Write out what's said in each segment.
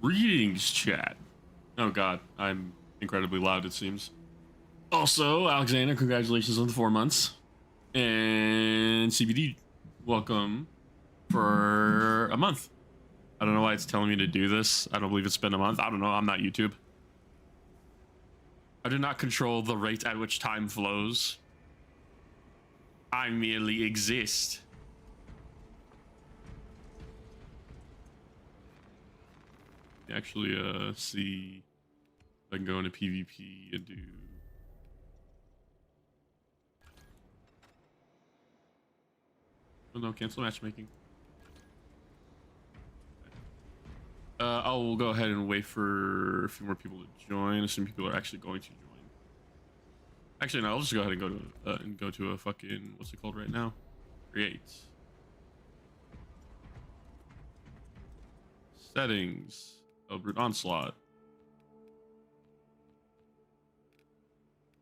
Greetings, chat. Oh god, I'm incredibly loud, it seems. Also, Alexander, congratulations on the 4 months. And CBD, welcome for a month. I don't know why it's telling me to do this. I don't believe it's been a month. I don't know. I'm not YouTube. I do not control the rate at which time flows. I merely exist. Actually, see if I can go into PvP and do. Oh no, cancel matchmaking. I'll go ahead and wait for a few more people to join. Assume people are actually going to join. Actually, no, I'll just go ahead and go to a fucking, what's it called right now? Create. Settings. Brute Onslaught.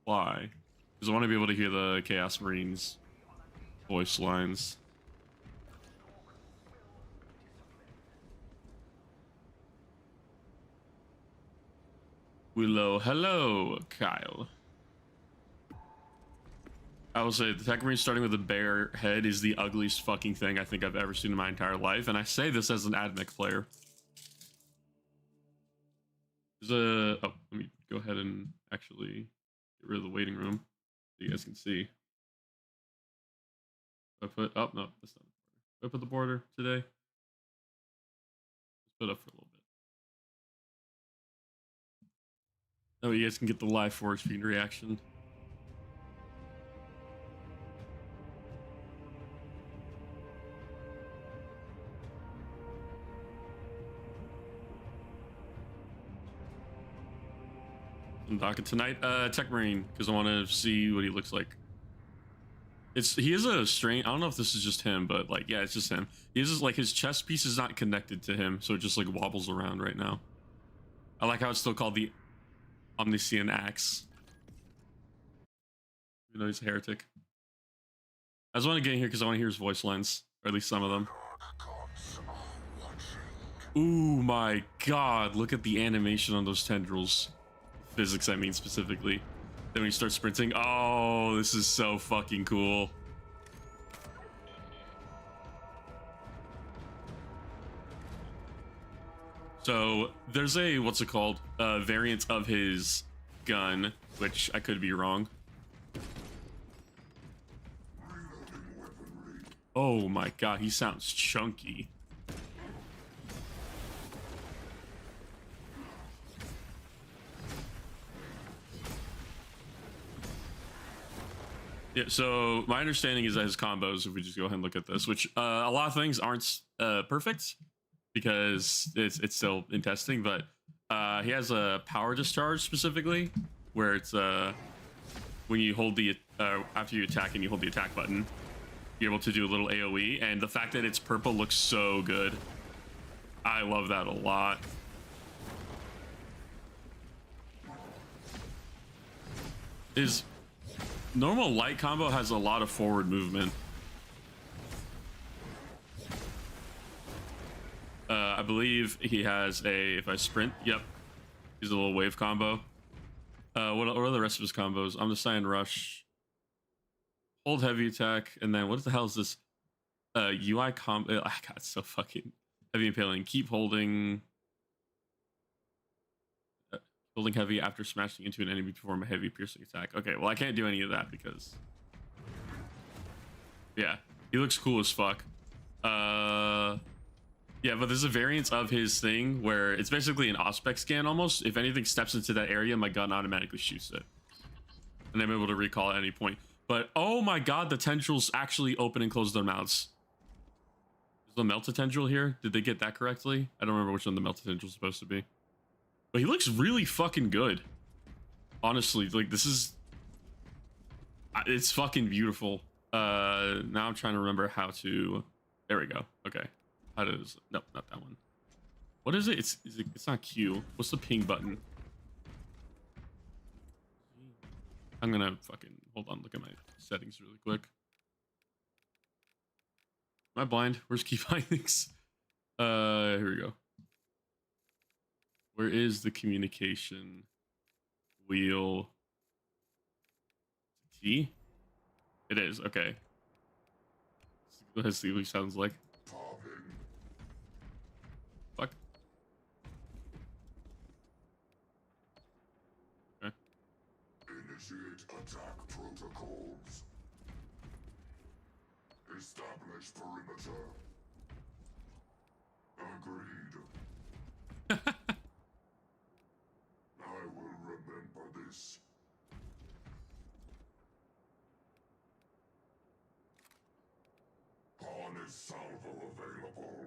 Why? Because I want to be able to hear the Chaos Marines voice lines. Willow, hello, Kyle. I will say the Tech Marine starting with a bear head is the ugliest fucking thing I think I've ever seen in my entire life, and I say this as an AdMech player. There's a, oh, let me go ahead and actually get rid of the waiting room so you guys can see. I put, oh no, that's not. I put the border today. Let's put it up for a little bit. Oh, you guys can get the live force feed reaction. I'm talking tonight, Tech Marine, because I want to see what he looks like. He is a strange. I don't know if this is just him, but like, yeah, it's just him. He is like his chest piece is not connected to him, so it just like wobbles around right now. I like how it's still called the Omniscient Axe. You know, he's a heretic. I just want to get in here because I want to hear his voice lines, or at least some of them. Ooh my god, look at the animation on those tendrils. Physics, I mean, specifically. Then when you start sprinting, oh, this is so fucking cool. So there's a, what's it called? Variant of his gun, which I could be wrong. Oh my god, he sounds chunky. Yeah, so my understanding is that his combos, if we just go ahead and look at this, which a lot of things aren't perfect because it's still in testing, but he has a power discharge specifically where it's when you hold the after you attack and you hold the attack button, you're able to do a little AoE, and the fact that it's purple looks so good. I love that a lot. His normal light combo has a lot of forward movement. I believe he has a, if I sprint, yep, he's a little wave combo. What are the rest of his combos? I'm just saying rush, hold heavy attack, and then what the hell is this? UI combo. I got so fucking heavy impaling. Keep holding. Holding heavy after smashing into an enemy to perform a heavy piercing attack. Okay, well I can't do any of that because, yeah, he looks cool as fuck. Yeah, but there's a variant of his thing where it's basically an Auspex scan almost. If anything steps into that area, my gun automatically shoots it, and I'm able to recall at any point. But oh my god, the tendrils actually open and close their mouths. Is the melted tendril here? Did they get that correctly? I don't remember which one the melted tendril is supposed to be. But he looks really fucking good. Honestly, like this is, it's fucking beautiful. Now I'm trying to remember how to, there we go. Okay. How does, no, not that one. What is it? It's not Q. What's the ping button? I'm gonna fucking, hold on, look at my settings really quick. Am I blind? Where's key findings? Here we go. Where is the communication wheel? T? It is, okay. Let's see what he sounds like. Fuck. Okay. Initiate attack protocols. Establish perimeter. Agreed. I will remember this. Harness salvo available.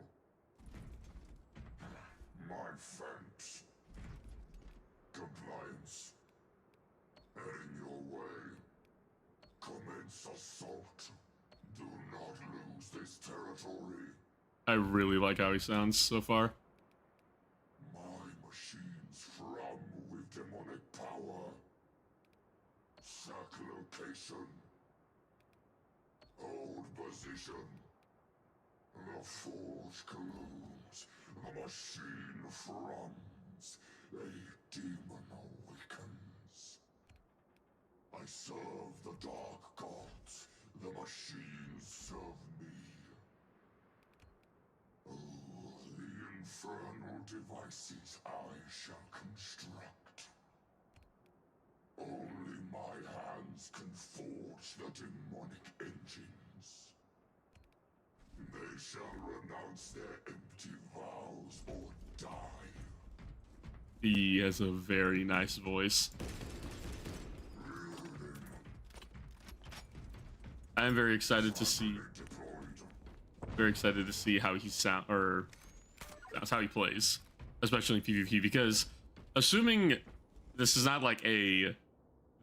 My fence. Compliance. Heading your way. Commence assault. Do not lose this territory. I really like how he sounds so far. My machines thrum with demonic power. Sack location. Hold position. The forge glooms. The machine thrums. A demon awakens. I serve the dark gods. The machines serve me. Oh, the infernal devices I shall construct. Only my hands can forge the demonic engines. They shall renounce their empty vows or die. He has a very nice voice. I'm very excited to see. Very excited to see how he sound, or that's how he plays, especially in PvP. Because assuming this is not like a,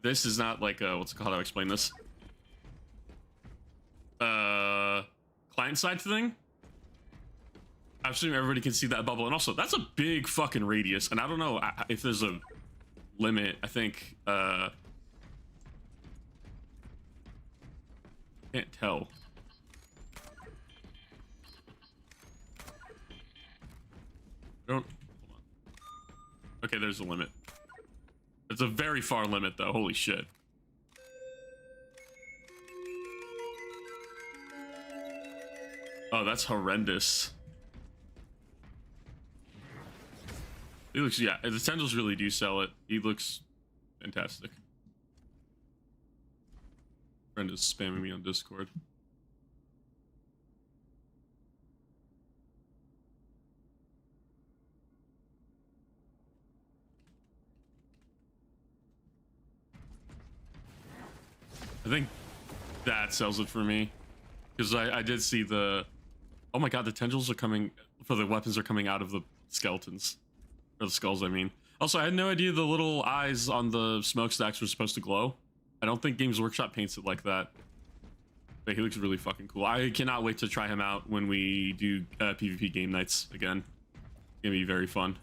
what's it called? How do I explain this? Client side thing. I assume everybody can see that bubble, and also that's a big fucking radius. And I don't know if there's a limit. I think can't tell. Hold on. Okay, there's a limit. It's a very far limit, though. Holy shit. Oh, that's horrendous. He looks, yeah, the tendrils really do sell it. He looks fantastic. Friend is spamming me on Discord. I think that sells it for me. Because I did see the... Oh my god, the tendrils are coming... For the weapons are coming out of the skeletons. Or the skulls, I mean. Also, I had no idea the little eyes on the smokestacks were supposed to glow. I don't think Games Workshop paints it like that. But he looks really fucking cool. I cannot wait to try him out when we do PvP game nights again. It's gonna be very fun.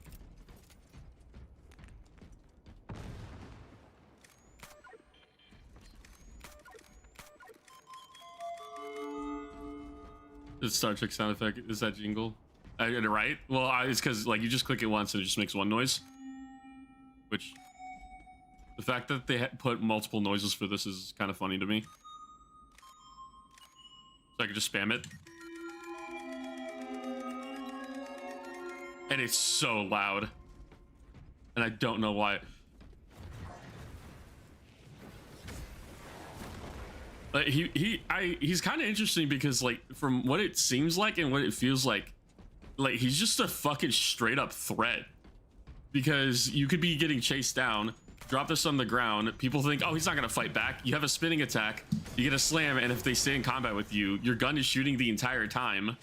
The Star Trek sound effect, is that jingle? Right? Well, it's because like you just click it once and it just makes one noise. Which, the fact that they put multiple noises for this is kind of funny to me. So I can just spam it. And it's so loud. And I don't know why. But he's kind of interesting because like from what it seems like and what it feels like he's just a fucking straight up threat. Because you could be getting chased down, drop this on the ground, people think, oh, he's not gonna fight back. You have a spinning attack, you get a slam, and if they stay in combat with you, your gun is shooting the entire time.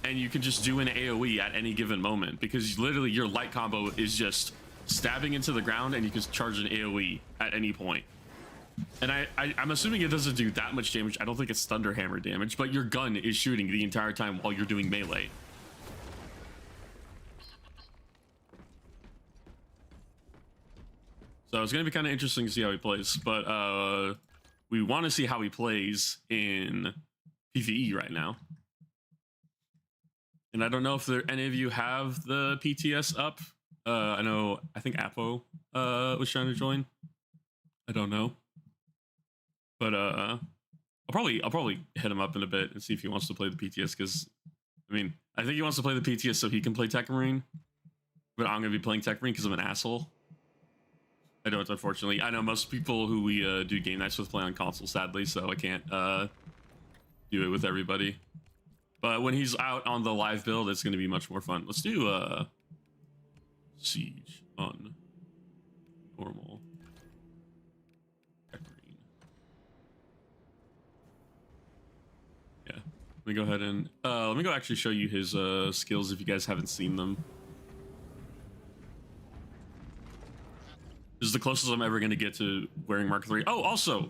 And you can just do an AoE at any given moment because literally your light combo is just stabbing into the ground and you can charge an AoE at any point. And I'm assuming it doesn't do that much damage. I don't think it's Thunderhammer damage, but your gun is shooting the entire time while you're doing melee. So it's going to be kind of interesting to see how he plays, but we want to see how he plays in PvE right now. And I don't know if any of you have the PTS up I think Apo was trying to join. I don't know. But I'll probably hit him up in a bit and see if he wants to play the PTS, because I mean, I think he wants to play the PTS so he can play Tech Marine. But I'm gonna be playing Tech Marine because I'm an asshole. I don't, unfortunately. I know most people who we do game nights with play on console, sadly, so I can't do it with everybody. But when he's out on the live build, it's gonna be much more fun. Let's do Siege on normal. Tech Marine. Yeah. Let me go ahead and let me go actually show you his skills if you guys haven't seen them. This is the closest I'm ever going to get to wearing Mark III. Oh, also,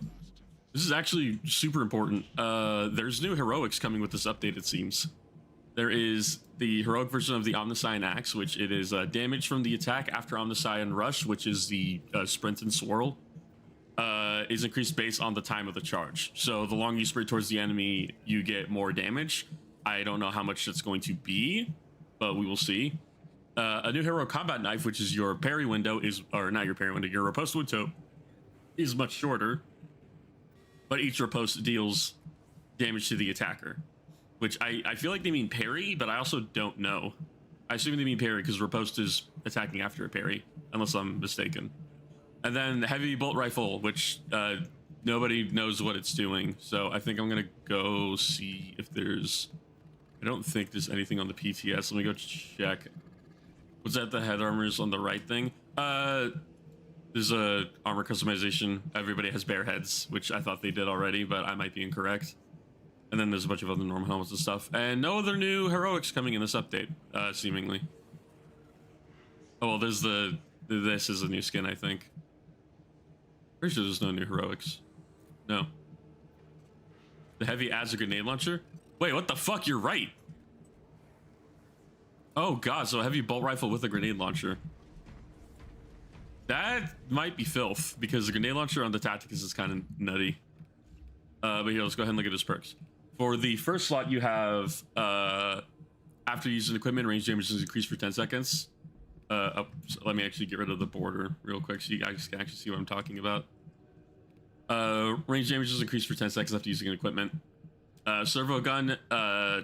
this is actually super important. There's new heroics coming with this update, it seems. There is the heroic version of the Omnissiah Axe, which it is damage from the attack after Omnissiah Rush, which is the sprint and swirl, is increased based on the time of the charge. So the longer you sprint towards the enemy, you get more damage. I don't know how much it's going to be, but we will see. A new hero combat knife, which is your parry window, or not your parry window, your riposte window is much shorter, but each riposte deals damage to the attacker, which I feel like they mean parry, but I also don't know. I assume they mean parry because riposte is attacking after a parry, unless I'm mistaken. And then the heavy bolt rifle, which nobody knows what it's doing, so I think I'm gonna go see if there's. I don't think there's anything on the PTS. Let me go check. Was that the head armors on the right thing? There's a armor customization. Everybody has bare heads, which I thought they did already, but I might be incorrect. And then there's a bunch of other normal helmets and stuff. And no other new heroics coming in this update, seemingly. Oh, well, there's this is a new skin, I think. Pretty sure there's no new heroics. No. The heavy adds a grenade launcher? Wait, what the fuck? You're right. Oh god, so a heavy bolt rifle with a grenade launcher. That might be filth, because the grenade launcher on the Tacticus is kind of nutty. But here, let's go ahead and look at his perks. For the first slot, you have, after using equipment, range damage is increased for 10 seconds. So let me actually get rid of the border real quick so you guys can actually see what I'm talking about. Range damage is increased for 10 seconds after using an equipment. Servo gun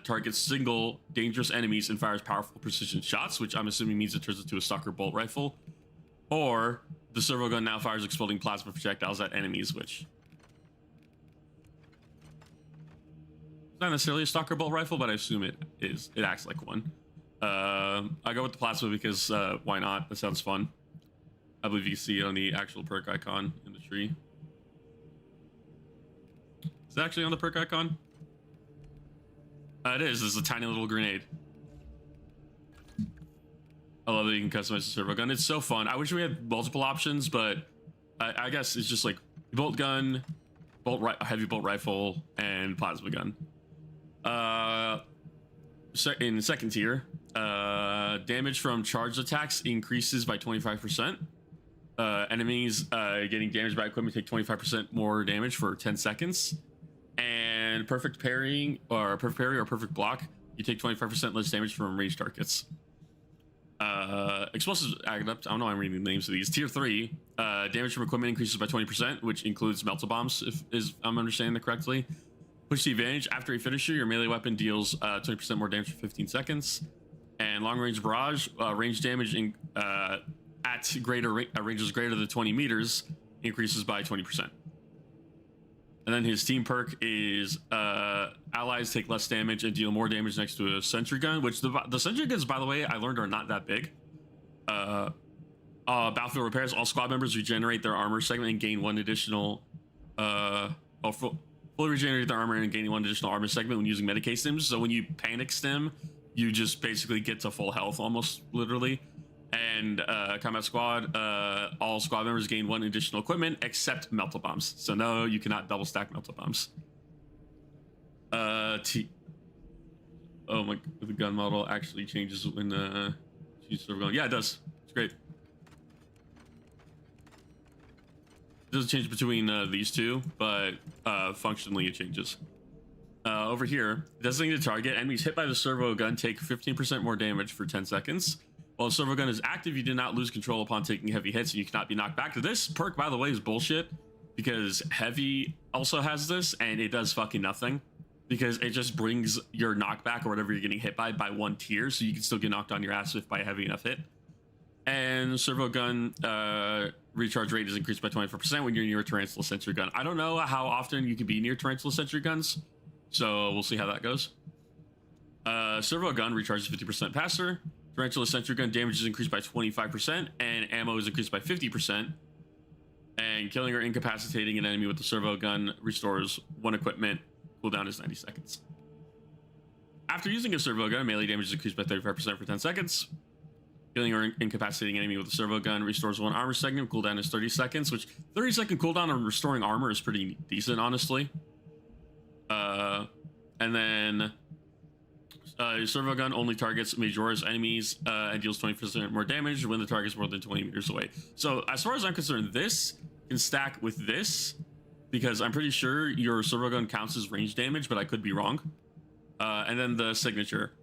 targets single dangerous enemies and fires powerful precision shots, which I'm assuming means it turns into a stalker bolt rifle. Or the servo gun now fires exploding plasma projectiles at enemies, which is not necessarily a stalker bolt rifle, but I assume it is. It acts like one. I go with the plasma because why not? That sounds fun. I believe you can see it on the actual perk icon in the tree. Is it actually on the perk icon? It is. This is a tiny little grenade. I love that you can customize the servo gun. It's so fun. I wish we had multiple options, but I guess it's just like bolt gun, heavy bolt rifle, and plasma gun. In second tier, damage from charged attacks increases by 25%. Enemies getting damaged by equipment take 25% more damage for 10 seconds. And perfect parry or perfect block, you take 25% less damage from ranged targets. Explosives added up. I don't know why I'm reading the names of these. Tier 3, damage from equipment increases by 20%, which includes melta bombs, if I'm understanding it correctly. Push the advantage. After a finisher, your melee weapon deals 20% more damage for 15 seconds. And long range barrage, range damage at ranges greater than 20 meters increases by 20%. And then his team perk is allies take less damage and deal more damage next to a sentry gun, which the sentry guns, by the way, I learned are not that big. Battlefield repairs. All squad members regenerate their armor segment and gain one additional fully regenerate their armor and gain one additional armor segment when using Medicae stims. So when you panic stim, you just basically get to full health, almost literally. And combat squad, all squad members gain one additional equipment except melta bombs. So no, you cannot double stack melta bombs. Oh my, the gun model actually changes when she's sort of going. Yeah, it does. It's great. It doesn't change between these two, but functionally it changes. Over here, designated target, enemies hit by the servo gun take 15% more damage for 10 seconds. While the servo gun is active, you do not lose control upon taking heavy hits, and you cannot be knocked back. This perk, by the way, is bullshit because heavy also has this, and it does fucking nothing because it just brings your knockback or whatever you're getting hit by 1 tier, so you can still get knocked on your ass if by a heavy enough hit. And servo gun recharge rate is increased by 24% when you're near a Tarantula sentry gun. I don't know how often you can be near Tarantula sentry guns, so we'll see how that goes. Servo gun recharges 50% faster. Tarantula sentry gun damage is increased by 25%, and ammo is increased by 50%. And killing or incapacitating an enemy with the servo gun restores 1 equipment. Cooldown is 90 seconds. After using a servo gun, melee damage is increased by 35% for 10 seconds. Killing or incapacitating an enemy with a servo gun restores 1 armor segment. Cooldown is 30 seconds, which 30-second cooldown on restoring armor is pretty decent, honestly. And then your servo gun only targets Majora's enemies and deals 20% more damage when the target is more than 20 meters away. So as far as I'm concerned, this can stack with this because I'm pretty sure your servo gun counts as range damage, but I could be wrong. And then the signature.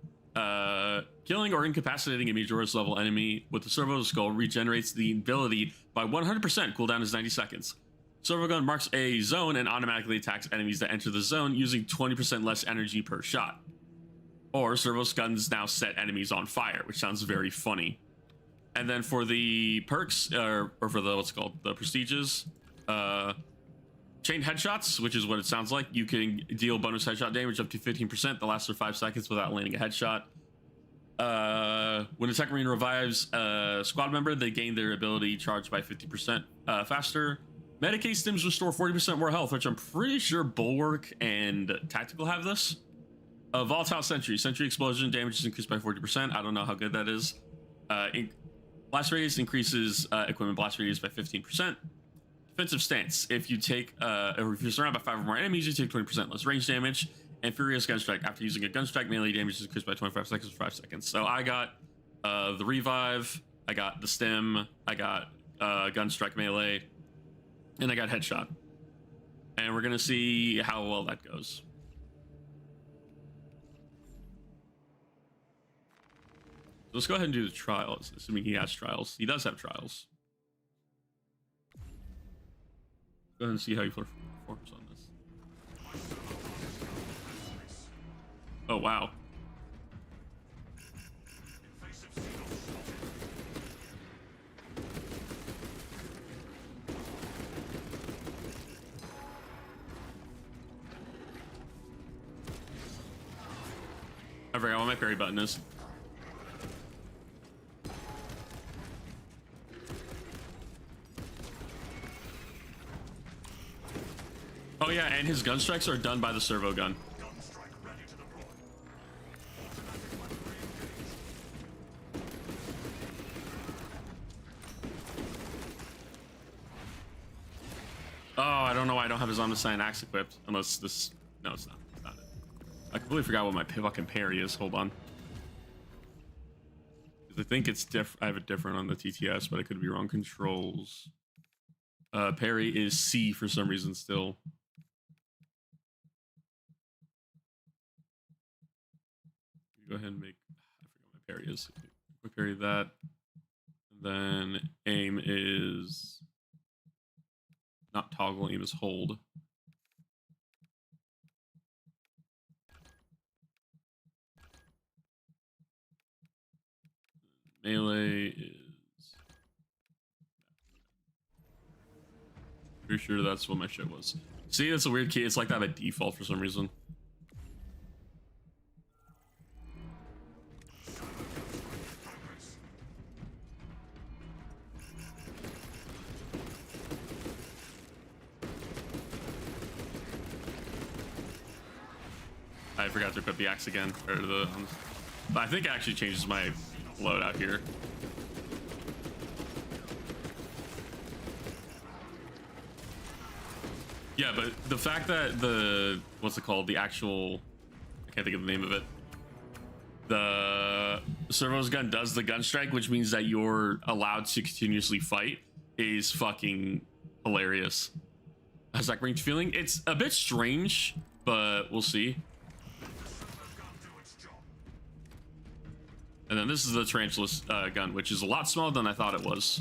Killing or incapacitating a Majora's level enemy with the servo skull regenerates the ability by 100%. Cooldown is 90 seconds. Servo gun marks a zone and automatically attacks enemies that enter the zone using 20% less energy per shot. Or servo guns now set enemies on fire, which sounds very funny. And then for the perks, or for the what's it called, the prestiges, chain headshots, which is what it sounds like. You can deal bonus headshot damage up to 15% that lasts for 5 seconds without landing a headshot. When a Tech Marine revives a squad member, they gain their ability charged by 50% faster. Medicae stims restore 40% more health, which I'm pretty sure Bulwark and Tactical have this. Volatile Sentry. Sentry explosion damage is increased by 40%. I don't know how good that is. Blast radius increases equipment blast radius by 15%. Defensive stance. If you take, or if you're surrounded by 5 or more enemies, you take 20% less range damage. And Furious Gunstrike. After using a Gunstrike, melee damage is increased by 25 seconds for 5 seconds. So I got the Revive, I got the Stim, I got Gunstrike melee, and I got Headshot. And we're gonna see how well that goes. Let's go ahead and do the trials, assuming he has trials. He does have trials. Go ahead and see how he performs on this. Oh, wow. I forgot what my parry button is. Oh yeah, and his gun strikes are done by the servo gun. Oh, I don't know why I don't have his Omniscient Axe equipped. Unless this... No, it's not. It's not it. I completely forgot what my fucking parry is. Hold on. I think it's I have it different on the TTS, but I could be wrong. Controls. Parry is C for some reason still. Go ahead and make... I forgot what my parry is. Quick parry that. And then aim is... Not toggle, aim is hold. Melee is... Pretty sure that's what my shit was. See, that's a weird key. It's like that by default for some reason. I forgot to equip the axe again, or the. But I think it actually changes my loadout here. Yeah, but the fact that the what's it called? The actual, I can't think of the name of it. The servo's gun does the gun strike, which means that you're allowed to continuously fight, is fucking hilarious. How's that range feeling? It's a bit strange, but we'll see. And then this is the Tarantulas gun, which is a lot smaller than I thought it was.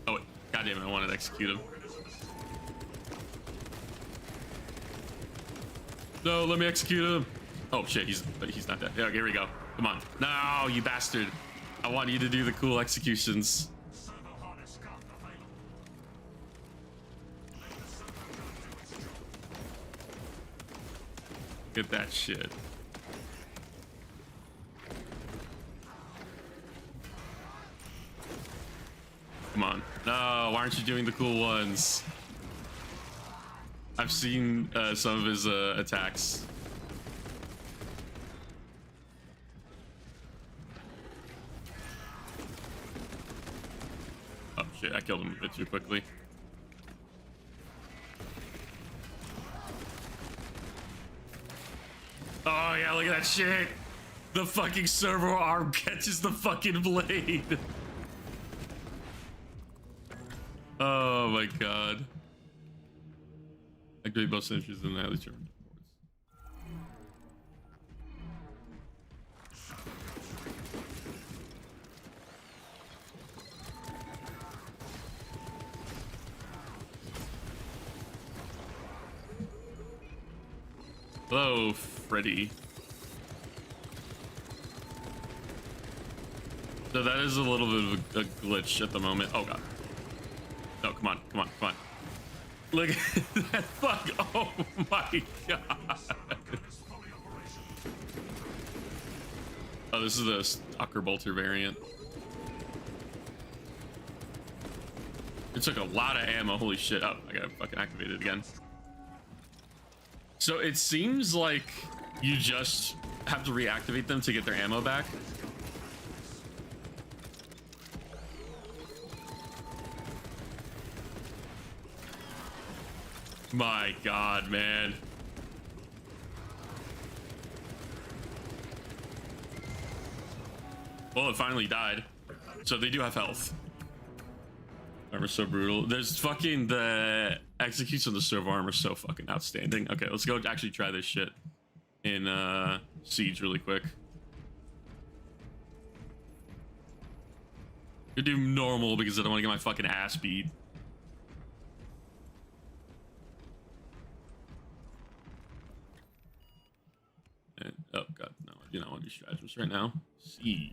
Oh wait, goddamn it, I wanted to execute him. No, let me execute him. Oh shit, he's not dead. Yeah, here we go. Come on. No, you bastard. I want you to do the cool executions. Get that shit. Come on. No, why aren't you doing the cool ones? I've seen some of his attacks. Oh shit, I killed him a bit too quickly. Oh yeah, look at that shit. The fucking servo arm catches the fucking blade. Oh my god. Activate both sentries in the highly charged boards. Hello, Freddy. So that is a little bit of a glitch at the moment. Oh god. No, come on, come on, come on. Look at that fuck. Oh my god. Oh, this is the Stalker Bolter variant. It took a lot of ammo. Holy shit. Oh, I gotta fucking activate it again. So it seems like you just have to reactivate them to get their ammo back. My god, man. Well, it finally died. So they do have health. Armor so brutal. There's fucking the executes on the servo armor so fucking outstanding. Okay, let's go actually try this shit in Siege really quick. You do normal because I don't want to get my fucking ass beat. And, oh god, no, I do not want to do stratagems right now. Siege.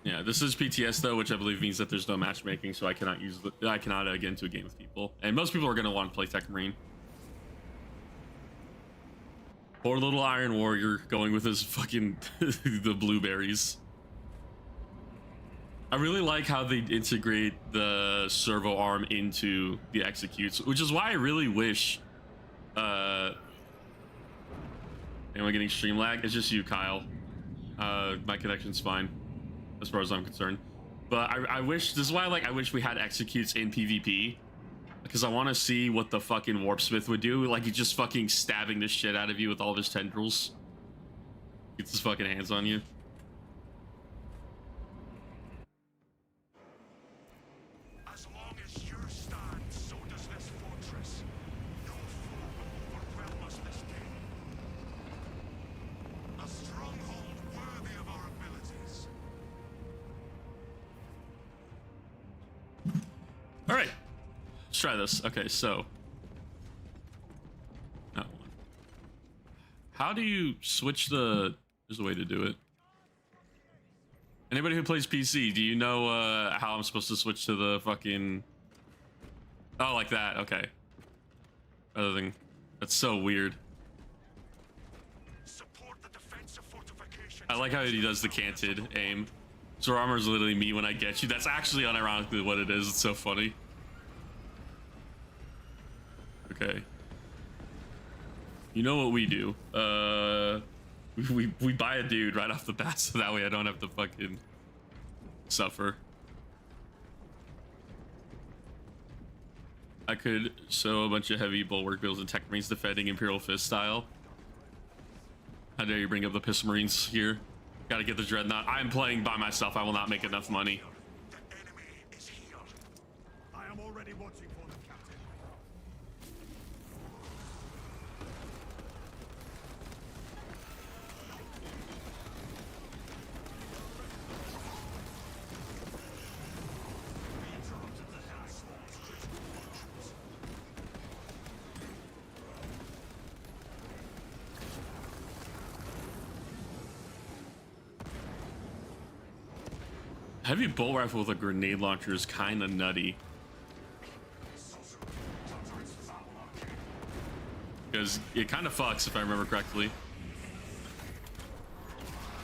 Yeah, this is PTS though, which I believe means that there's no matchmaking, so I cannot use I cannot get into a game with people, and most people are gonna want to play Tech Marine. Poor little Iron Warrior going with his fucking the blueberries. I really like how they integrate the servo arm into the executes, which is why I really wish. Am I getting stream lag? It's just you, Kyle. My connection's fine, as far as I'm concerned. But I wish, this is why I wish we had executes in PvP, because I want to see what the fucking Warpsmith would do. Like, he's just fucking stabbing the shit out of you with all of his tendrils. Gets his fucking hands on you. As long as you stand, so does this fortress. No foe will overwhelm us this day. A stronghold worthy of our abilities. All right, let's try this. Okay, so that one. How do you switch the? There's a way to do it. Anybody who plays PC, do you know how I'm supposed to switch to the fucking? Oh, like that. Okay. Other thing, that's so weird. Support the defensive fortifications. I like how he does the canted aim. So armor is literally me when I get you. That's actually unironically what it is. It's so funny. Okay. You know what we do? We buy a dude right off the bat, so that way I don't have to fucking suffer. I could sew a bunch of heavy bulwark builds and Tech Marines defending Imperial Fist style. How dare you bring up the Piss Marines here? Gotta get the Dreadnought. I'm playing by myself. I will not make enough money. The enemy is here. I am already watching for them, Captain. Heavy bolt rifle with a grenade launcher is kind of nutty. Because it kind of fucks, if I remember correctly.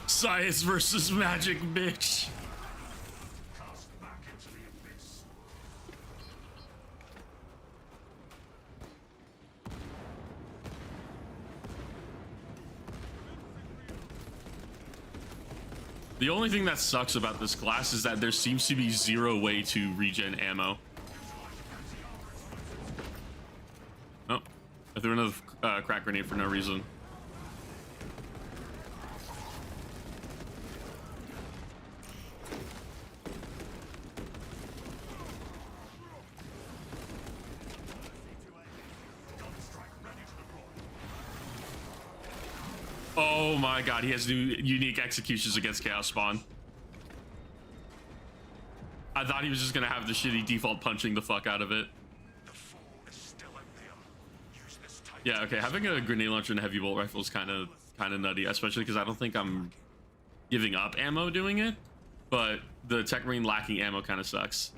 Science versus magic, bitch. Cast back into the abyss. The only thing that sucks about this class is that there seems to be zero way to regen ammo. Oh, I threw another crack grenade for no reason. Oh my god, he has new unique executions against Chaos Spawn. I thought he was just gonna have the shitty default punching the fuck out of it. The foe is still out there. Use this time. Yeah, okay, having a grenade launcher and a heavy bolt rifle is kind of nutty, especially because I don't think I'm giving up ammo doing it, but the Tech Marine lacking ammo kind of sucks.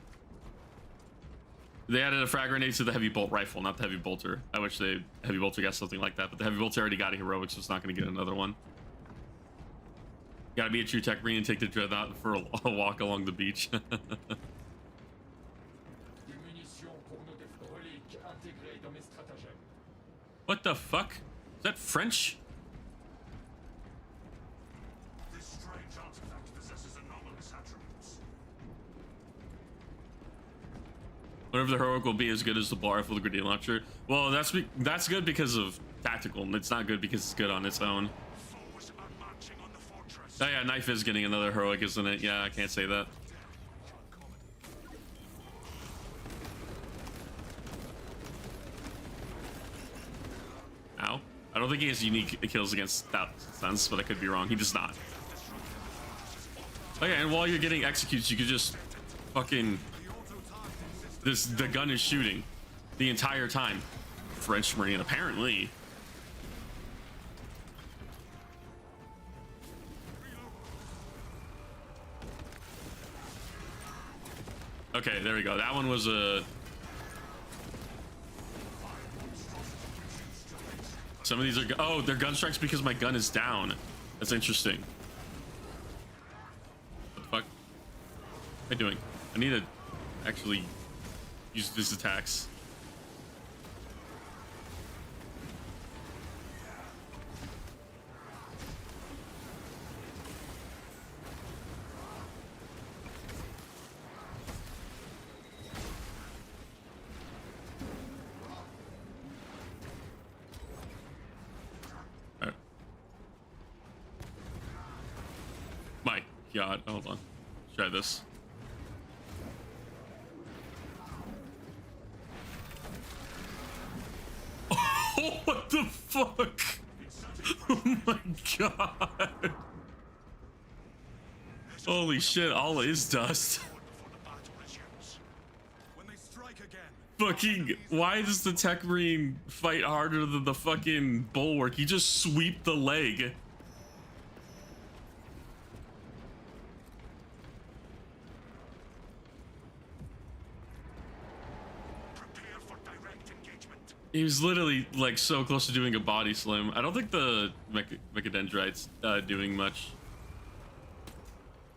They added a frag grenade to the heavy bolt rifle, not the heavy bolter. I wish the heavy bolter got something like that, but the heavy bolter already got a heroic, so it's not going to get another one. Gotta be a true Tech Marine and take the Dreadnought for a walk along the beach. What the fuck? Is that French? This strange artifact possesses anomalous attributes. Whatever the heroic will be as good as the bolt rifle, the grenade launcher. Well, that's good because of tactical, and it's not good because it's good on its own. Foes are marching on the fortress. Oh yeah, knife is getting another heroic, isn't it? Yeah, I can't say that. Ow. I don't think he has unique kills against that sense, but I could be wrong. He does not. Oh yeah, and while you're getting executes, you could just fucking... The gun is shooting the entire time. French Marine, apparently. Okay, there we go. That one was a... Some of these are... Oh, they're gun strikes because my gun is down. That's interesting. What the fuck? What am I doing? I need to actually use these attacks. My god, hold on. Let's try this. Oh, what the fuck? Oh my god. Holy shit, all is dust. When they strike again, Fucking, why does the Tech Marine fight harder than the fucking bulwark? You just sweep the leg. prepare for direct engagement. He was literally like so close to doing a body slam. I don't think the Mechadendrite's doing much.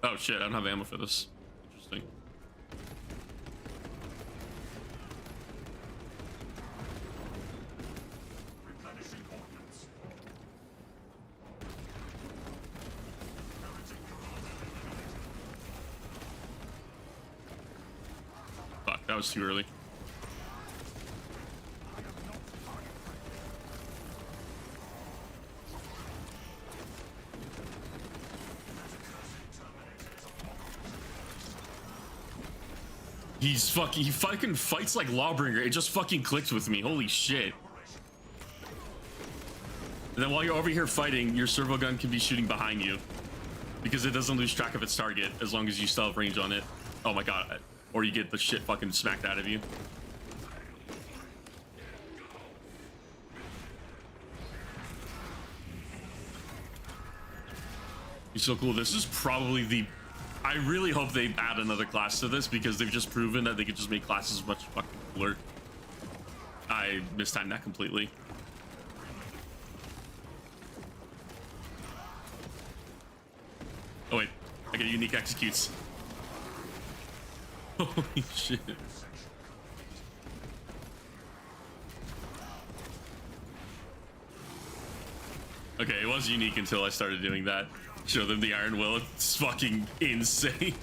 Oh shit, I don't have ammo for this. Interesting. Replenishing ordnance. Fuck, that was too early. He fucking fights like Lawbringer. It just fucking clicked with me. Holy shit. And then while you're over here fighting, your servo gun can be shooting behind you because it doesn't lose track of its target as long as you still have range on it. Oh my god. Or you get the shit fucking smacked out of you. It's so cool. This is probably the... I really hope they add another class to this because they've just proven that they could just make classes much fucking cooler. I mistimed that completely. Oh wait, I get unique executes. Holy shit. Okay, it was unique until I started doing that. Show them the Iron Will. It's fucking insane.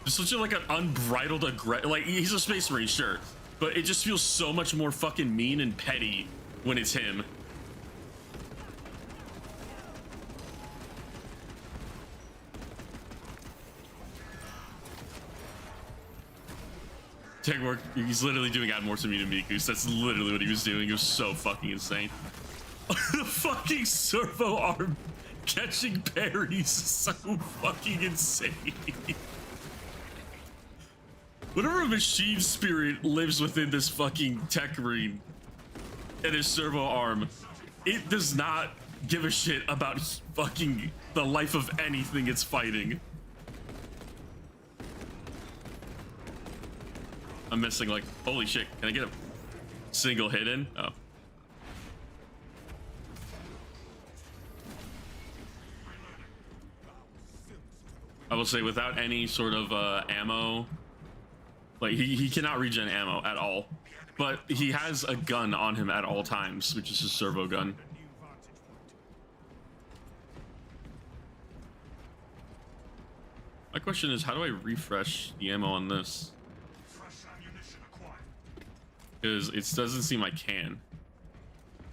Just such a, like an unbridled like he's a space marine, sure, but it just feels so much more fucking mean and petty when it's him. Tech work, he's literally doing add more to me to Mikus. That's literally what he was doing. It was so fucking insane. The fucking servo arm catching parries is so fucking insane. Whatever machine spirit lives within this fucking tech marine and his servo arm, it does not give a shit about fucking the life of anything it's fighting. I'm missing, like, holy shit, can I get a single hit in? Oh. I will say without any sort of ammo, like he cannot regen ammo at all, but he has a gun on him at all times, which is his servo gun. My question is, how do I refresh the ammo on this? Because it doesn't seem I can,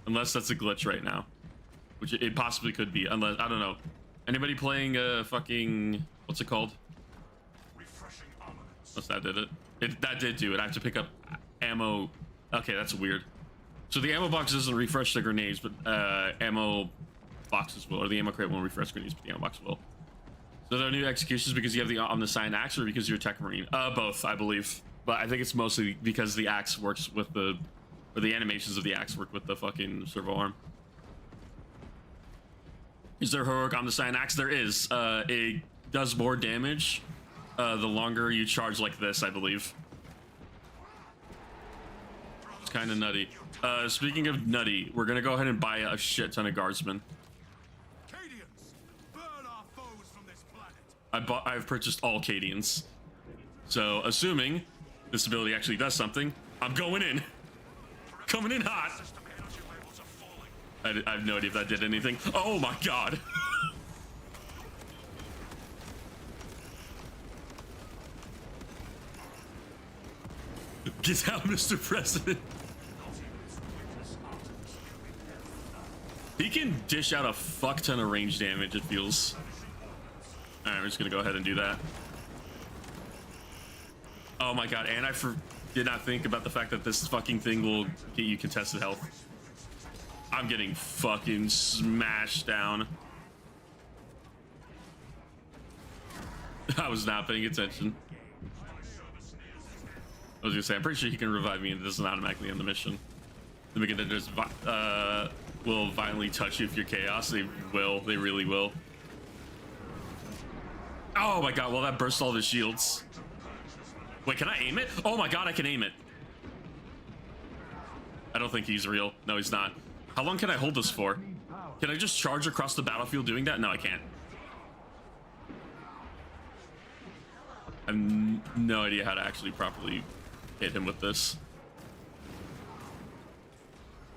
unless that's a glitch right now, which it possibly could be. Unless, I don't know, anybody playing fucking, what's it called? Unless that did it. That did do it. I have to pick up ammo. Okay, that's weird. So the ammo box doesn't refresh the grenades, but ammo boxes will, or the ammo crate won't refresh grenades, but the ammo box will. So there are new executions because you have the Omniscient axe, or because you're a tech marine? Both, I believe. But I think it's mostly because the axe works with the, or the animations of the axe work with the fucking servo arm. Is there heroic Omniscient axe? There is. It does more damage the longer you charge like this, I believe. It's kind of nutty. Speaking of nutty, we're gonna go ahead and buy a shit ton of guardsmen. Cadians, burn our foes from this planet. I've purchased all Cadians. So assuming this ability actually does something, I'm going in. Coming in hot. I have no idea if that did anything. Oh my god. Get out, Mr. President. He can dish out a fuck ton of range damage, it feels. Alright, we're just gonna go ahead and do that. Oh my god, and I did not think about the fact that this fucking thing will get you contested health. I'm getting fucking smashed down. I was not paying attention. I was gonna say, I'm pretty sure he can revive me and it doesn't automatically end the mission. The beginners will violently touch you if you're chaos. They will, they really will. Oh my god, well that burst all the shields. Wait, can I aim it? Oh my god, I can aim it. I don't think he's real. No, he's not. How long can I hold this for? Can I just charge across the battlefield doing that? No, I can't. I have no idea how to actually properly hit him with this.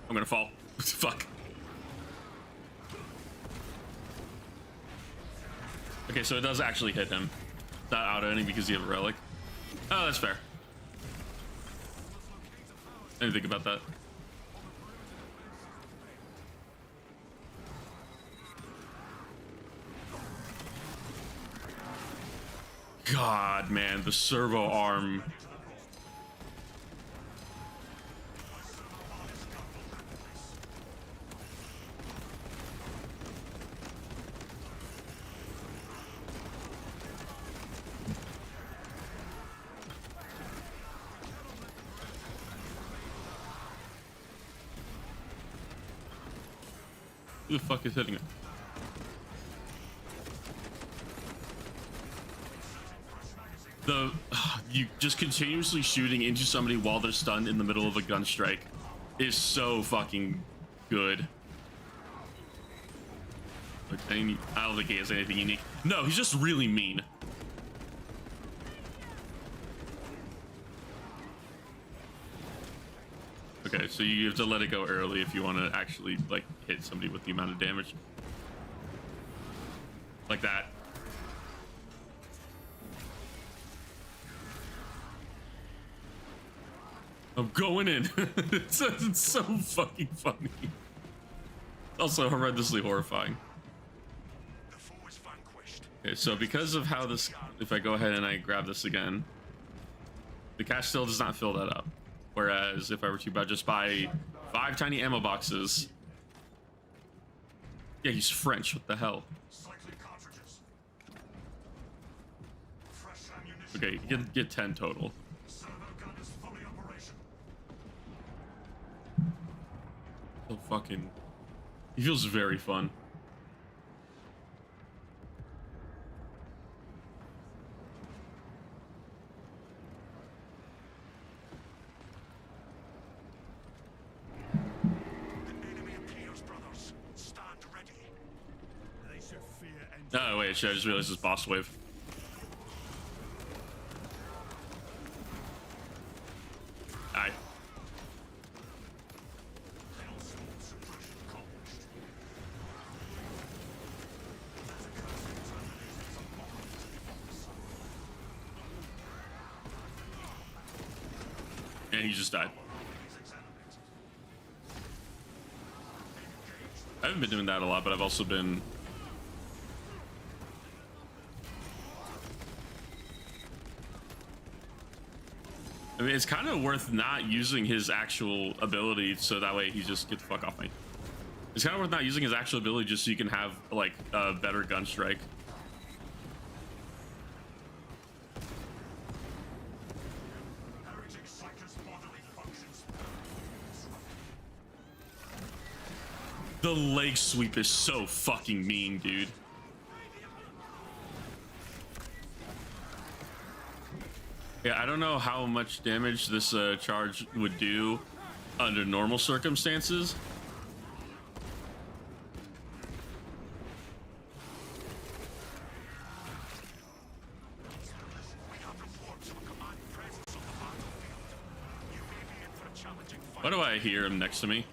I'm gonna fall. Fuck. Okay, so it does actually hit him. Not auto-aiming because you have a relic. Oh, that's fair. I didn't think about that. God, man, the servo arm. Who the fuck is hitting it? You just continuously shooting into somebody while they're stunned in the middle of a gun strike is so fucking good. Like, I don't think he has anything unique. No, he's just really mean. Okay, so you have to let it go early if you want to actually like hit somebody with the amount of damage. Like that. I'm going in. it's so fucking funny. Also horrendously horrifying. The foe is vanquished. Okay, so because of how this, if I go ahead and I grab this again, the cache still does not fill that up. Whereas if I were to just buy 5 tiny ammo boxes, yeah, he's French. What the hell? Cycling cartridges. Fresh ammunition. Okay, get 10 total. Servo gun is fully operational. So fucking, he feels very fun. Oh wait, shit, I just realized it's boss wave. Aye. And he just died. I haven't been doing that a lot, but I've also been... I mean, it's kind of worth not using his actual ability, so that way he just gets the fuck off me. It's kind of worth not using his actual ability just so you can have, like, a better gun strike. The leg sweep is so fucking mean, dude. Yeah, I don't know how much damage this charge would do under normal circumstances. Why do I hear him next to me?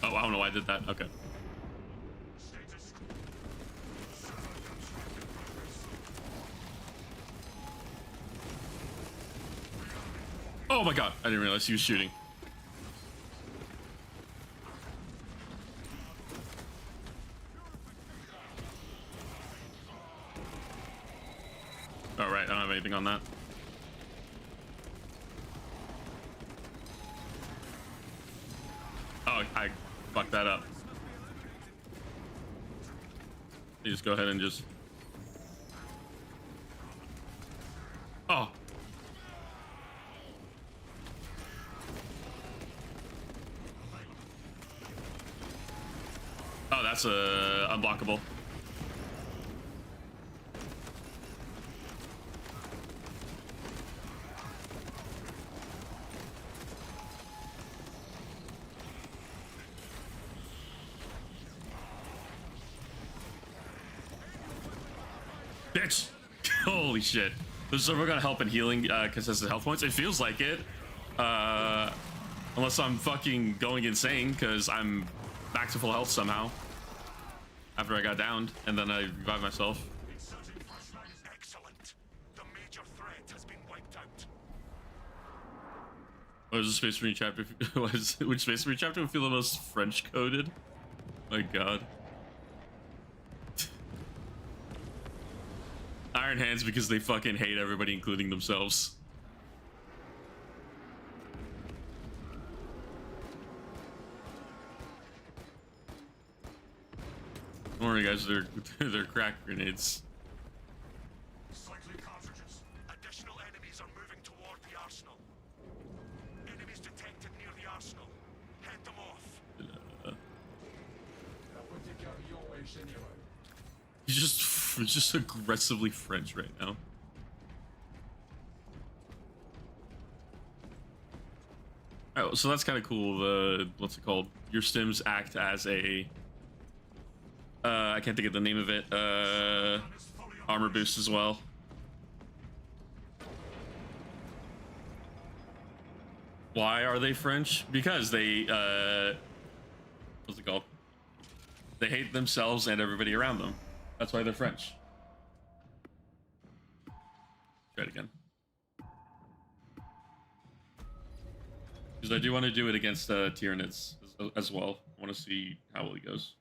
Oh, I don't know why I did that. Okay. Oh my god, I didn't realize he was shooting. All right, I don't have anything on that. Oh, I fucked that up. You just go ahead and just... Oh. Oh, that's unblockable. Bitch! Holy shit. There's someone gonna help in healing contested health points. It feels like it. Unless I'm fucking going insane because I'm back to full health somehow. After I got downed and then I revived myself. Excellent. The major threat has been wiped out. What was the Space Marine chapter? Which Space Marine chapter would feel the most French coded? My god. Iron Hands because they fucking hate everybody, including themselves. Don't worry, guys. They're crack grenades. Cycling cartridges. Additional enemies are moving toward the arsenal. Enemies detected near the arsenal. Head them off. He's just aggressively French right now. Oh, so that's kind of cool. The what's it called? Your stims act as a I can't think of the name of it. Armor boost as well. Why are they French? Because they what's it called? They hate themselves and everybody around them. That's why they're French. Try it again. Because I do want to do it against Tyranids as well. I want to see how well he goes.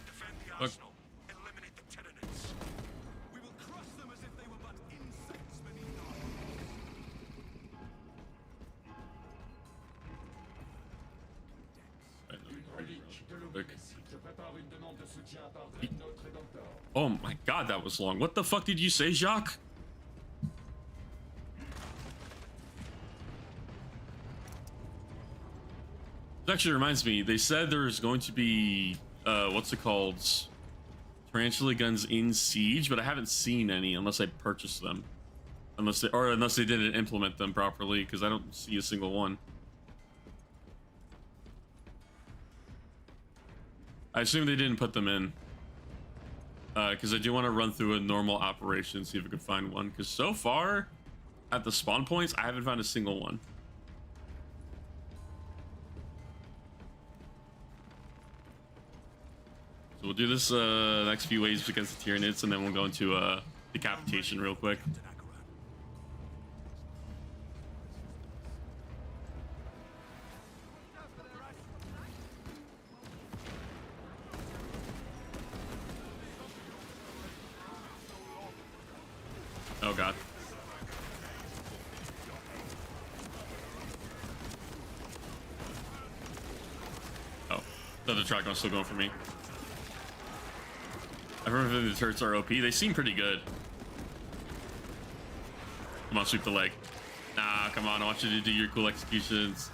Defend the arsenal. Eliminate the Tyranids. We will crush them as if they were but insects beneath our Oh my god, that was long. What the fuck did you say, Jacques? It actually reminds me, they said there's going to be, what's it called? Tarantula guns in Siege, but I haven't seen any unless I purchased them. Unless they didn't implement them properly, because I don't see a single one. I assume they didn't put them in. Because I do want to run through a normal operation, see if I can find one. Because so far, at the spawn points, I haven't found a single one. So we'll do this next few waves against the Tyranids, and then we'll go into decapitation real quick. Oh god. Oh, the other shotgun's still going for me. I remember the turrets are OP. They seem pretty good. Come on, sweep the leg. Nah, come on. I want you to do your cool executions.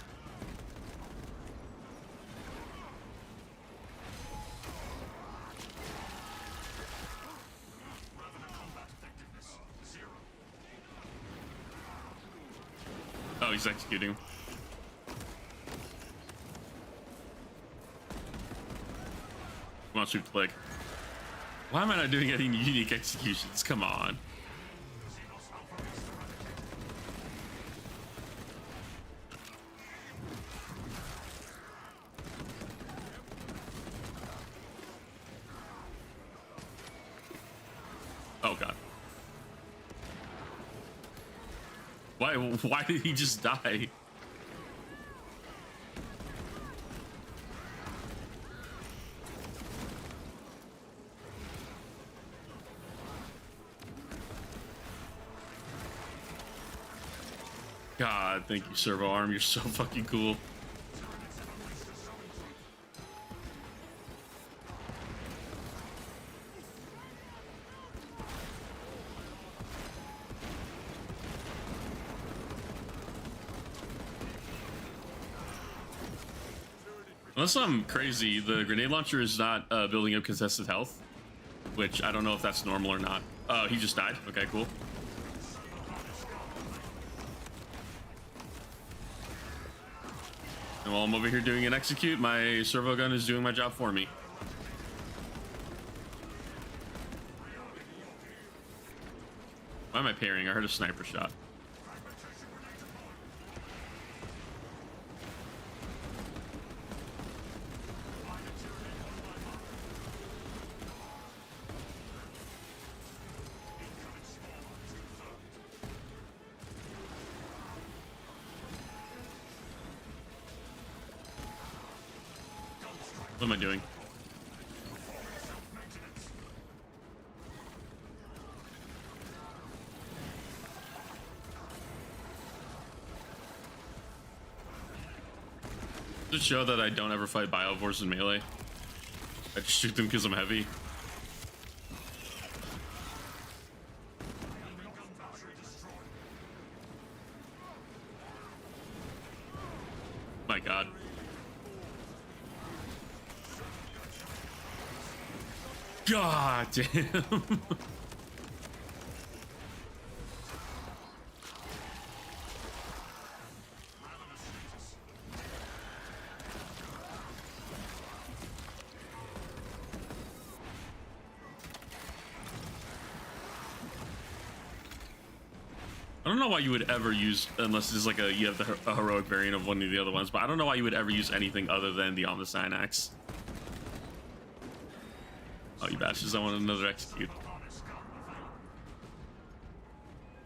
Oh, he's executing. Come on, sweep the leg. Why am I not doing any unique executions? Come on. Oh god. Why did he just die? God, thank you, Servo Arm. You're so fucking cool. Unless I'm crazy, the grenade launcher is not building up contested health, which I don't know if that's normal or not. Oh, he just died. Okay, cool. And while I'm over here doing an execute, my servo gun is doing my job for me. Why am I parrying? I heard a sniper shot. What am I doing? Just show that I don't ever fight biovores in melee. I just shoot them because I'm heavy. My god. God damn. I don't know why you would ever use, unless it's like you have a heroic variant of one of the other ones, but I don't know why you would ever use anything other than the Omnicine Axe. Oh, you bastards, I want another execute.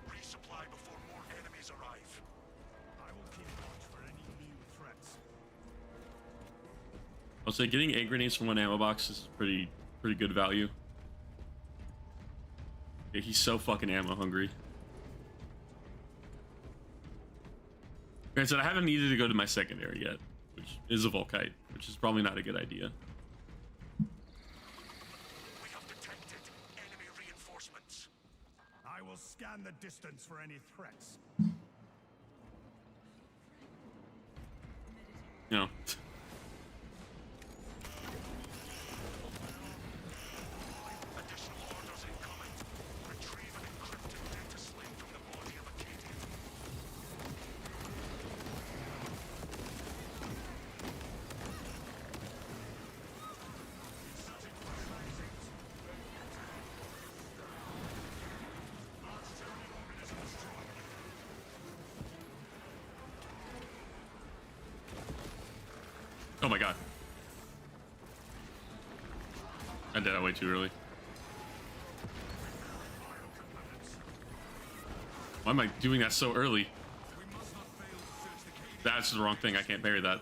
Resupply before more enemies arrive. I will keep watch for any new threats. I'll say getting 8 grenades from one ammo box is pretty good value. Yeah, he's so fucking ammo hungry. Granted, I haven't needed to go to my secondary yet, which is a Volkite, which is probably not a good idea. We have detected enemy reinforcements. I will scan the distance for any threats. You know. Additional orders incoming. Retrieve an encrypted data slate from the body of Acadia. Oh my god. I did that way too early. Why am I doing that so early? That's the wrong thing. I can't parry that.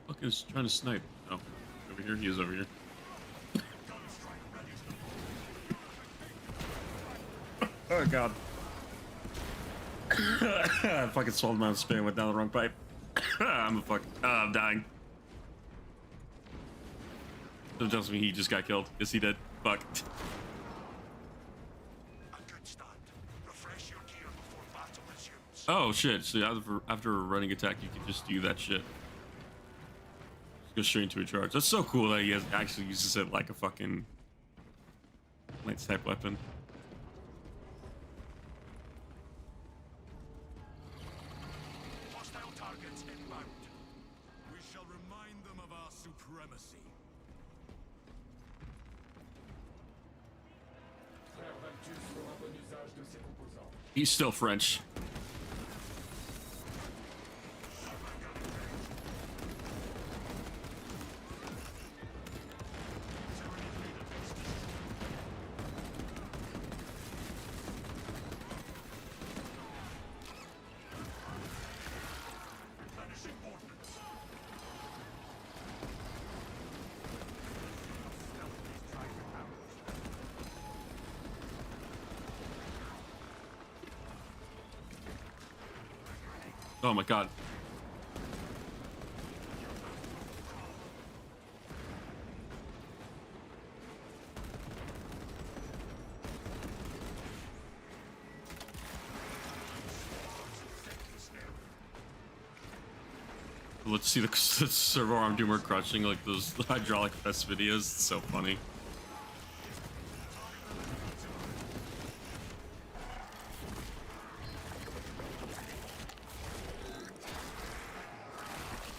Fuck is trying to snipe. Oh, over here. He is over here. Oh god. I fucking swallowed my own spit and went down the wrong pipe. I'm dying. That tells me he just got killed. Yes, he did. Fuck. A good start. Refresh your gear before battle resumes. Oh shit! So after a running attack, you can just do that shit. Just go straight into a charge. That's so cool that he actually uses it like a fucking light type weapon. Hostile targets inbound. We shall remind them of our supremacy. He's still French. Oh my god. Let's see the servo arm doomer crushing like those hydraulic fest videos. It's so funny.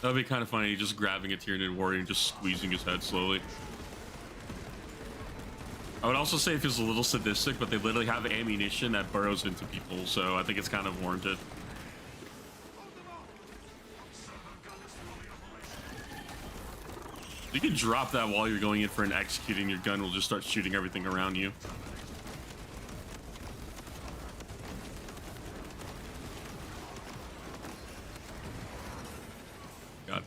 That'd be kind of funny, just grabbing a Tyranid warrior and just squeezing his head slowly. I would also say it feels a little sadistic, but they literally have ammunition that burrows into people, so I think it's kind of warranted. You can drop that while you're going in for an execute, and your gun will just start shooting everything around you. God.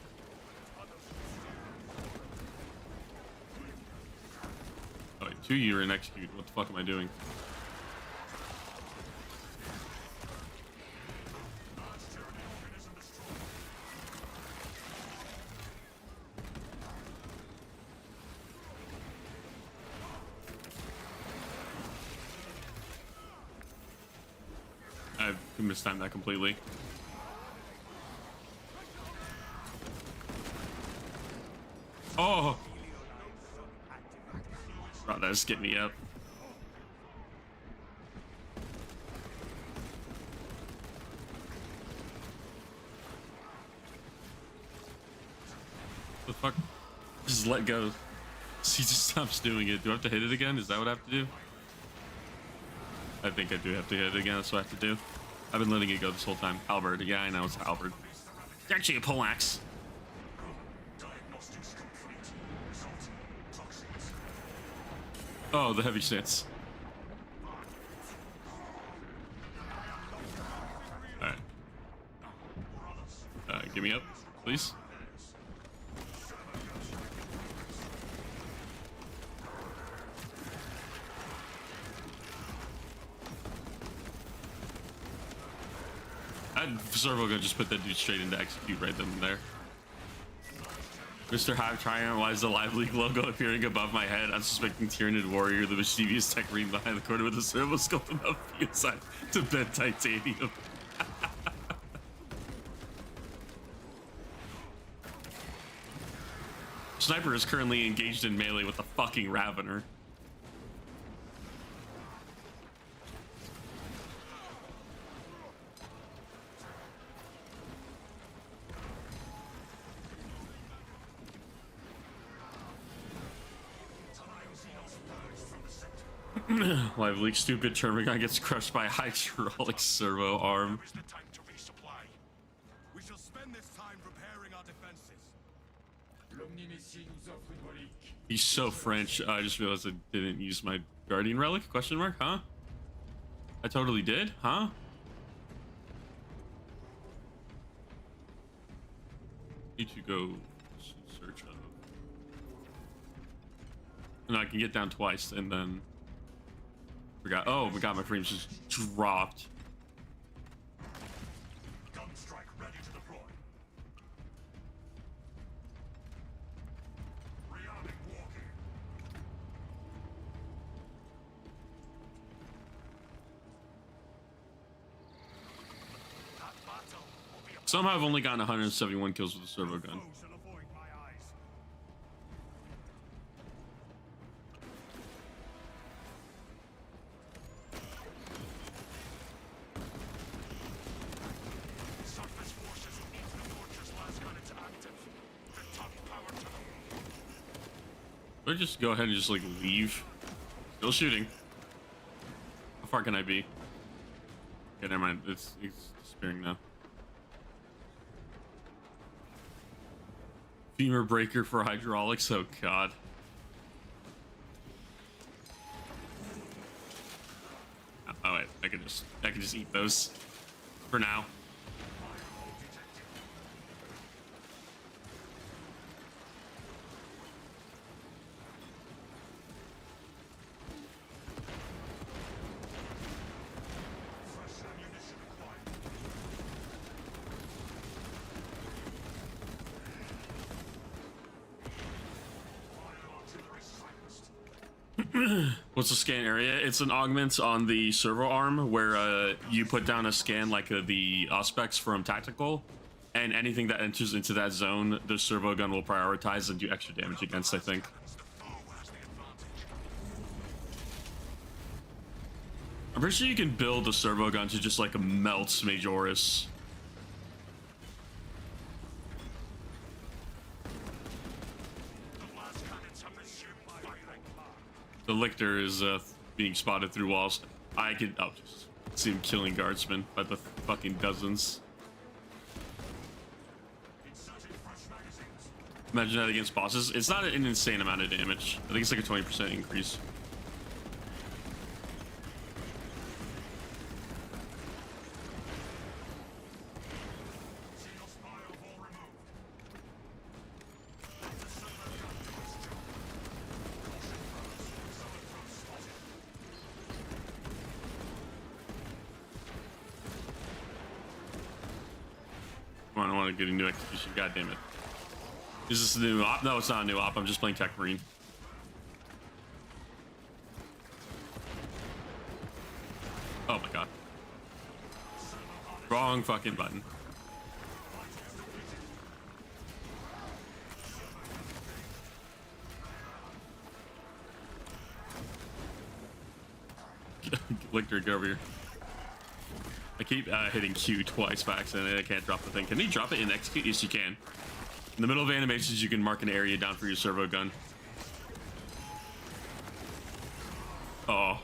Oh, wait, 2 you're in execute. What the fuck am I doing? I've mistimed that completely. Oh! Bro, that just get me up. The fuck? Just let go. He just stops doing it. Do I have to hit it again? Is that what I have to do? I think I do have to hit it again. That's what I have to do. I've been letting it go this whole time. Halberd. Yeah, I know it's Halberd. It's actually a poleaxe. Diagnostics complete. Result: toxins. Oh, the heavy stance. Alright. Give me up, please. Servo gonna just put that dude straight into execute right then and there. Mr. Hive Triumph, why is the Live League logo appearing above my head? I'm suspecting Tyranid Warrior, the mischievous tech reading behind the corner with a servo scope enough inside to bend titanium. Sniper is currently engaged in melee with the fucking Ravener. Live Leak, stupid Termagant gets crushed by a hydraulic servo arm. Is the time to resupply? We shall spend this time preparing our defenses. He's so French. I just realized I didn't use my Guardian Relic? Question mark? Huh? I totally did? Huh? Need to go search of. And I can get down twice and then forgot. Oh my god, my frames just dropped. Gun strike ready to deploy. Rearming walking. Somehow I've only gotten 171 kills with the servo gun. Foe shall avoid my eyes. Surface forces will need the fortress lasgun into active. Return power to them. Or just go ahead and just like leave. Still shooting. How far can I be? Okay, never mind. It's disappearing now. Femur breaker for hydraulics. Oh god. Oh wait, I can just eat those for now. Fresh ammunition acquired. Artillery silenced. What's the scan area? It's an augment on the servo arm where you put down a scan like the Auspex from Tactical, and anything that enters into that zone, the servo gun will prioritize and do extra damage against, I think. The foe has the advantage. I'm pretty sure you can build the servo gun to just like melt Majoris. The last cannons have resumed firing. The Lictor is being spotted through walls. I can just see him killing guardsmen by the fucking dozens. Inserting fresh magazines. Imagine that against bosses. It's not an insane amount of damage. I think it's like a 20% increase. Xenos bio all removed. The silver gun has jumped. Caution froze. Silver froze spotted. Come on, I want to get a new execution. God damn it. Is this a new op? No, it's not a new op. I'm just playing Tech Marine. Oh my god. Wrong fucking button. Lictor, get over here. I keep hitting Q twice by accident. I can't drop the thing. Can he drop it in execute? Yes, you can. In the middle of animations, you can mark an area down for your servo gun. Oh.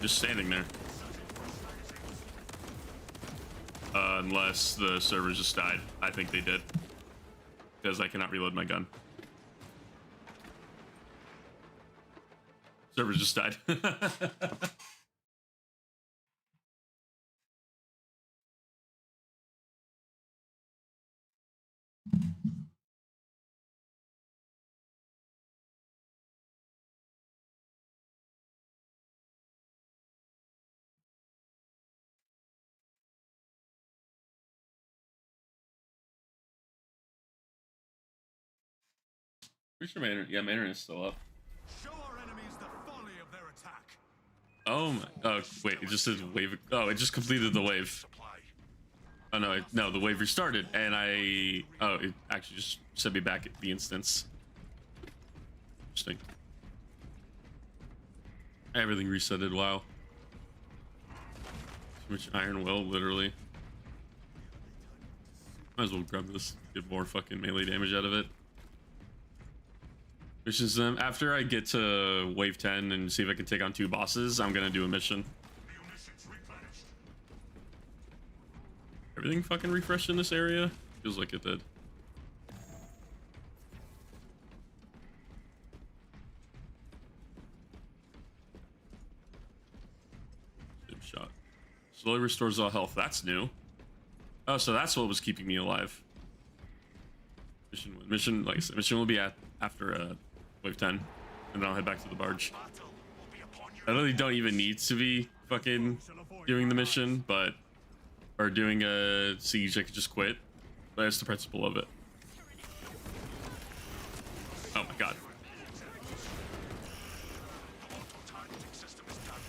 Just standing there. Unless the servers just died. I think they did. Because I cannot reload my gun. Servers just died. Pretty sure my internet, yeah, my internet's still up. Show our enemies the folly of their attack. Oh my, oh wait, it just says wave. Oh, it just completed the wave. Supply. Oh no, no, the wave restarted, and it actually just sent me back at the instance. Interesting. Everything resetted. Wow. Too much iron will, literally. Might as well grab this, get more fucking melee damage out of it. Missions them after I get to wave 10 and see if I can take on 2 bosses. I'm gonna do a mission. Munitions replenished. Everything fucking refreshed in this area? Feels like it did. Good shot. Slowly restores all health. That's new. Oh, so that's what was keeping me alive. Mission, like I said, mission will be after wave 10, and then I'll head back to the barge. Battle will be upon you. I really don't even need to be fucking doing the mission, but or doing a siege, I could just quit. But that's the principle of it. Oh my god. The auto-targeting system is done.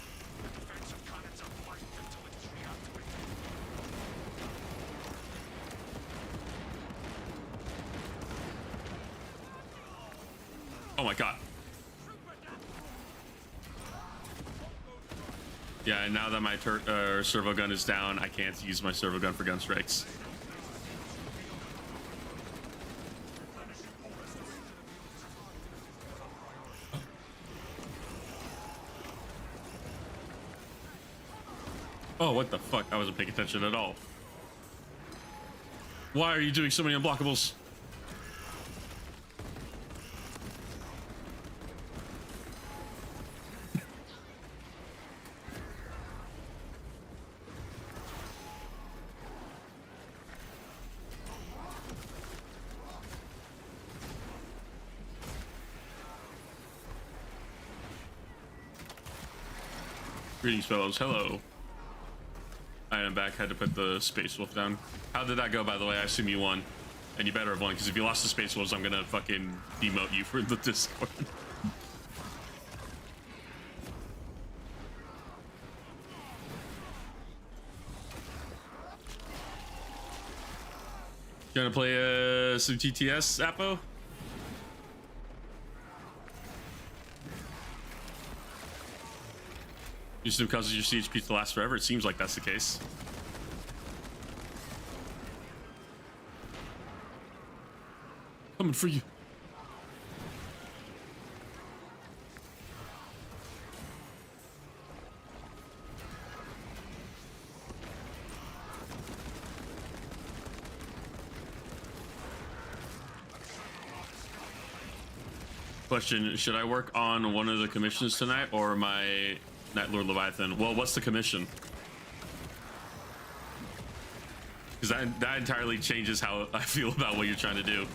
The defensive cannons are blank until it is reactivated. Oh my god. Yeah, and now that my servo gun is down, I can't use my servo gun for gun strikes. Oh, what the fuck? I wasn't paying attention at all. Why are you doing so many unblockables? Greetings, fellows. Hello. I am back. Had to put the Space Wolf down. How did that go, by the way? I assume you won. And you better have won, because if you lost the Space Wolves, I'm gonna fucking demote you for the Discord. Gonna play some TTS, Appo? You assume causes your CHP to last forever? It seems like that's the case. Coming for you. Question, should I work on one of the commissions tonight or my Night Lord Leviathan? Well, what's the commission? Because that entirely changes how I feel about what you're trying to do.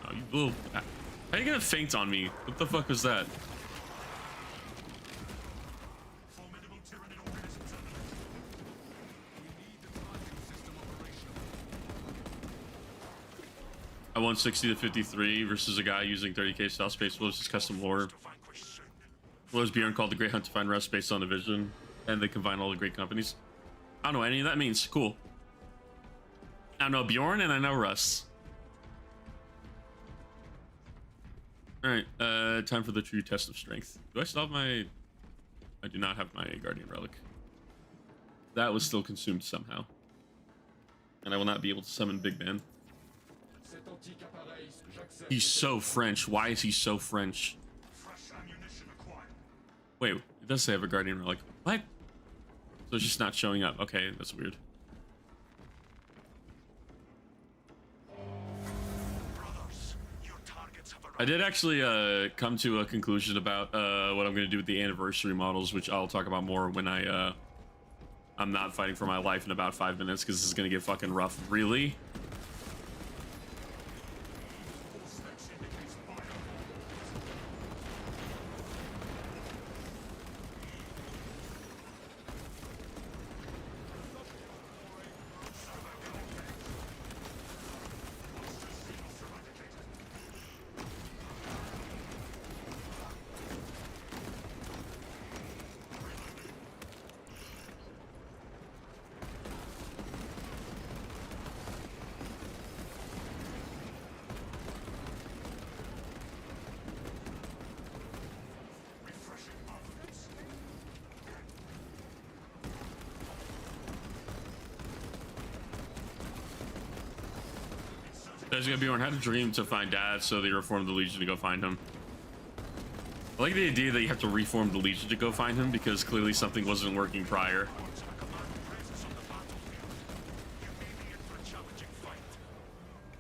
Oh, you little... How are you gonna faint on me? What the fuck was that? Formidable Tyranid organisms are I won 60 to 53 versus a guy using 30k South Space Wolves as custom lore. to vanquish soon. Was Bjorn called the Great Hunt to find rest based on the vision, and they combine all the great companies. I don't know what any of that means. Cool. I know Bjorn and I know Russ. All right, time for the true test of strength. Do I still have my? I do not have my Guardian Relic. That was still consumed somehow, and I will not be able to summon Big Man. He's so French. Why is he so French? Fresh ammunition acquired. Wait, it does say I have a Guardian Relic. What? So it's just not showing up. Okay, that's weird. Brothers, your targets have arrived. I did actually come to a conclusion about what I'm going to do with the anniversary models, which I'll talk about more when I'm not fighting for my life in about 5 minutes, because this is going to get fucking rough. Really? Specs indicates fire. Refreshing armaments. There's going to be one had a dream to find Dad, so they reformed the Legion to go find him. I like the idea that you have to reform the Legion to go find him, because clearly something wasn't working prior. Once a command presence on the battlefield, you may be in for a challenging fight.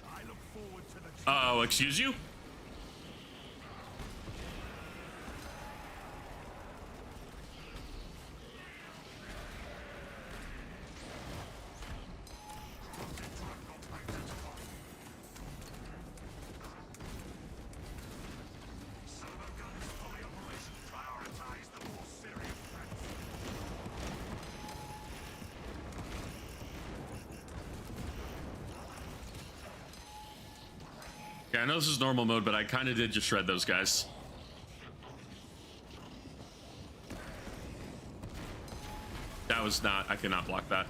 I look forward to the Oh, excuse you? Yeah, I know this is normal mode, but I kind of did just shred those guys. That was not, I cannot block that.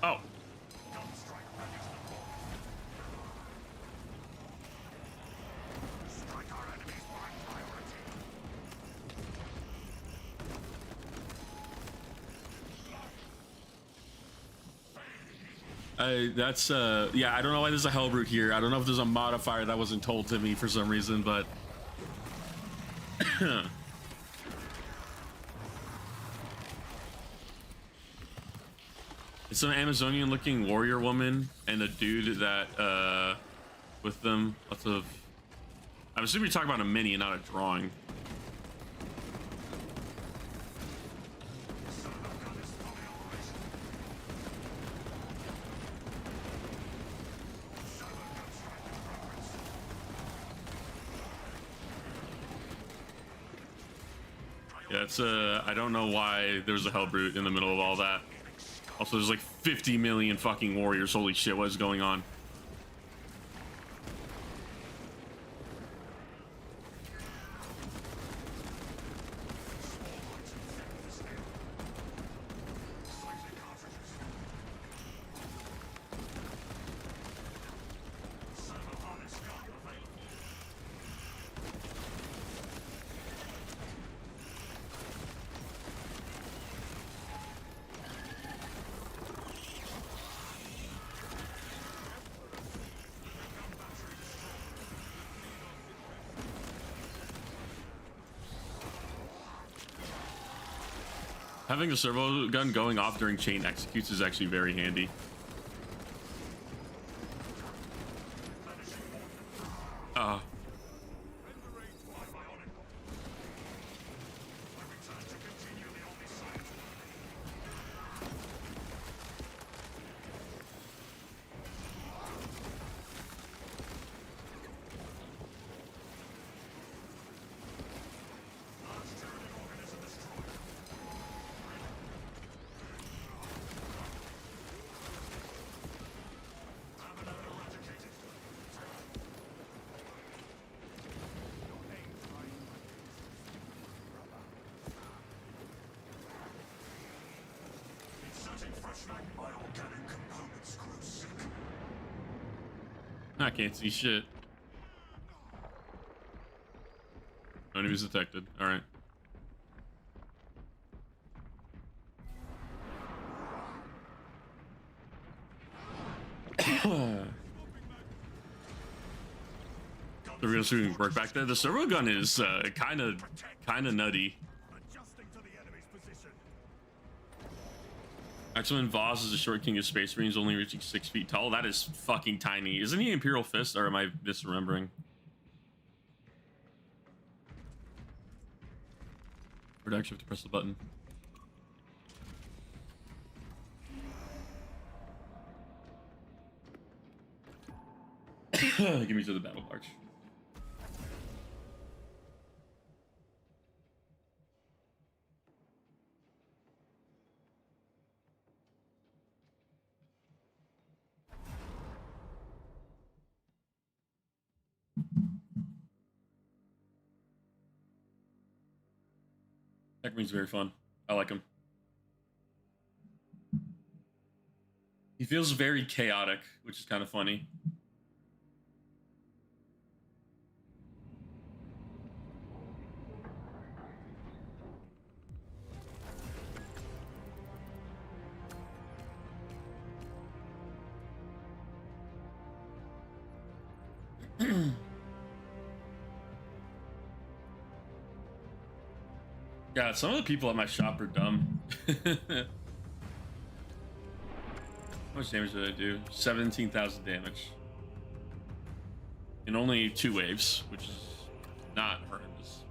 Oh. That's yeah, I don't know why there's a Hellbrute here. I don't know if there's a modifier that wasn't told to me for some reason, but it's some Amazonian looking warrior woman and a dude that with them. Lots of, I'm assuming you're talking about a mini and not a drawing. Yeah, it's I don't know why there was a Hellbrute in the middle of all that. Also, there's like 50 million fucking warriors. Holy shit, what is going on? Having a servo gun going off during chain executes is actually very handy. I can't see shit. No enemies detected. All right. The real shooting work back there. The servo gun is kind of nutty. Adjusting to the enemy's position. Maximum Voss is a short king of Space Marines, only reaching 6 feet tall. That is fucking tiny. Isn't he Imperial Fist, or am I misremembering? Or do I actually have to press the button? Give me to the battle march. Tech Marine's very fun. I like him. He feels very chaotic, which is kind of funny. Yeah, some of the people at my shop are dumb. How much damage did I do? 17,000 damage. In only 2 waves, which is not horrendous.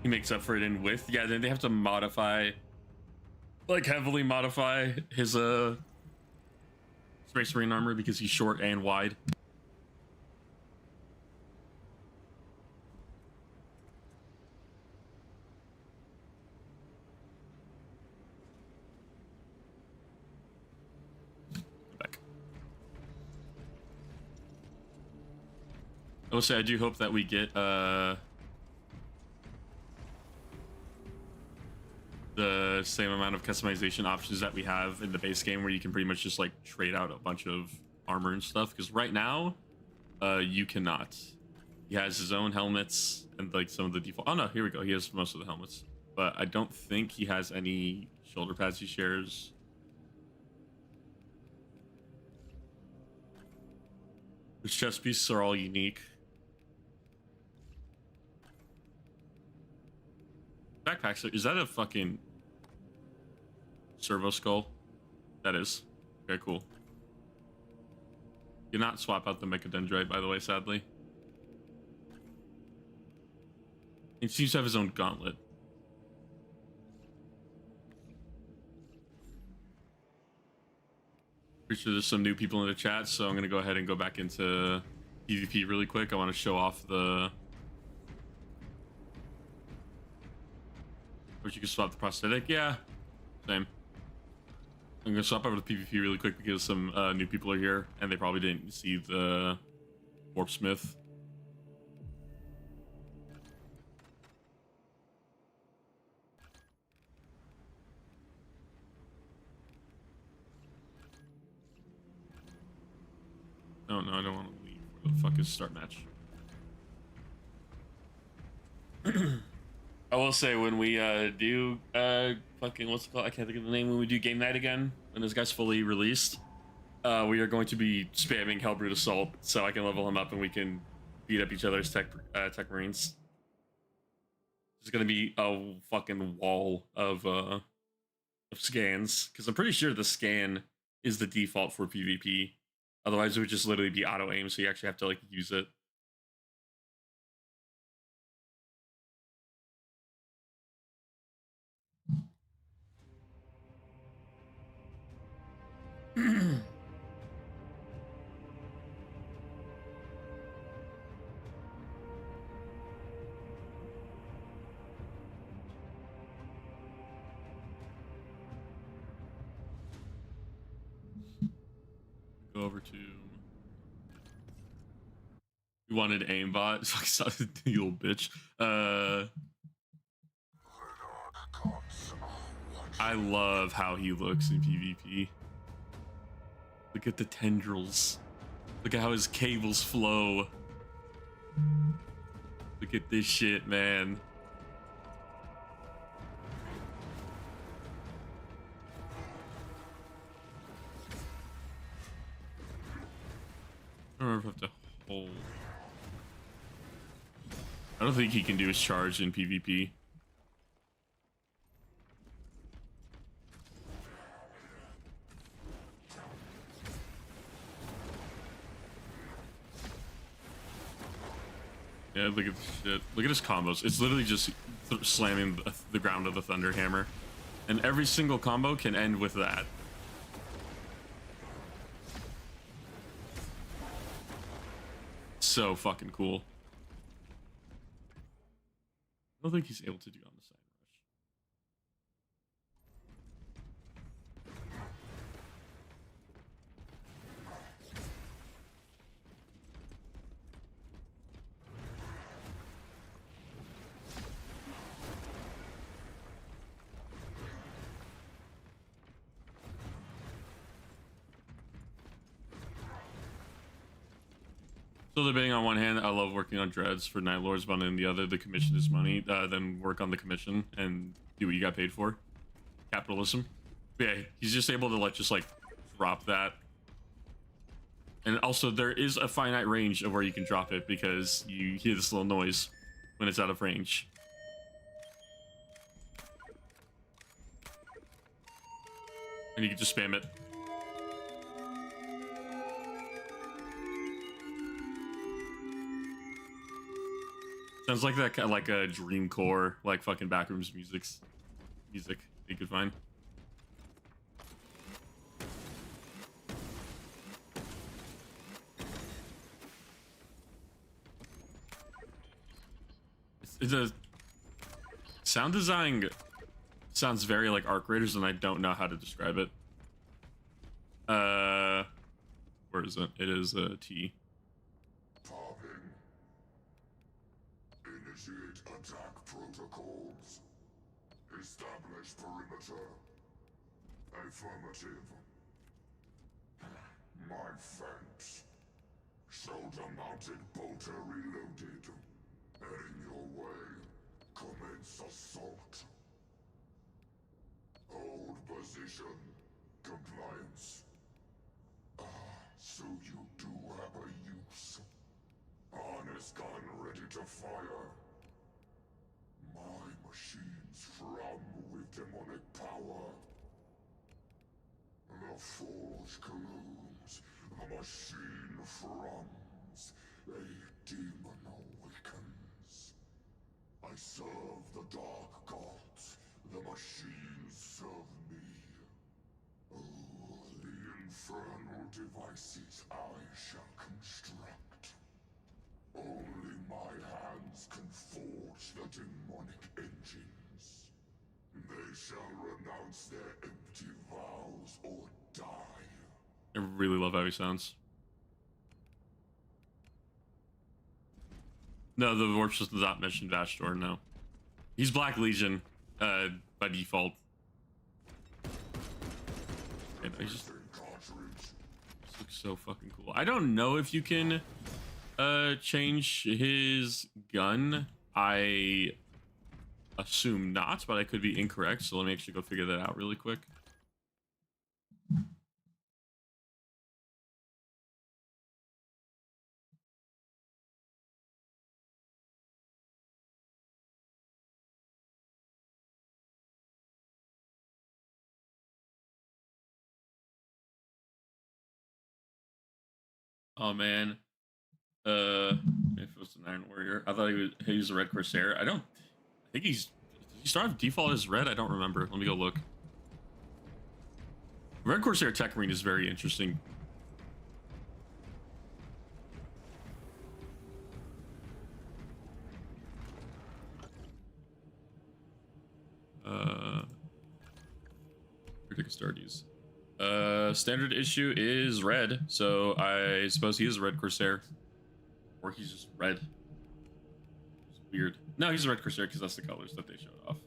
He makes up for it in width. Yeah, then they have to modify, like heavily modify his Space Marine armor because he's short and wide. will say I do hope that we get the same amount of customization options that we have in the base game, where you can pretty much just like trade out a bunch of armor and stuff. Because right now, you cannot. He has his own helmets and like some of the default. Oh no, here we go. He has most of the helmets, but I don't think he has any shoulder pads he shares. His chest pieces are all unique. Backpacks, is that a fucking servo skull? That is. Okay, cool. You cannot swap out the Mechadendrite, by the way, sadly. He seems to have his own gauntlet. Pretty sure there's some new people in the chat, so I'm gonna go ahead and go back into PvP really quick. I want to show off the... Which you can swap the prosthetic. Yeah, same. I'm gonna swap over to PvP really quick because some new people are here and they probably didn't see the Warp Smith. Oh no, I don't want to leave. Where the fuck is start match? I will say, when we do fucking, what's it called? I can't think of the name. When we do game night again, when this guy's fully released, we are going to be spamming Hellbrute Assault so I can level him up and we can beat up each other's tech marines. There's gonna be a fucking wall of scans, because I'm pretty sure the scan is the default for PvP. Otherwise, it would just literally be auto aim, so you actually have to like use it. Go over to... You wanted aimbot? You little bitch. I love how he looks in PvP. Look at the tendrils. Look at how his cables flow. Look at this shit, man. I don't remember if I have to hold. I don't think he can do his charge in PvP. Yeah, look at this shit. Look at his combos. It's literally just slamming the ground with a Thunder Hammer. And every single combo can end with that. So fucking cool. I don't think he's able to do on the side rush. So debating on one hand, I love working on dreads for Night Lords, but on the other, the commission is money. Then work on the commission and do what you got paid for. Capitalism. But yeah, he's just able to just drop that. And also, there is a finite range of where you can drop it because you hear this little noise when it's out of range. And you can just spam it. Sounds like that kind of like a dreamcore, like fucking Backrooms music you could find. It's a sound design sounds very like Arc Raiders, and I don't know how to describe it. Where is it? It is a T. Initiate attack protocols. Establish perimeter. Affirmative. My fence. Shoulder-mounted bolter reloaded. Heading your way. Commence assault. Hold position. Compliance. So you do have a use. Harness gun ready to fire. My machines thrum with demonic power. The forge glooms. The machine thrums. A demon awakens. I serve the dark gods. The machines serve me. Oh, the infernal devices I shall construct. Only my hands can forge the demonic engines. They shall renounce their empty vows or die. I really love how he sounds. No, the warp system does not mention Vashdor, no. He's Black Legion, by default. Yeah, he just looks so fucking cool. I don't know if you can change his gun. I assume not, but I could be incorrect, so let me actually go figure that out really quick. Oh man, if it was an Iron Warrior, I thought he was a Red Corsair. I think he's. Did he start off default as red? I don't remember. Let me go look. Red Corsair Tech Marine is very interesting. Ridiculous Stardews. Standard issue is red, so I suppose he is a Red Corsair. Or he's just red. It's weird. No, he's a Red Corsair because that's the colors that they showed off.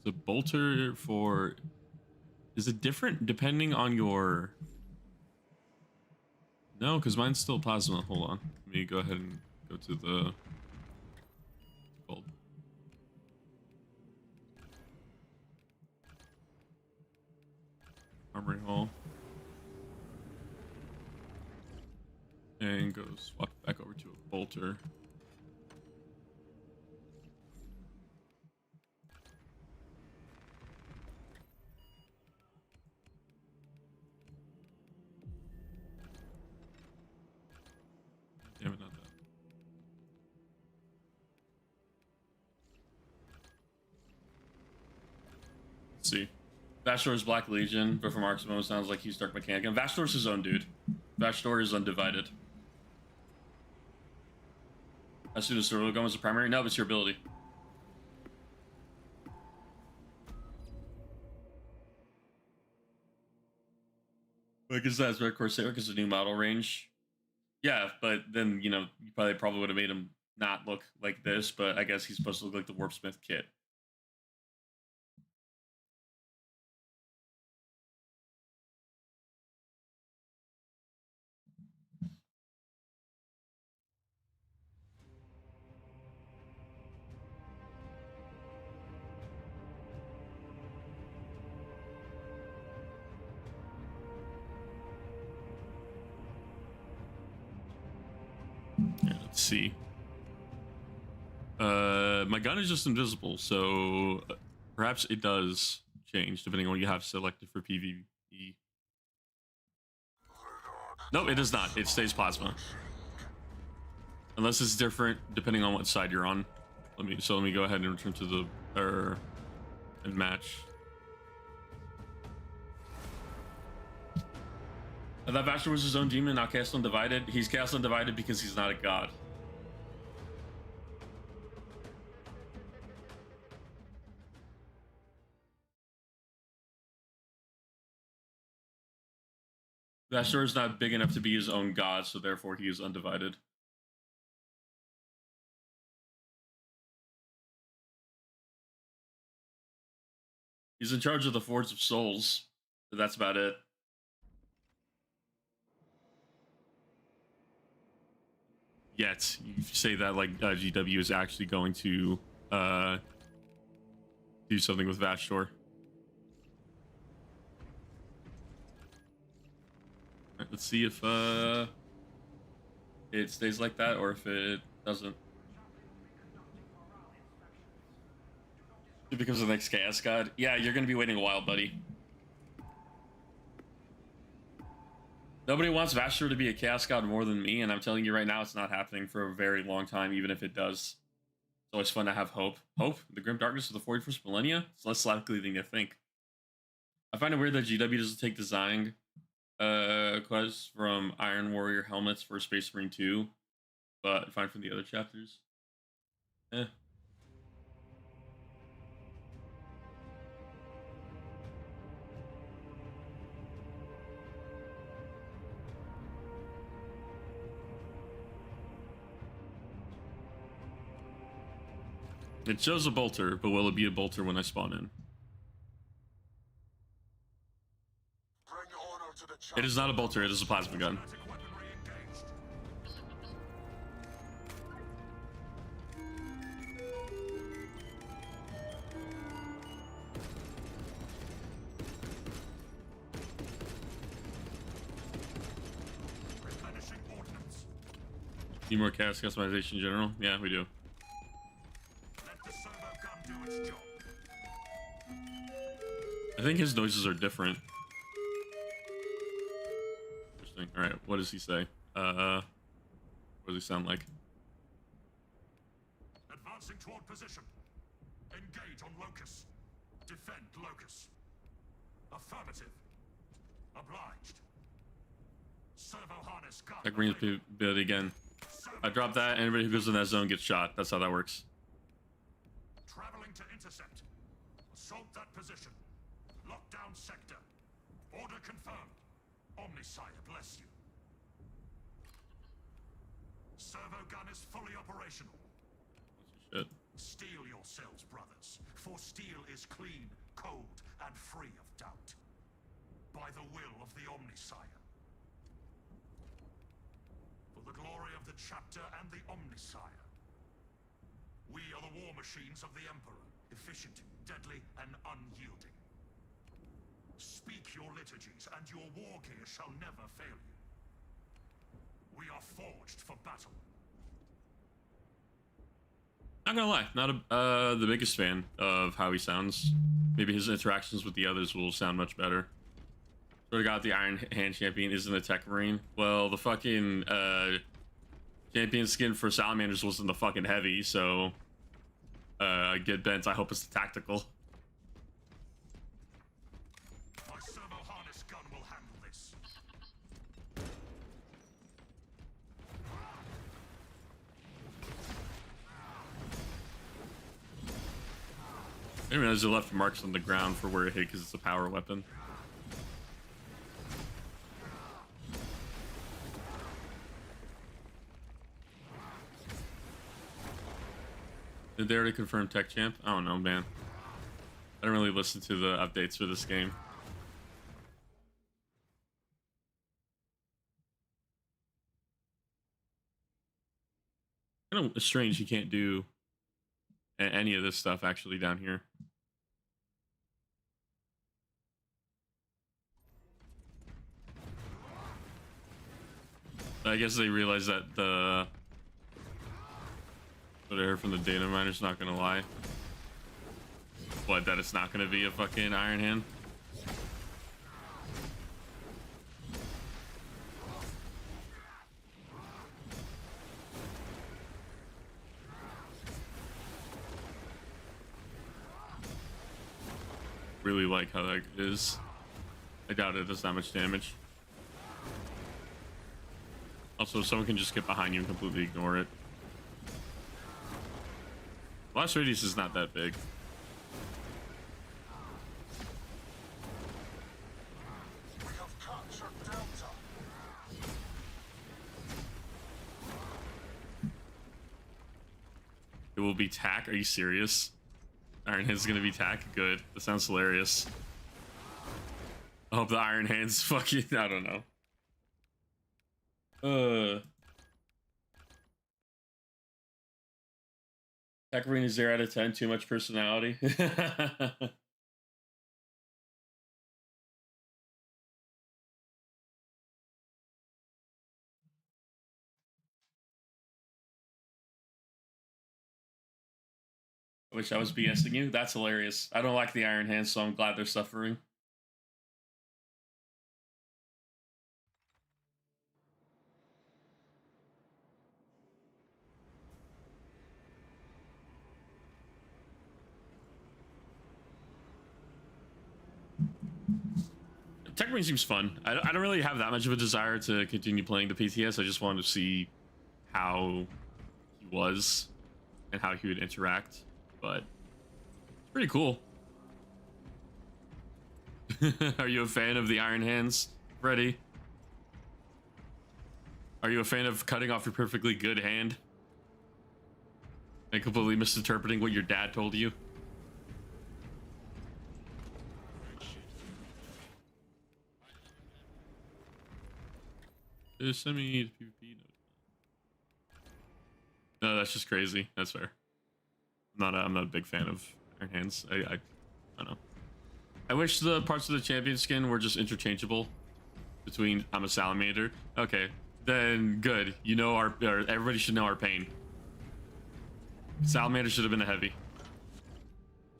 The bolter for... Is it different depending on your... No, because mine's still plasma. Hold on. Let me go ahead and go to the... Gold. Armory Hall. And go swap it back over to a bolter. Damn it, not that. Let's see. Vashdor's Black Legion, but from Arximo sounds like he's Dark Mechanic. And Vashdor's his own dude. Vashdor is undivided. As soon as Cerulean Gun was the primary? No, it's your ability. Like I said, Red Corsair because the new model range. Yeah, but then, you know, you probably would have made him not look like this, but I guess he's supposed to look like the Warpsmith kit. Yeah, let's see. My gun is just invisible, so perhaps it does change depending on what you have selected for PvE. No, it does not. It stays plasma. Unless it's different depending on what side you're on. Let me go ahead and return to the and match. I thought Vashdor was his own demon, not Cast Undivided. He's Cast Undivided because he's not a god. Vastor is not big enough to be his own god, so therefore he is undivided. He's in charge of the Forge of Souls, but that's about it. Yet, you say that like GW is actually going to do something with Vastor. Right, let's see if it stays like that or if it doesn't. It becomes the next Chaos God. Yeah, you're gonna be waiting a while, buddy. Nobody wants Vastor to be a Chaos God more than me, and I'm telling you right now, it's not happening for a very long time, even if it does. It's always fun to have hope. Hope? The grim darkness of the 41st millennia? It's less likely than you think. I find it weird that GW doesn't take design quests from Iron Warrior helmets for Space Marine 2, but fine from the other chapters. Eh. It shows a bolter, but will it be a bolter when I spawn in? It is not a bolter, it is a plasma gun. Need more chaos customization in general? Yeah, we do. I think his noises are different. Interesting. All right, what does he say? What does he sound like? Advancing toward position. Engage on Locus. Defend Locus. Affirmative. Obliged. Servo harness gun. That green ability again. I drop that, anybody who goes in that zone gets shot. That's how that works. Traveling to intercept. Assault that position. Lockdown sector. Order confirmed. Omnisire, bless you. Servo gun is fully operational. Shit. Steel yourselves, brothers, for steel is clean, cold, and free of doubt. By the will of the Omnisire. For the glory of the chapter and the Omnisire. We are the war machines of the Emperor, efficient, deadly, and unyielding. Speak your liturgies, and your war gear shall never fail you. We are forged for battle. Not gonna lie, not the biggest fan of how he sounds. Maybe his interactions with the others will sound much better. Sort of got the Iron Hand champion isn't a tech marine. Well, the fucking champion skin for salamanders wasn't the fucking heavy, so get bent. I hope it's the tactical. My servo harness gun will handle this. I didn't realize it left marks on the ground for where it hit because it's a power weapon. Did they already confirm Tech Champ? I don't know, man. I don't really listen to the updates for this game. Kind of strange you can't do any of this stuff actually down here. I guess they realized that what I heard from the data miner's not gonna lie. What, that it's not gonna be a fucking Iron Hand? Really like how that is. I doubt it does that much damage. Also, someone can just get behind you and completely ignore it. Blast radius is not that big. We have captured Delta. It will be tack. Are you serious? Iron Hand's gonna be tack? Good. That sounds hilarious. I hope the Iron Hand's fucking, I don't know. Tack Arena 0 out of 10, too much personality. I wish I was BSing you. That's hilarious. I don't like the Iron Hands, so I'm glad they're suffering. Tech Marine seems fun. I don't really have that much of a desire to continue playing the PTS. I just wanted to see how he was and how he would interact. But it's pretty cool. Are you a fan of the Iron Hands, Freddy? Are you a fan of cutting off your perfectly good hand and completely misinterpreting what your dad told you? Just send me the PvP note. No, that's just crazy. That's fair. I'm not a big fan of Iron Hands. I don't know. I wish the parts of the champion skin were just interchangeable between I'm a Salamander. Okay, then good. You know or everybody should know our pain. Salamander should have been a heavy.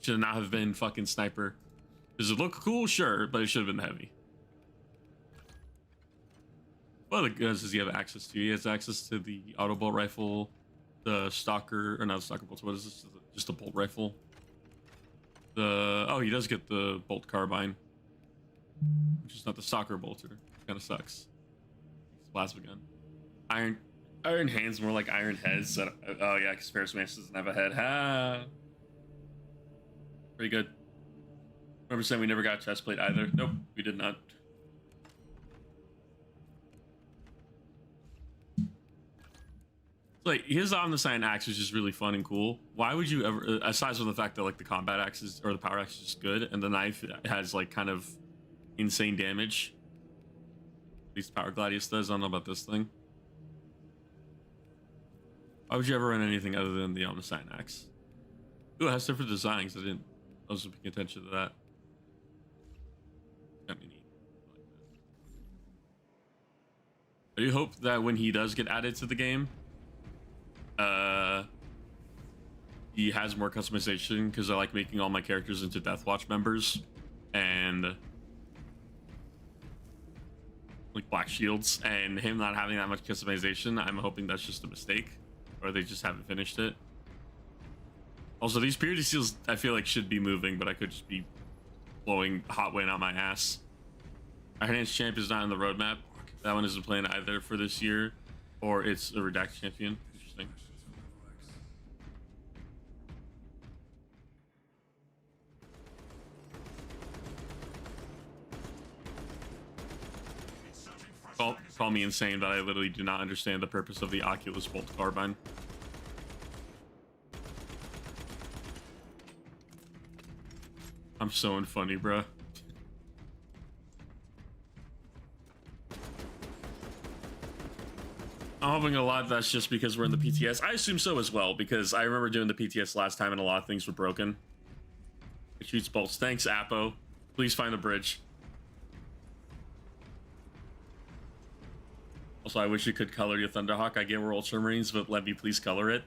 Should not have been fucking sniper. Does it look cool? Sure, but it should have been the heavy. What other guns does he have access to? He has access to the auto bolt rifle, the stalker, or not the stalker bolts. What is this? Just a bolt rifle. Oh, he does get the bolt carbine, which is not the stalker bolter. Kind of sucks. Plasma gun. Iron Hands more like Iron Heads. Oh yeah, because Ferris Mantis doesn't have a head. Ha. Pretty good. Remember saying we never got chest plate either? Nope, we did not. Like his Omnisign axe is just really fun and cool. Why would you ever, aside from the fact that like the combat axes or the power axe is just good, and the knife has like kind of insane damage. At least Power Gladius does. I don't know about this thing. Why would you ever run anything other than the Omnisign axe? Ooh, it has different designs. I wasn't paying attention to that. Kind of neat. I do hope that when he does get added to the game, he has more customization, because I like making all my characters into Deathwatch members and like Black Shields, and him not having that much customization, I'm hoping that's just a mistake, or they just haven't finished it. Also, these purity seals I feel like should be moving, but I could just be blowing hot wind out my ass. Iron Hands champ is not in the roadmap. That one isn't playing either for this year, or it's a Redact champion. Interesting. Call me insane, but I literally do not understand the purpose of the Oculus Bolt Carbine. I'm so unfunny, bruh. I'm hoping a lot that's just because we're in the PTS. I assume so as well, because I remember doing the PTS last time and a lot of things were broken. It shoots bolts. Thanks, Apo. Please find the bridge. Also, I wish you could color your Thunderhawk. I get we're Ultramarines, but let me please color it.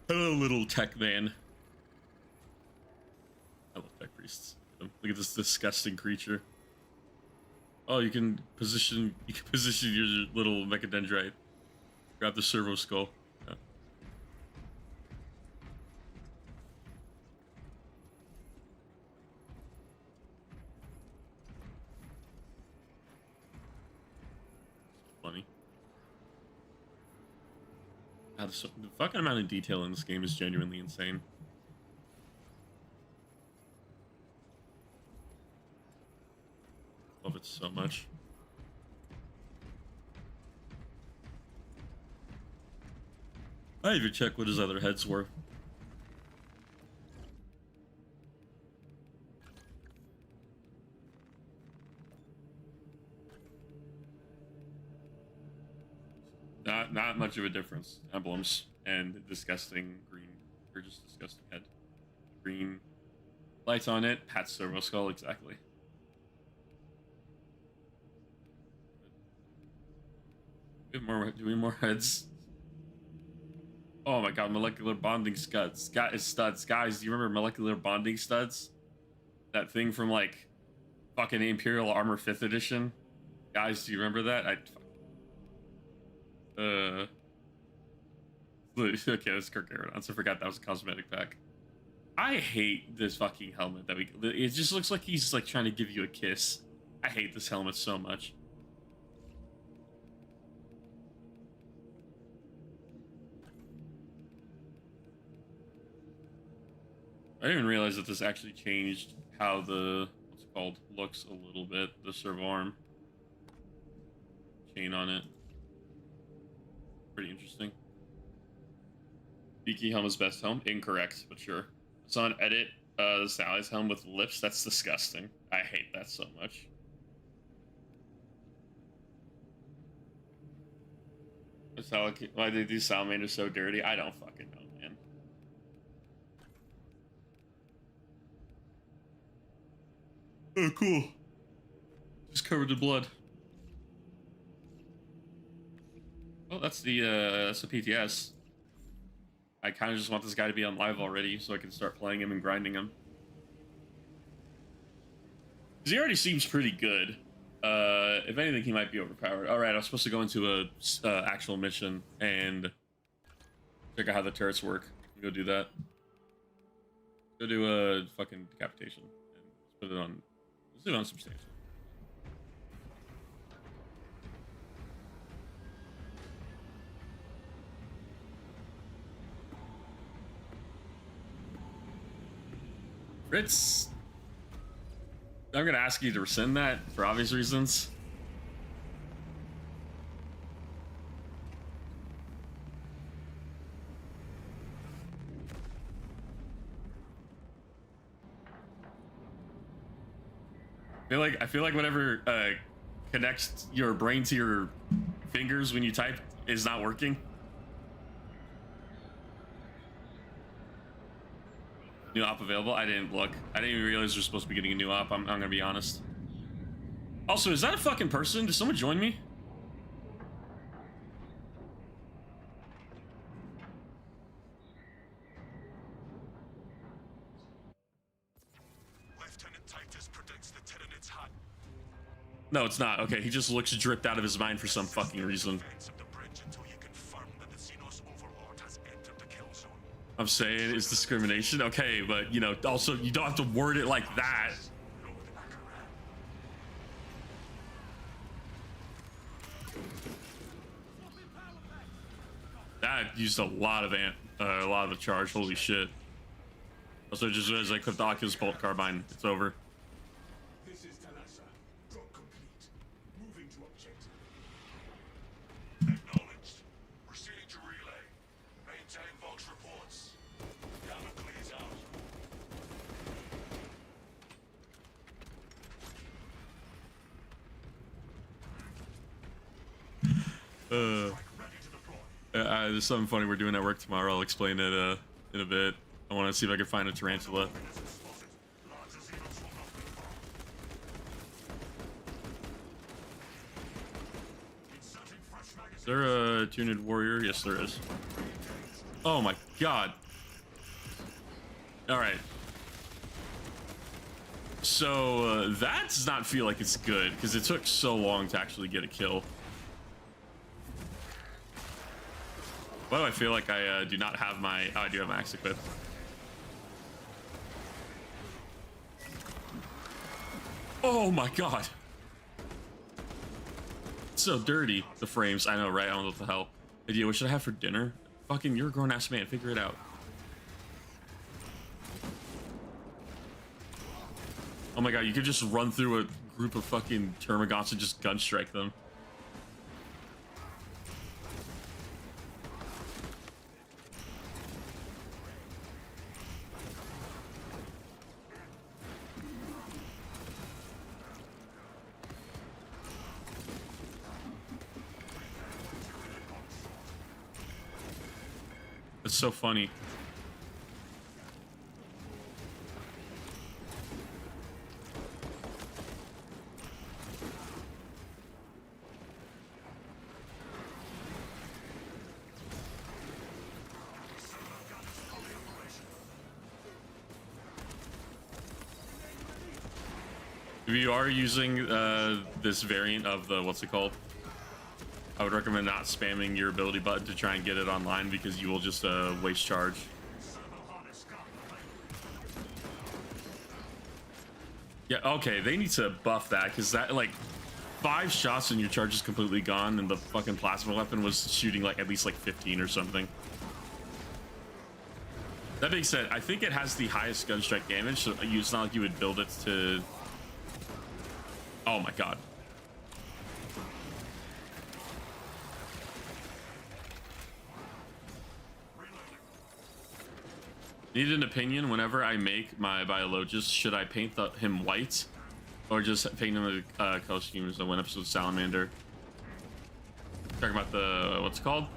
Hello, little tech man. I love tech priests. Look at this disgusting creature. Oh, you can position your little Mechadendrite. Grab the servo skull. Yeah. Funny. God, the fucking amount of detail in this game is genuinely insane. Love it so much. I even checked what his other heads were. Not much of a difference. Emblems and disgusting green, or just disgusting head. Green lights on it. Pat's servo skull, exactly. Do we have more heads? Oh my god, molecular bonding studs. Studs. Guys, do you remember molecular bonding studs? That thing from like fucking Imperial Armor 5th edition? Guys, do you remember that? Okay, that's Kirk Aerodons. I forgot that was a cosmetic pack. I hate this fucking helmet that it just looks like he's like trying to give you a kiss. I hate this helmet so much. I didn't even realize that this actually changed how the what's it called looks a little bit. The servo arm chain on it. Pretty interesting. Beaky helm is best helm. Incorrect, but sure. It's on edit. The Sally's helm with lips. That's disgusting. I hate that so much. Why they do Salamander so dirty? I don't fucking know, man. Oh, cool. Just covered in blood. Well, that's the PTS. I kind of just want this guy to be on live already so I can start playing him and grinding him. Because he already seems pretty good. If anything, he might be overpowered. Alright, I was supposed to go into a actual mission and check out how the turrets work. Go do that. Go do a fucking decapitation. And let's put it on substantial. Fritz, I'm gonna ask you to rescind that for obvious reasons. I feel like whatever connects your brain to your fingers when you type is not working. New op available? I didn't look. I didn't even realize we're supposed to be getting a new op. I'm gonna be honest. Also, is that a fucking person? Did someone join me? Lieutenant Titus predicts the Tyranids hut. No, it's not. Okay, he just looks dripped out of his mind for some fucking reason. I'm saying it's discrimination. Okay, but you know, also you don't have to word it like that. That used a lot of the charge. Holy shit. Also, just as I clipped the Oculus Bolt Carbine, it's over. This is Talassa. Drop complete. Moving to objective. Acknowledged. Proceed to relay. Maintain Vox reports. Gamma clears out. There's something funny we're doing at work tomorrow. I'll explain it in a bit. I want to see if I can find a tarantula. Is there a tuned warrior? Yes, there is. Oh my god. Alright. So, that does not feel like it's good, because it took so long to actually get a kill. Why do I feel like I do not have my... Oh, I do have my axe equipped. Oh my god. It's so dirty, the frames. I know, right? I don't know what the hell. Idea, what should I have for dinner? Fucking, you're a grown-ass man. Figure it out. Oh my god, you could just run through a group of fucking Termagants and just gun strike them. That's so funny. If you are using this variant of the, what's it called? I would recommend not spamming your ability button to try and get it online because you will just waste charge. Yeah, okay, they need to buff that because that, like, 5 shots and your charge is completely gone and the fucking plasma weapon was shooting like at least like 15 or something. That being said, I think it has the highest gun strike damage, so it's not like you would build it to... Oh my god. Need an opinion whenever I make my biologist. Should I paint him white or just paint him a color scheme as I went episode Salamander? Talking about the, what's it called?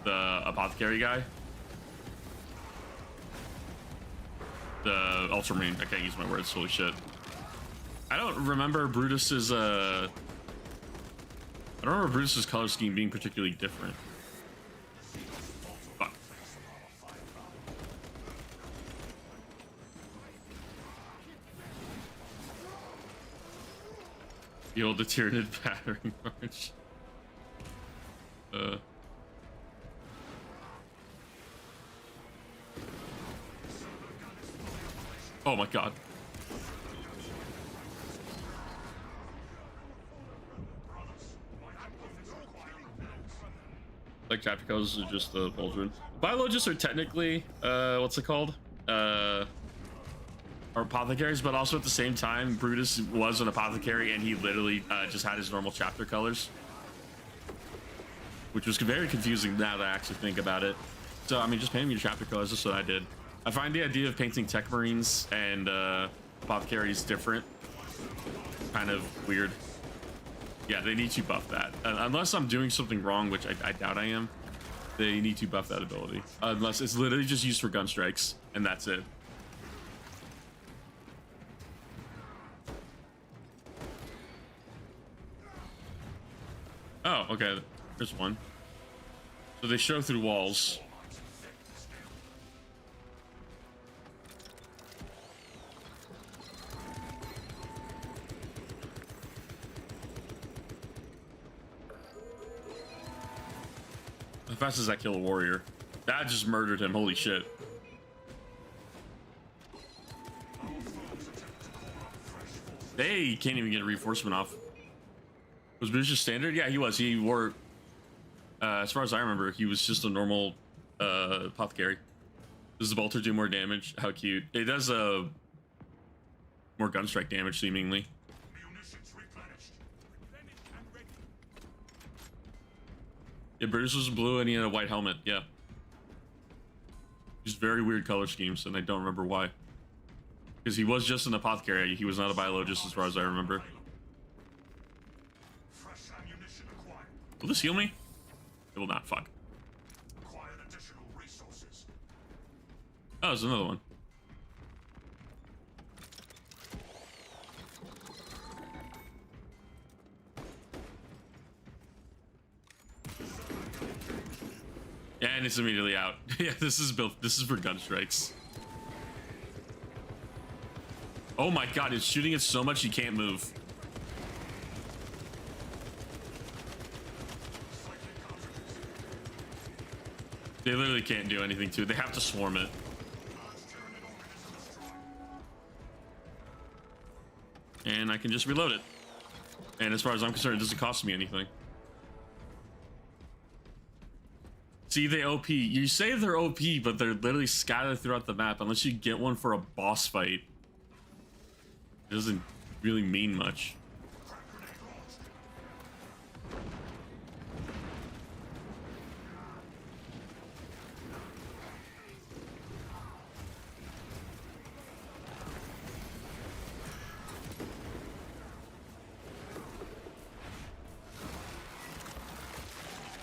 The apothecary guy? The ultramarine. I can't use my words, holy shit. I don't remember Brutus's color scheme being particularly different. Fuck. The old Tyranid battering march. Oh my god. Like chapter colors are just the Vol'jin. Biologists are technically what's it called? Are apothecaries, but also at the same time, Brutus was an apothecary and he literally just had his normal chapter colors, which was very confusing now that I actually think about it. So I mean, just painting your chapter colors. That's what I did. I find the idea of painting tech marines and apothecaries different kind of weird. Yeah, they need to buff that. Unless I'm doing something wrong, which I doubt I am, they need to buff that ability. Unless it's literally just used for gun strikes, and that's it. Oh, okay. There's one. So they show through walls. How fast does that kill a warrior? That just murdered him. Holy shit. They can't even get a reinforcement off. Was Bruce just standard? Yeah, he was. He wore, as far as I remember, he was just a normal apothecary. Does the bolter do more damage? How cute. It does more gun strike damage, seemingly. Yeah, Brutus was blue and he had a white helmet. Yeah. Just very weird color schemes, and I don't remember why. Because he was just an apothecary. He was not a biologist, as far as I remember. Will this heal me? It will not. Fuck. Oh, there's another one. Yeah, and it's immediately out. Yeah, this is built. This is for gun strikes. Oh my god, it's shooting it so much you can't move. They literally can't do anything to it. They have to swarm it. And I can just reload it. And as far as I'm concerned, it doesn't cost me anything. See, they OP. You say they're OP, but they're literally scattered throughout the map. Unless you get one for a boss fight, it doesn't really mean much.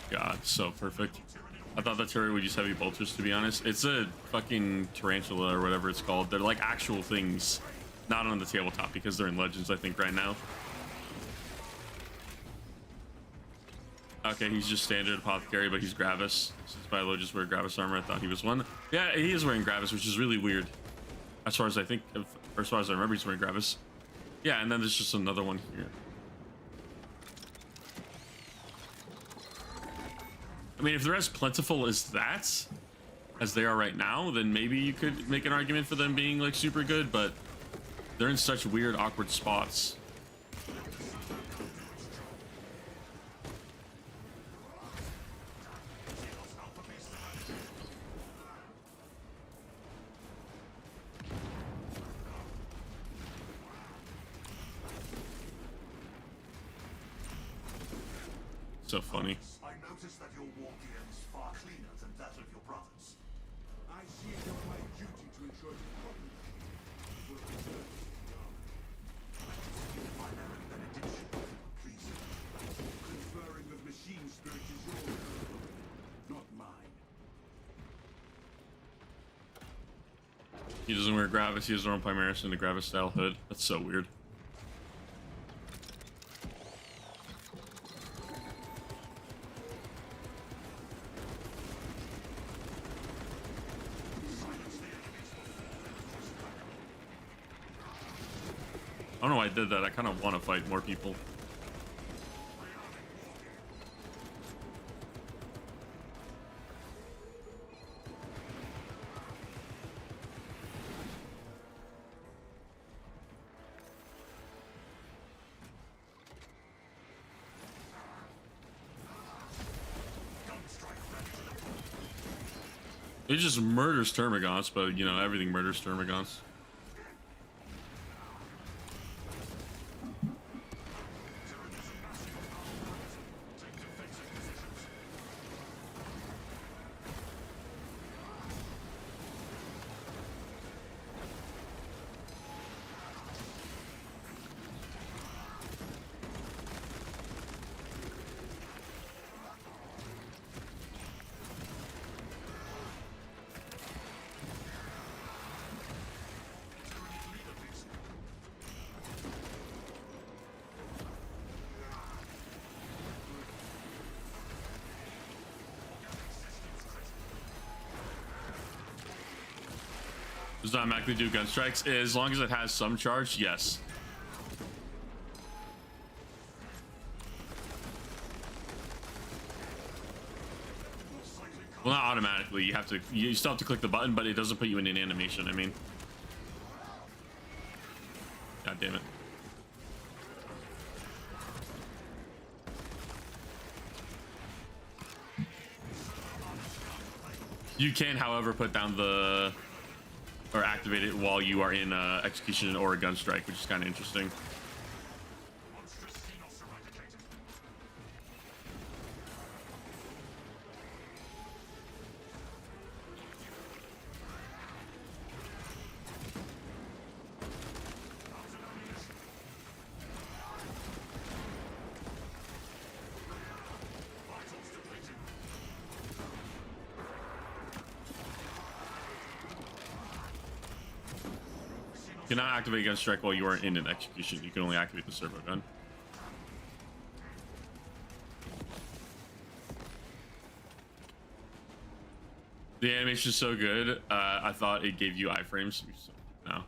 God, so perfect. I thought the turret would use heavy bolters, to be honest. It's a fucking tarantula or whatever it's called. They're like actual things, not on the tabletop because they're in Legends, I think, right now. Okay, he's just standard apothecary, but he's Gravis. Since Philo just wear Gravis armor, I thought he was one. Yeah, he is wearing Gravis, which is really weird. As far as I think, or as far as I remember, he's wearing Gravis. Yeah, and then there's just another one here. I mean, if they're as plentiful as that, as they are right now, then maybe you could make an argument for them being like super good, but they're in such weird, awkward spots. So funny. I noticed that your war gear is far cleaner than that of your brothers. I see it as my duty to ensure the property will preserve My errand benediction, please. conferring of machine spirit is yours, not mine. He doesn't wear Gravis, he has their own Primaris and a Gravis style hood. That's so weird. I don't know why I did that. I kind of want to fight more people. It just murders Termagants, but you know, everything murders Termagants. Does not automatically do gun strikes. As long as it has some charge, yes. Well, not automatically. You have to. You still have to click the button, but it doesn't put you in an animation. I mean, god damn it. You can, however, put down the or activate it while you are in execution or a gun strike, which is kind of interesting. You cannot activate gun strike while you are in an execution. You can only activate the servo gun. The animation is so good. I thought it gave you iframes. No.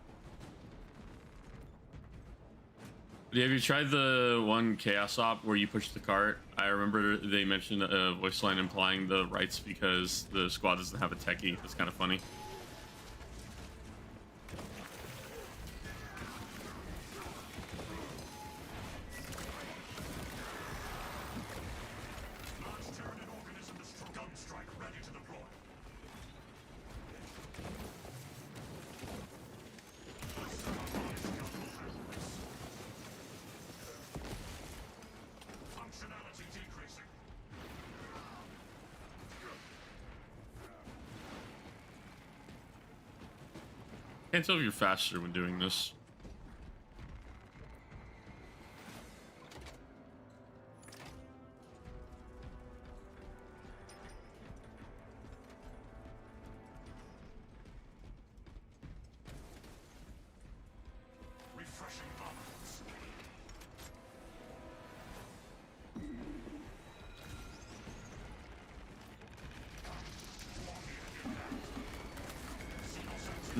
Have you tried the one Chaos Op where you push the cart? I remember they mentioned a voice line implying the rights because the squad doesn't have a techie. It's kind of funny. Can't tell if you're faster when doing this.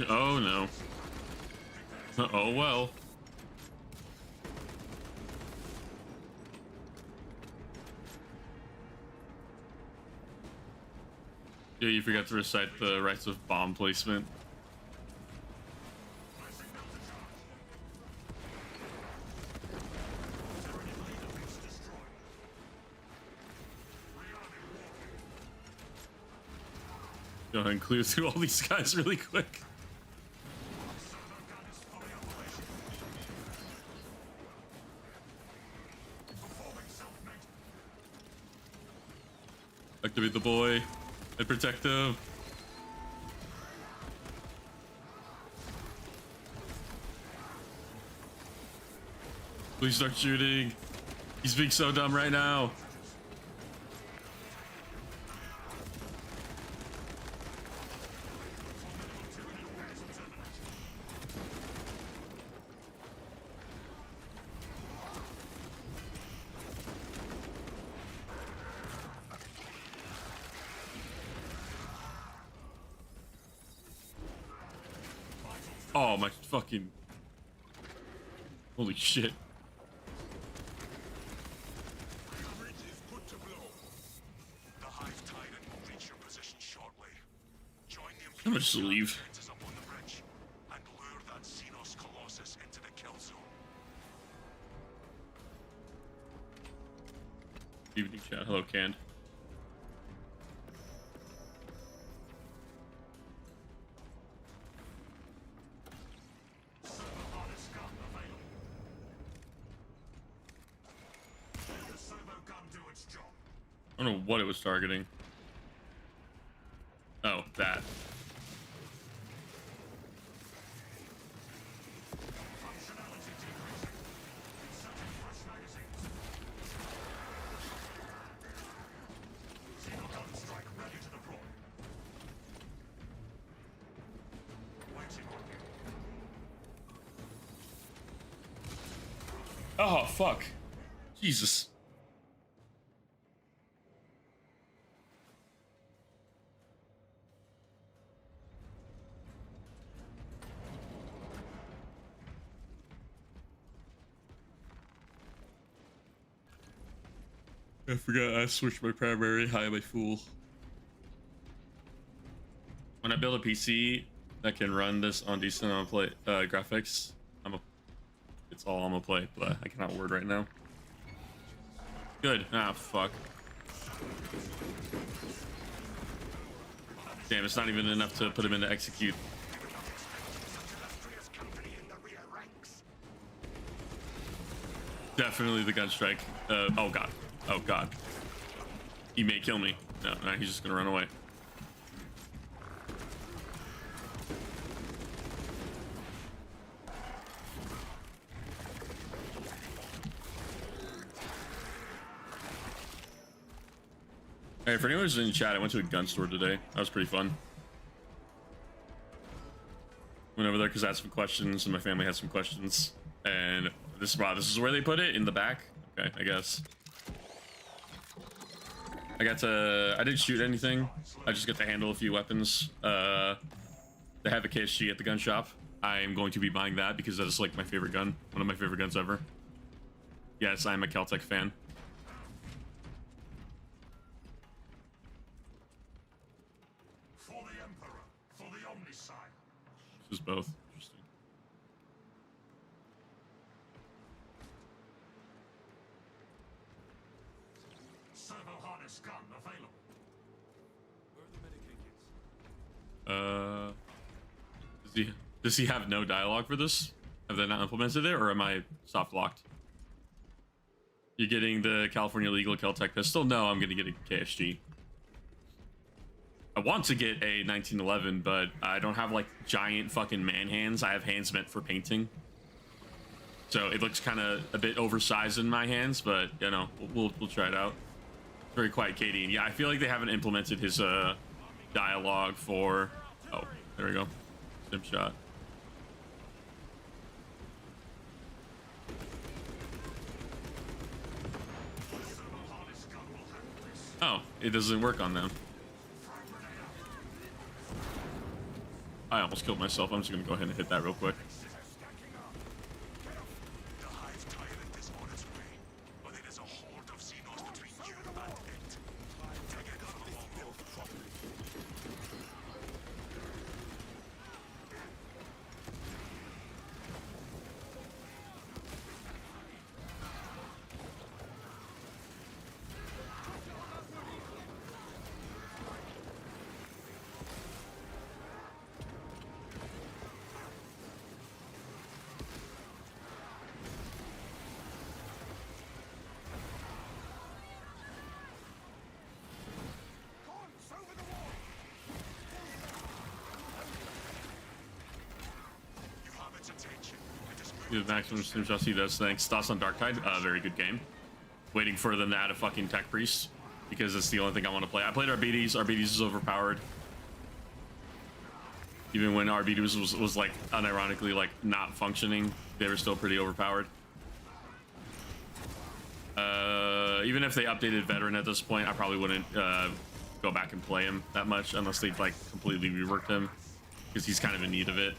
Oh no. Oh well. Yeah, you forgot to recite the rites of bomb placement. Go ahead and clear through all these guys really quick. Activate the boy and protect him. Please start shooting. He's being so dumb right now. Oh my fucking... Holy shit. I'm gonna just leave. Evening chat. Hello, Canned. I don't know what it was targeting. Oh, that. Oh, fuck. Jesus. I forgot I switched my primary. Hi, my fool. When I build a PC that can run this on decent on play graphics, it's all I'm gonna play, but I cannot word right now. Good. Ah, fuck. Damn, it's not even enough to put him into execute. Definitely the gun strike. Oh god. Oh god. He may kill me. No, he's just gonna run away. Hey, for anyone who's in chat, I went to a gun store today. That was pretty fun. Went over there because I had some questions and my family had some questions. And this is where they put it, in the back. Okay, I guess. I didn't shoot anything. I just got to handle a few weapons. They have a KSG at the gun shop. I am going to be buying that because that is like my favorite gun. One of my favorite guns ever. Yes, I'm a Caltech fan. For the Emperor, for the Omniscience. This is both. Interesting. Servo harness gun available. Where are the medikit kits? Does he have no dialogue for this? Have they not implemented it, or am I soft locked? You're getting the California legal Caltech pistol? No, I'm gonna get a KSG. I want to get a 1911, but I don't have like giant fucking man hands. I have hands meant for painting. So it looks kind of a bit oversized in my hands, but you know, we'll try it out. Very quiet, Katie. Yeah, I feel like they haven't implemented his dialogue for... Oh, there we go. Sim shot. Oh, it doesn't work on them. I almost killed myself. I'm just gonna go ahead and hit that real quick. The Hive tyrant is on its way, but it is a horde of Xenos between you and it. Take it out of the wall. You have its attention. It is The maximum Snooze he does. Thanks. Thoughts on Darktide? Very good game. Waiting for them to add a fucking Tech Priest because it's the only thing I want to play. I played Arbites. Arbites is overpowered. Even when Arbites was like unironically like not functioning, they were still pretty overpowered. Even if they updated Veteran at this point, I probably wouldn't go back and play him that much unless they like completely reworked him because he's kind of in need of it.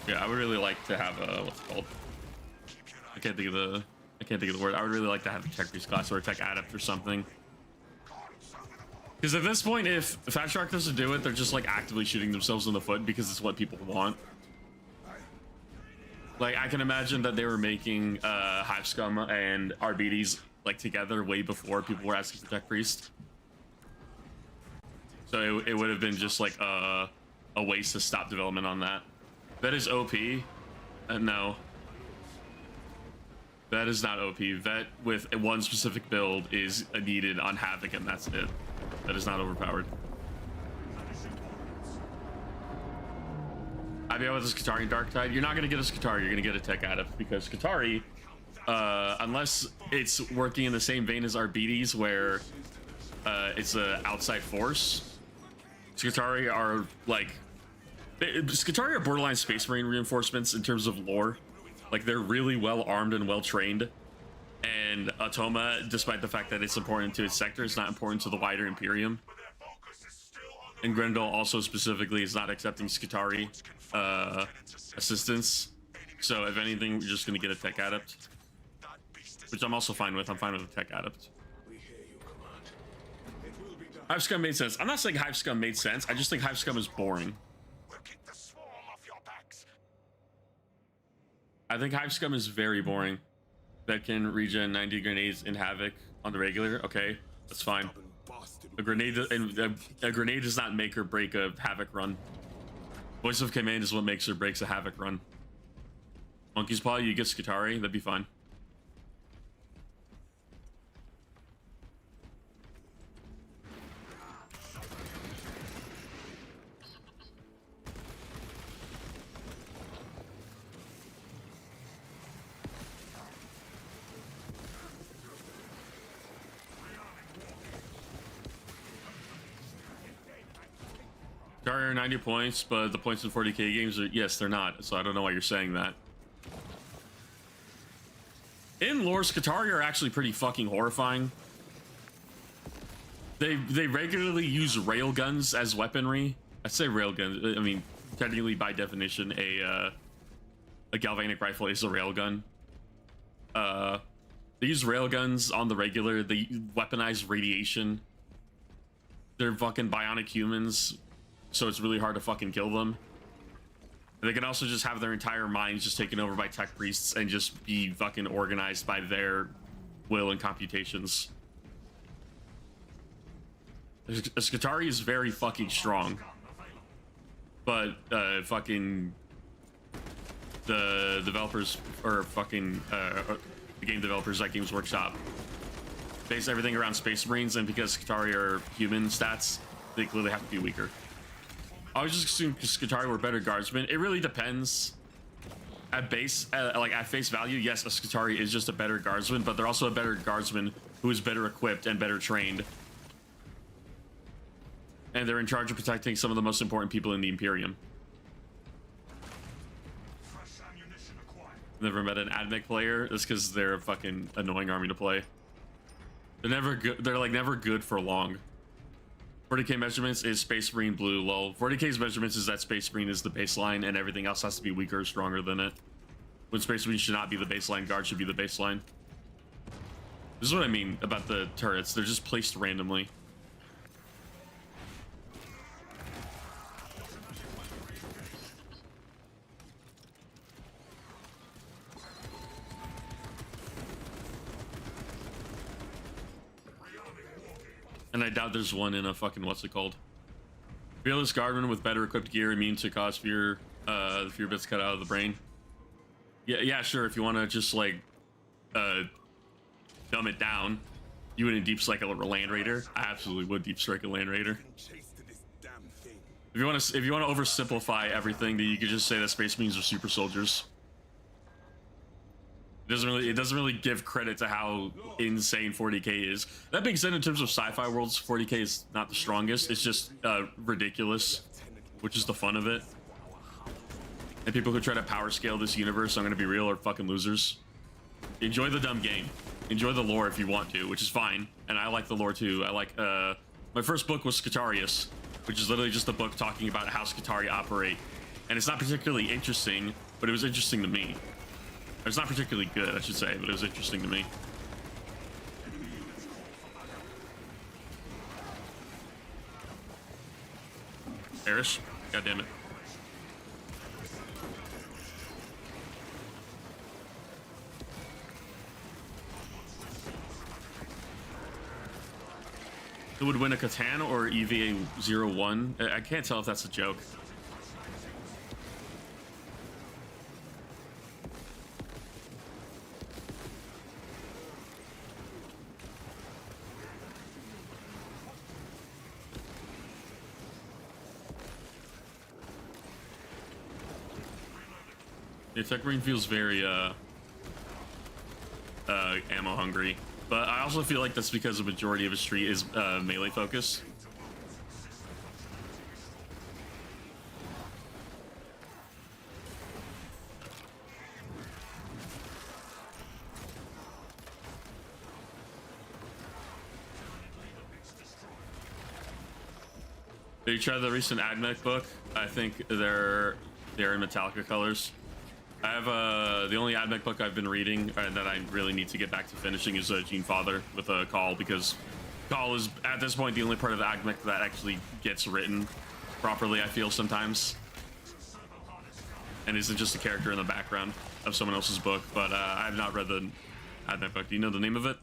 Yeah, I would really like to have a what's it called? I can't think of the word. I would really like to have a Tech Priest class or a Tech Adept or something. Because at this point, if Fat Shark doesn't do it, they're just like actively shooting themselves in the foot because it's what people want. Like I can imagine that they were making Hive Scum and Arbites like together way before people were asking for Tech Priest. So it would have been just like a waste to stop development on that. That is OP. No. That is not OP. Vet with one specific build is needed on Havoc, and that's it. That is not overpowered. I mean, with this Skitarii and Darktide, you're not going to get a Skitarii, you're going to get a Tech Adept, because Skitarii, unless it's working in the same vein as Arbites, where it's an outside force, Skitarii are like... Skitarii are borderline Space Marine reinforcements in terms of lore. Like, they're really well armed and well trained. And Atoma, despite the fact that it's important to its sector, it's not important to the wider Imperium. And Grendel also specifically is not accepting Skitarii assistance. So if anything, we're just going to get a Tech Adept. Which I'm also fine with. I'm fine with a Tech Adept. Hive Scum made sense. I'm not saying Hive Scum made sense. I just think Hive Scum is boring. I think Hive Scum is very boring. That can regen 90 grenades in Havoc on the regular. Okay, that's fine. A grenade does not make or break a Havoc run. Voice of Command is what makes or breaks a Havoc run. Monkey's Paw, you get Skitarii, that'd be fine. Skitarii are 90 points, but the points in 40k games are, yes, they're not. So I don't know why you're saying that. In lore, Skitarii are actually pretty fucking horrifying. They regularly use railguns as weaponry. I say railguns. I mean, technically, by definition, a galvanic rifle is a railgun. They use railguns on the regular. They weaponize radiation. They're fucking bionic humans, so it's really hard to fucking kill them. They can also just have their entire minds just taken over by Tech Priests and just be fucking organized by their will and computations. Skitarii is very fucking strong, but fucking the developers, or fucking the game developers at Games Workshop, base everything around Space Marines, and because Skitarii are human stats, they clearly have to be weaker. I was just assuming Skitarii were better guardsmen. It really depends. At base, like at face value, yes, a Skitarii is just a better guardsman, but they're also a better guardsman who is better equipped and better trained. and they're in charge of protecting some of the most important people in the Imperium. Fresh ammunition acquired. Never met an AdMech player. That's because they're a fucking annoying army to play. They're never good. They're like never good for long. 40k measurements is Space Marine blue. Lol. 40k's measurements is that Space Marine is the baseline and everything else has to be weaker or stronger than it. When Space Marine should not be the baseline, guard should be the baseline. This is what I mean about the turrets. They're just placed randomly. And I doubt there's one in a fucking, what's it called? Fearless Guardman with better equipped gear, immune to cause fear, the fear bits cut out of the brain. Yeah, sure, if you want to just, like, dumb it down, you wouldn't deep strike a Land Raider. I absolutely would deep strike a Land Raider. If you want to oversimplify everything, then you could just say that Space Marines are super soldiers. It doesn't really give credit to how insane 40k is. That being said, in terms of sci-fi worlds, 40k is not the strongest. It's just ridiculous, which is the fun of it. And people who try to power scale this universe, I'm gonna be real, are fucking losers. Enjoy the dumb game. Enjoy the lore if you want to, which is fine. And I like the lore too. I like my first book was Scutarius, which is literally just a book talking about how Scutari operate. And it's not particularly interesting, but it was interesting to me. It's not particularly good, I should say, but it was interesting to me. Erish? God damn it. Who would win a Catan or EVA 01? I can't tell if that's a joke. The Tech Marine feels very ammo hungry, but I also feel like that's because the majority of his tree is melee focus. Did you try the recent AdMech book? I think they're in Metallica colors. I have the only AdMech book I've been reading that I really need to get back to finishing is Gene Father with Call, because Call is at this point the only part of the AdMech that actually gets written properly, I feel sometimes, and isn't just a character in the background of someone else's book. But I have not read the AdMech book. Do you know the name of it?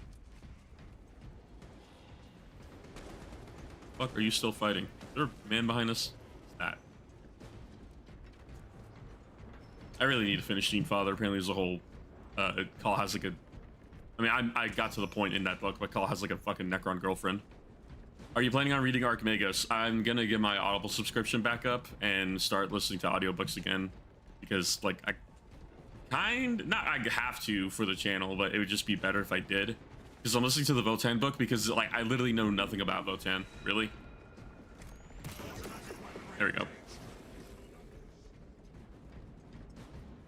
Fuck, are you still fighting? Is there a man behind us? That. I really need to finish Gene Father. Apparently there's a whole Call has like a, I mean, I got to the point in that book, but Call has like a fucking Necron girlfriend. Are you planning on reading Archimagos? I'm gonna get my Audible subscription back up and start listening to audiobooks again, because like I have to for the channel, but it would just be better if I did, because I'm listening to the Votann book, because like I literally know nothing about Votann, really. There we go.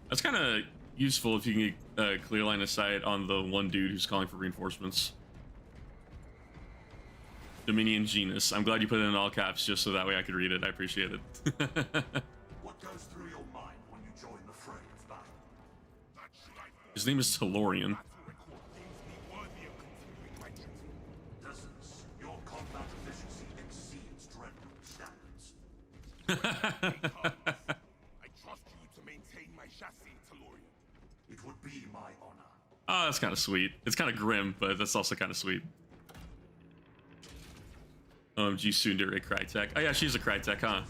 That's kind of useful if you can get a clear line of sight on the one dude who's calling for reinforcements. Dominion Genus. I'm glad you put it in all caps just so that way I could read it. I appreciate it. What goes through your mind when you join the fray of battle? His name is Tellurian. Dozens, your combat efficiency exceeds Dreadnought standards. I trust you to maintain my chassis, Tellurian. It would be my honor. Oh, that's kind of sweet. It's kind of grim, but that's also kind of sweet. OMG Tsundere Crytek. Oh yeah, she's a Crytek, huh?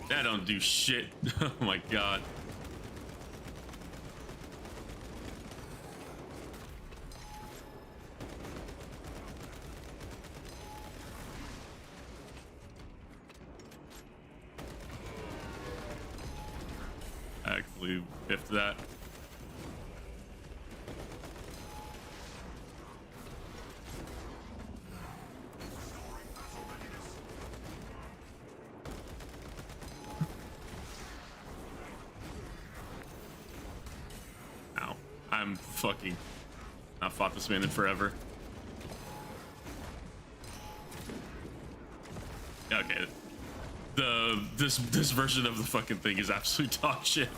That don't do shit. Oh my god. I actually biffed that. I'm fucking... I've fought this man in forever. Okay. This version of the fucking thing is absolute dog shit.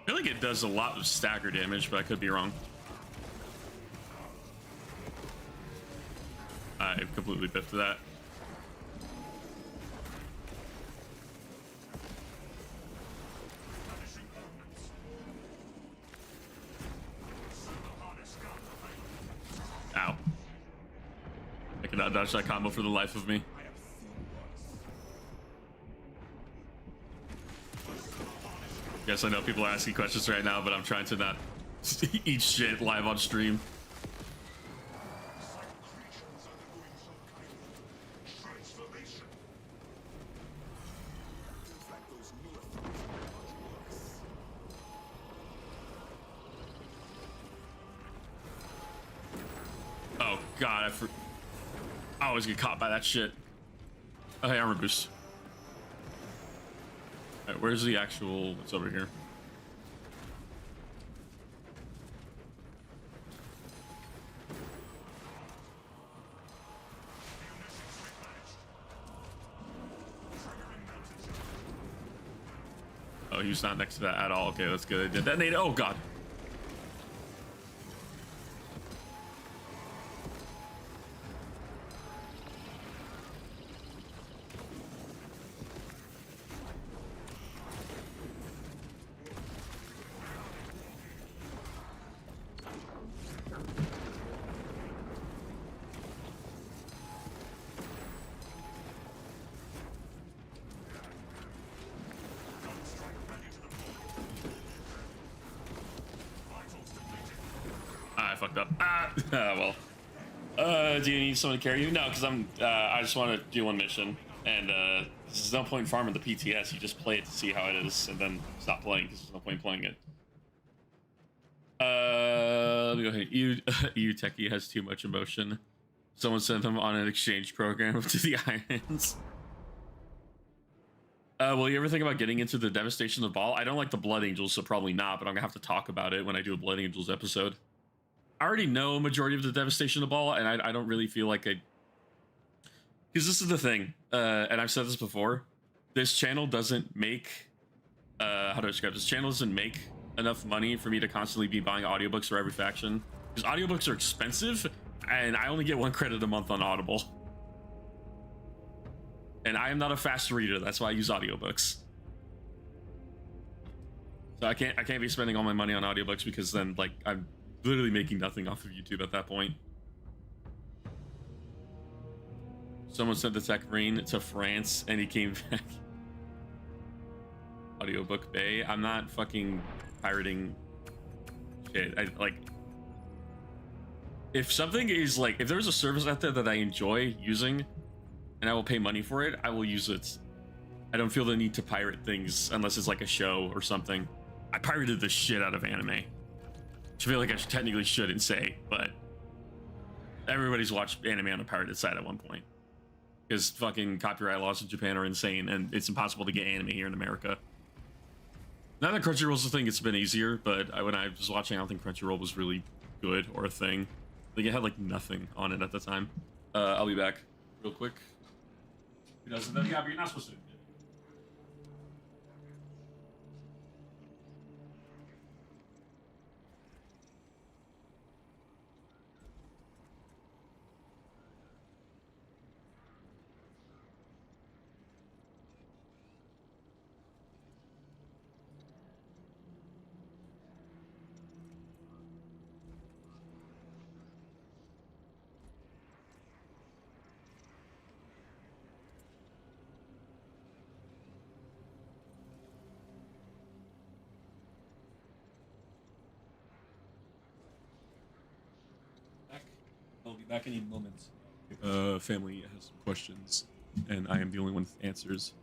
I feel like it does a lot of stagger damage, but I could be wrong. I completely biffed that. Ow. I cannot dodge that combo for the life of me. Yes, I know people are asking questions right now, but I'm trying to not eat shit live on stream. Oh god, I always get caught by that shit. Oh, hey, armor boost. Alright, where's the actual... What's over here? Oh, he was not next to that at all. Okay, that's good. I did detonate. Oh god. I fucked up. Well. Do you need someone to carry you? No, because I just want to do one mission. And there's no point in farming the PTS. You just play it to see how it is, and then stop playing because there's no point in playing it. Let me go ahead. EU Techie has too much emotion. Someone sent him on an exchange program to the islands. Will you ever think about getting into the Devastation of Baal? I don't like the Blood Angels, so probably not, but I'm gonna have to talk about it when I do a Blood Angels episode. I already know a majority of the Devastation of Baal, and I don't really feel like I... Because this is the thing, and I've said this before, this channel doesn't make... how do I describe this? This channel doesn't make enough money for me to constantly be buying audiobooks for every faction. Because audiobooks are expensive, and I only get 1 credit a month on Audible. And I am not a fast reader, that's why I use audiobooks. So I can't be spending all my money on audiobooks because then, like, I'm literally making nothing off of YouTube at that point. Someone sent the Tech Marine to France and he came back. Audiobook Bay. I'm not fucking pirating shit. If something is like, if there's a service out there that I enjoy using and I will pay money for it, I will use it. I don't feel the need to pirate things unless it's like a show or something. I pirated the shit out of anime. Which I feel like I technically shouldn't say, but everybody's watched anime on a pirated site at one point. Because fucking copyright laws in Japan are insane, and it's impossible to get anime here in America. Now that Crunchyroll's a thing, it's been easier, but when I was watching, I don't think Crunchyroll was really good or a thing. I think it had like nothing on it at the time. I'll be back real quick. Who doesn't? Yeah, but you're not supposed to. I'll be back any moment. Family has some questions, and I am the only one with answers.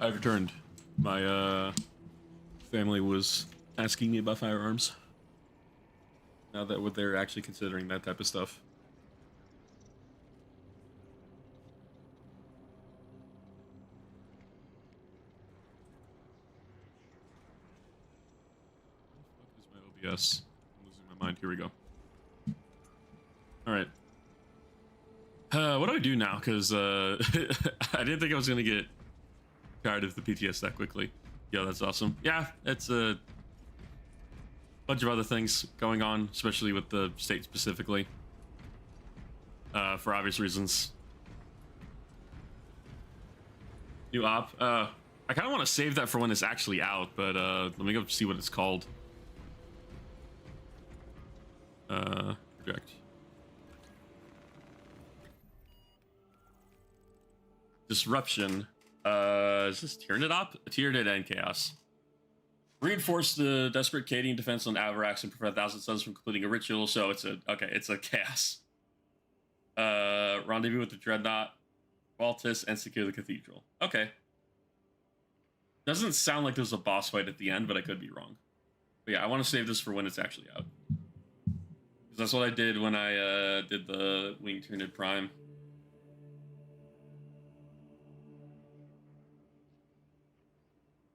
I've returned. My family was asking me about firearms. Now that what they're actually considering that type of stuff. Where the fuck is my OBS? I'm losing my mind. Here we go. All right. What do I do now? Because I didn't think I was gonna get tired of the PTS that quickly. Yo, that's awesome. Yeah, it's a bunch of other things going on, especially with the state specifically, for obvious reasons. New op. I kind of want to save that for when it's actually out, but let me go see what it's called. Project. Disruption. Is this Tyranid op? Tyranid and Chaos. Reinforce the desperate Cadian defense on Avarax and prevent Thousand Suns from completing a ritual. So it's a it's a Chaos. Rendezvous with the Dreadnought, Baltus, and secure the cathedral. Okay. Doesn't sound like there's a boss fight at the end, but I could be wrong. But yeah, I want to save this for when it's actually out. Because that's what I did when I did the Wing Tyranid Prime.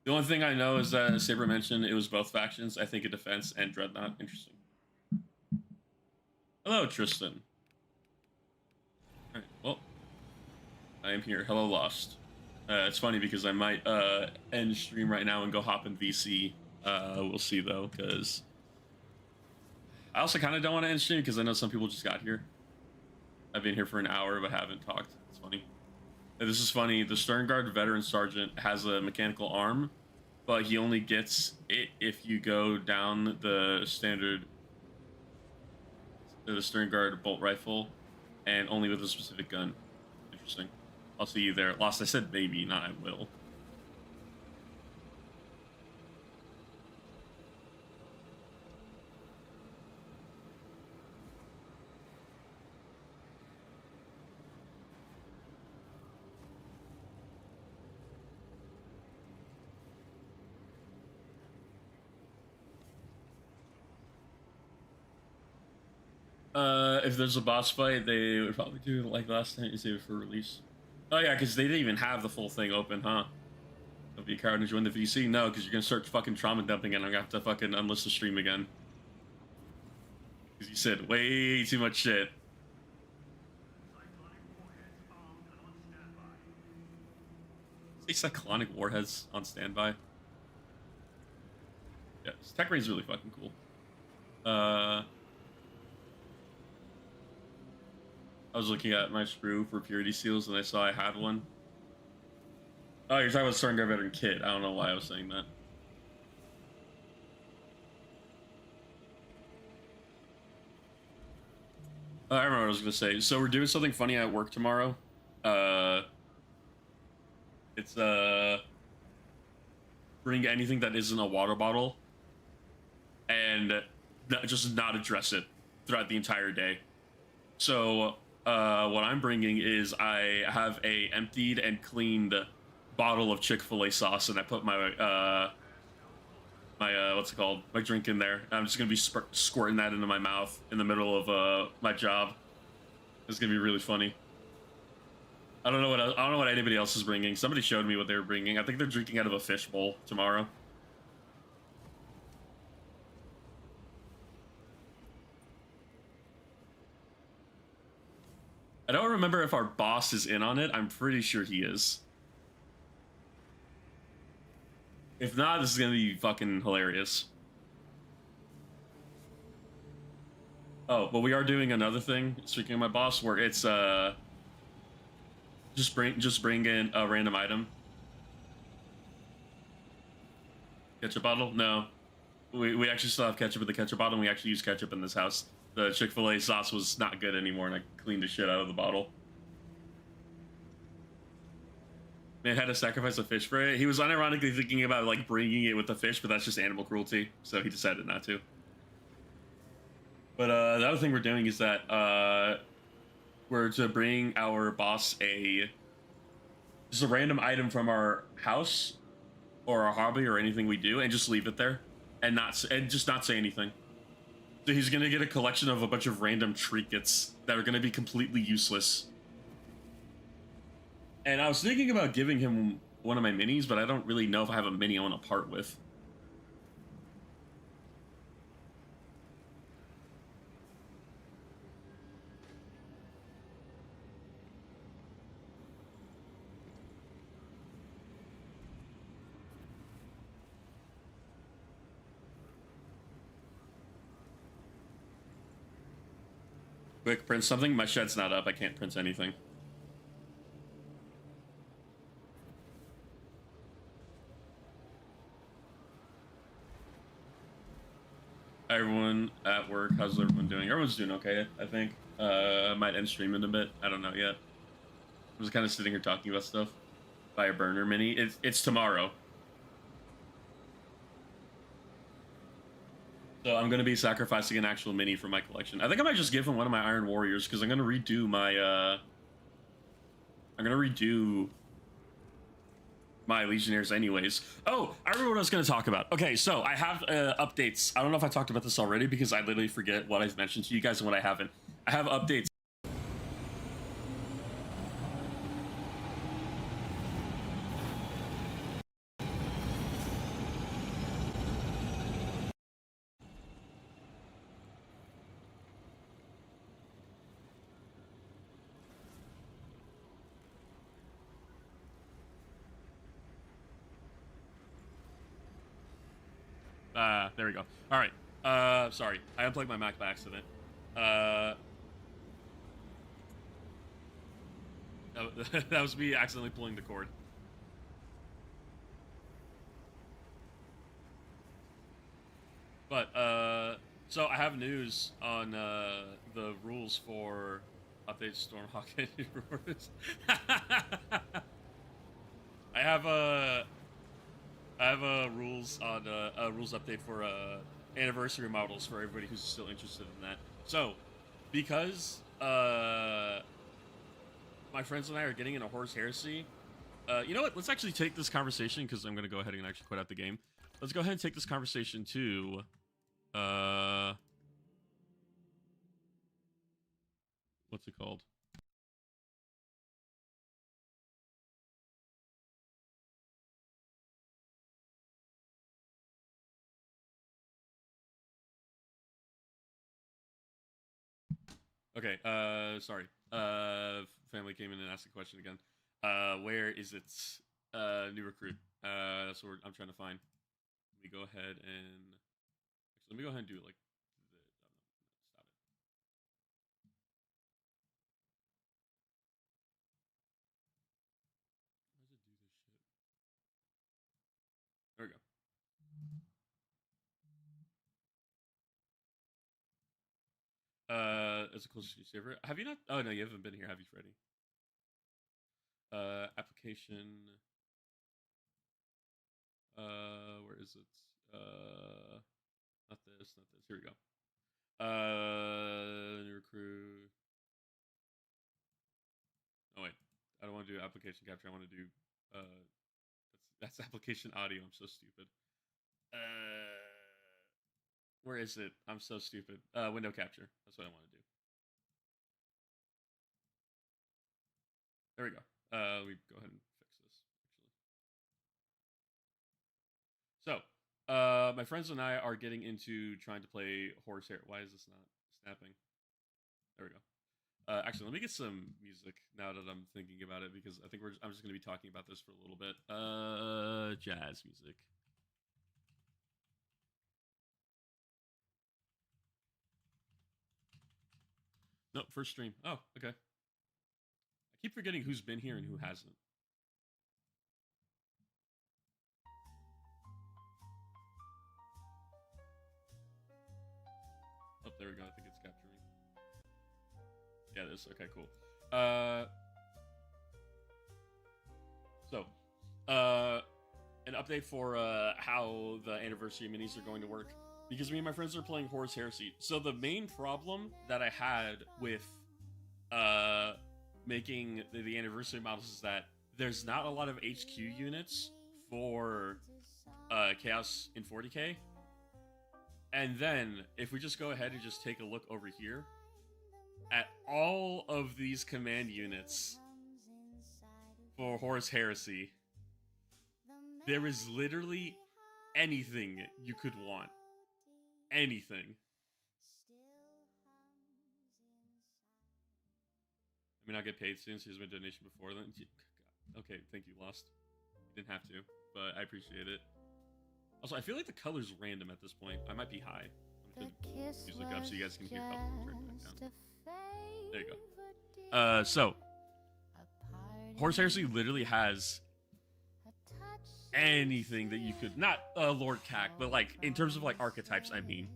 The only thing I know is that Saber mentioned it was both factions. I think a defense and Dreadnought. Interesting. Hello, Tristan. Alright, well. I am here. Hello, Lost. It's funny because I might end stream right now and go hop in VC. We'll see, though, because I also kind of don't want to end stream because I know some people just got here. I've been here for an hour but haven't talked. It's funny. This is funny. The Sternguard Veteran Sergeant has a mechanical arm, but he only gets it if you go down the standard, the Sternguard bolt rifle, and only with a specific gun. Interesting. I'll see you there. Lost, I said maybe, not I will. If there's a boss fight, they would probably do it like last time you save it for release. Oh yeah, because they didn't even have the full thing open, huh? It'll be a coward to join the VC? No, because you're gonna start fucking trauma dumping and I'm gonna have to fucking unlist the stream again. Because you said way too much shit. Say cyclonic warheads on standby. Yeah, Tech Raid's really fucking cool. I was looking at my sprue for purity seals and I saw I had one. Oh, you're talking about Sternguard Veteran Kit. I don't know why I was saying that. I remember what I was gonna say. So we're doing something funny at work tomorrow. It's bring anything that isn't a water bottle and just not address it throughout the entire day. So what I'm bringing is I have a emptied and cleaned bottle of Chick-fil-A sauce, and I put my what's it called, my drink in there. I'm just gonna be squirting that into my mouth in the middle of my job. It's gonna be really funny. I don't know what anybody else is bringing. Somebody showed me what they were bringing. I think they're drinking out of a fish bowl tomorrow. I don't remember if our boss is in on it. I'm pretty sure he is. If not, this is gonna be fucking hilarious. Oh, but we are doing another thing, speaking of my boss, where it's just bring in a random item. Ketchup bottle? No. We actually still have ketchup in the ketchup bottle, and we actually use ketchup in this house. The Chick-fil-A sauce was not good anymore, and I cleaned the shit out of the bottle. Man had to sacrifice a fish for it. He was unironically thinking about like bringing it with the fish, but that's just animal cruelty, so he decided not to. But the other thing we're doing is that we're to bring our boss a just a random item from our house or our hobby or anything we do, and just leave it there, and just not say anything. So he's gonna get a collection of a bunch of random trinkets that are gonna be completely useless. And I was thinking about giving him one of my minis, but I don't really know if I have a mini I want to part with. Quick, print something. My shed's not up. I can't print anything. Everyone at work, how's everyone doing? Everyone's doing okay, I think. I might end streaming a bit. I don't know yet. I'm just kind of sitting here talking about stuff. Buy a burner mini. It's tomorrow. So I'm going to be sacrificing an actual mini for my collection. I think I might just give him one of my Iron Warriors because I'm going to redo my my Legionnaires anyways. Oh, I remember what I was going to talk about. Okay, so I have updates. I don't know if I talked about this already because I literally forget what I've mentioned to you guys and what I haven't. I have updates. There we go. All right. Sorry, I unplugged my Mac by accident. That was me accidentally pulling the cord. But so I have news on the rules for update Stormhawk. I have a rules on a rules update for anniversary models for everybody who's still interested in that. So, because my friends and I are getting into Horus Heresy, you know what? Let's actually take this conversation because I'm gonna go ahead and actually quit out the game. Let's go ahead and take this conversation to what's it called? Okay, sorry. Family came in and asked a question again. Where is its new recruit? That's what I'm trying to find. Let me go ahead and actually, let me go ahead and do it like stop it. Why does it do this shit? There we go. As a closest server. Have you not? Oh no, you haven't been here, have you, Freddy? Application. Where is it? Not this, not this. Here we go. New recruit. Oh wait, I don't want to do application capture. I want to do that's application audio. I'm so stupid. Where is it? I'm so stupid. Window capture. That's what I want to do. There we go. We go ahead and fix this, actually. So, my friends and I are getting into trying to play Horus Heresy. Why is this not snapping? There we go. Actually, let me get some music now that I'm thinking about it because I think I'm just going to be talking about this for a little bit. Jazz music. Nope, first stream. Oh, okay. I keep forgetting who's been here and who hasn't. Oh, there we go. I think it's capturing. Yeah, it is. Okay, cool. So, an update for how the anniversary minis are going to work. Because me and my friends are playing Horus Heresy. So the main problem that I had with making the anniversary models is that there's not a lot of HQ units for Chaos in 40k. And then if we just go ahead and just take a look over here at all of these command units for Horus Heresy, there is literally anything you could want. Anything. I mean, I'll get paid soon, so here's my donation before then. Okay, thank you, Lost. You didn't have to, but I appreciate it. Also, I feel like the color's random at this point. I might be high. I'm gonna put music up so you guys can hear. Oh, turn it back down. There you go. So Horus Heresy literally has anything that you could, not Lord Cack, but like in terms of like archetypes, I mean.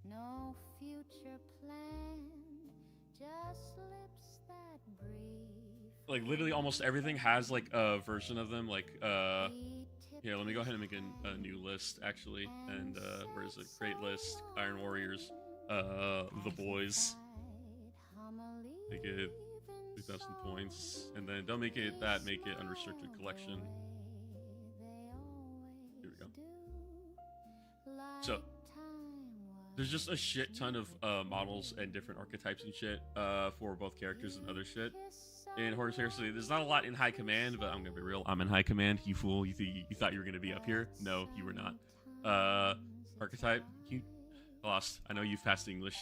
No future plan, just lips that breathe. Like literally almost everything has like a version of them. Like here, let me go ahead and make a new list actually. And where is it? Great list, Iron Warriors, the boys. Make it 2,000 points, and then don't make it that. Make it unrestricted collection. Here we go. So there's just a shit ton of models and different archetypes and shit for both characters and other shit. In Horus Heresy, there's not a lot in High Command, but I'm gonna be real. I'm in High Command. You fool! You thought you were gonna be up here? No, you were not. Archetype. You lost. I know you've passed English.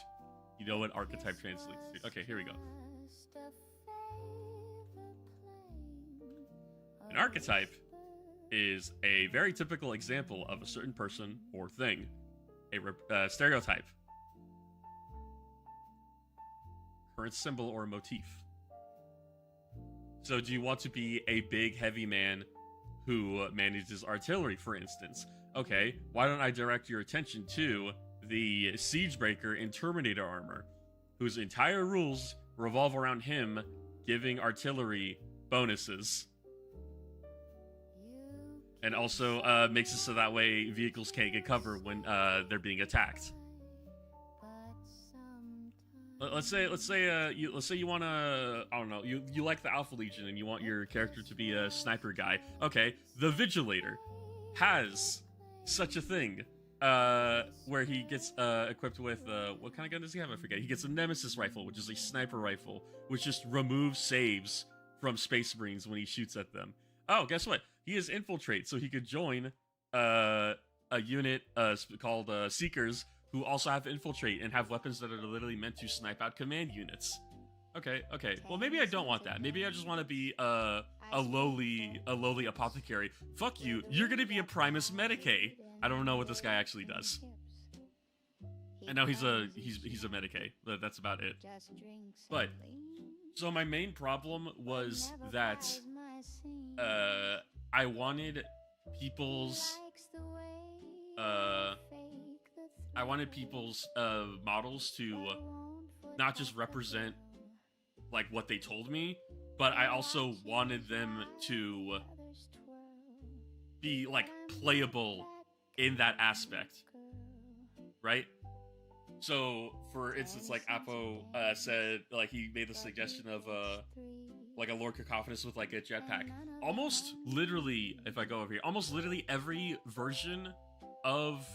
You know what archetype translates to. Okay, here we go. An archetype is a very typical example of a certain person or thing. A stereotype. Current symbol or motif. So do you want to be a big, heavy man who manages artillery, for instance? Okay, why don't I direct your attention to the Siegebreaker in Terminator armor, whose entire rules revolve around him giving artillery bonuses. And also makes it so that way vehicles can't get cover when they're being attacked. Let's say you want to, I don't know, you like the Alpha Legion and you want your character to be a sniper guy. Okay, the Vigilator has such a thing where he gets equipped with what kind of gun does he have? I forget. He gets a Nemesis rifle, which is a sniper rifle, which just removes saves from Space Marines when he shoots at them. Oh, guess what? He has Infiltrate, so he could join a unit called Seekers, who also have Infiltrate and have weapons that are literally meant to snipe out command units. Okay. Well, maybe I don't want that. Maybe I just want to be a lowly apothecary. Fuck you. You're gonna be a Primus Medicae. I don't know what this guy actually does. I know he's a Medicae, but that's about it. But so my main problem was that I wanted people's models to not just represent like what they told me, but I also wanted them to be like playable in that aspect, right? So for instance, like Apo said, like he made the suggestion of like a Lord Cacophonous with like a jetpack. Almost literally, if I go over here, almost literally every version of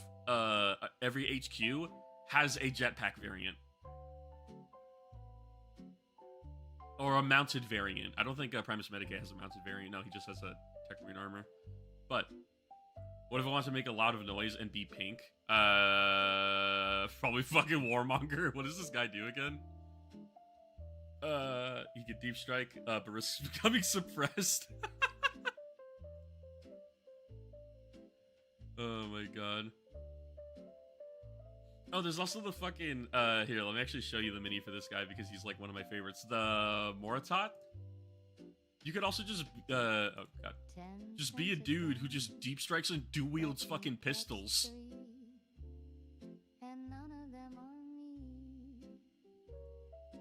every HQ has a jetpack variant. Or a mounted variant. I don't think Primus Medicae has a mounted variant. No, he just has a Tech Marine armor. But what if I want to make a lot of noise and be pink? Probably fucking Warmonger. What does this guy do again? He can deep strike, but risks becoming suppressed. Oh my god. Oh, there's also the fucking, here, let me actually show you the mini for this guy because he's like one of my favorites. The Moritat. You could also just, oh god. Just be a dude who just deep strikes and dual wields fucking pistols.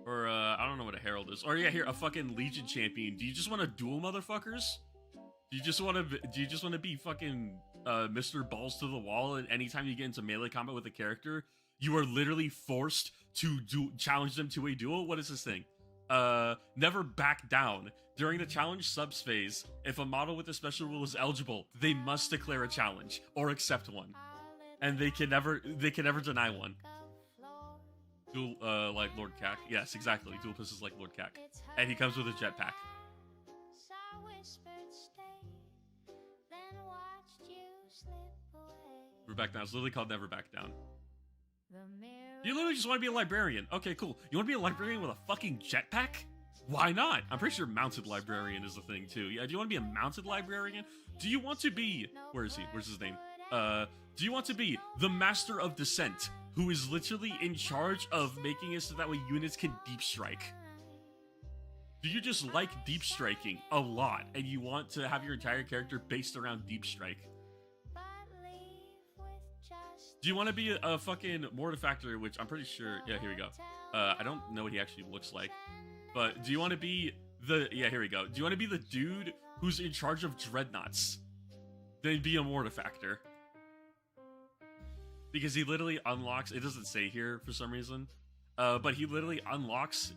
Or, I don't know what a Herald is. Or yeah, here, a fucking Legion champion. Do you just want to duel motherfuckers? Do you just want to be fucking, Mr. Balls to the Wall, and anytime you get into melee combat with a character, you are literally forced to challenge them to a duel? What is this thing? never back down. During the challenge subs phase, if a model with a special rule is eligible, they must declare a challenge or accept one, and they can never deny one. Dual, like Lord Cack. Yes, exactly. Dual pistols like Lord Cack, and he comes with a jetpack. Never back down. It's literally called Never Back Down. You literally just want to be a librarian. Okay, cool. You want to be a librarian with a fucking jetpack? Why not? I'm pretty sure mounted librarian is a thing too. Yeah, do you want to be a mounted librarian? Do you want to be... Where is he? Where's his name? Do you want to be the Master of Descent, who is literally in charge of making it so that way units can deep strike? Do you just like deep striking a lot, and you want to have your entire character based around deep strike? Do you want to be a fucking Mortifactor, which I'm pretty sure... Yeah, here we go. I don't know what he actually looks like. But do you want to be the... Yeah, here we go. Do you want to be the dude who's in charge of dreadnoughts? Then be a Mortifactor. Because he literally unlocks... It doesn't say here for some reason. But he literally unlocks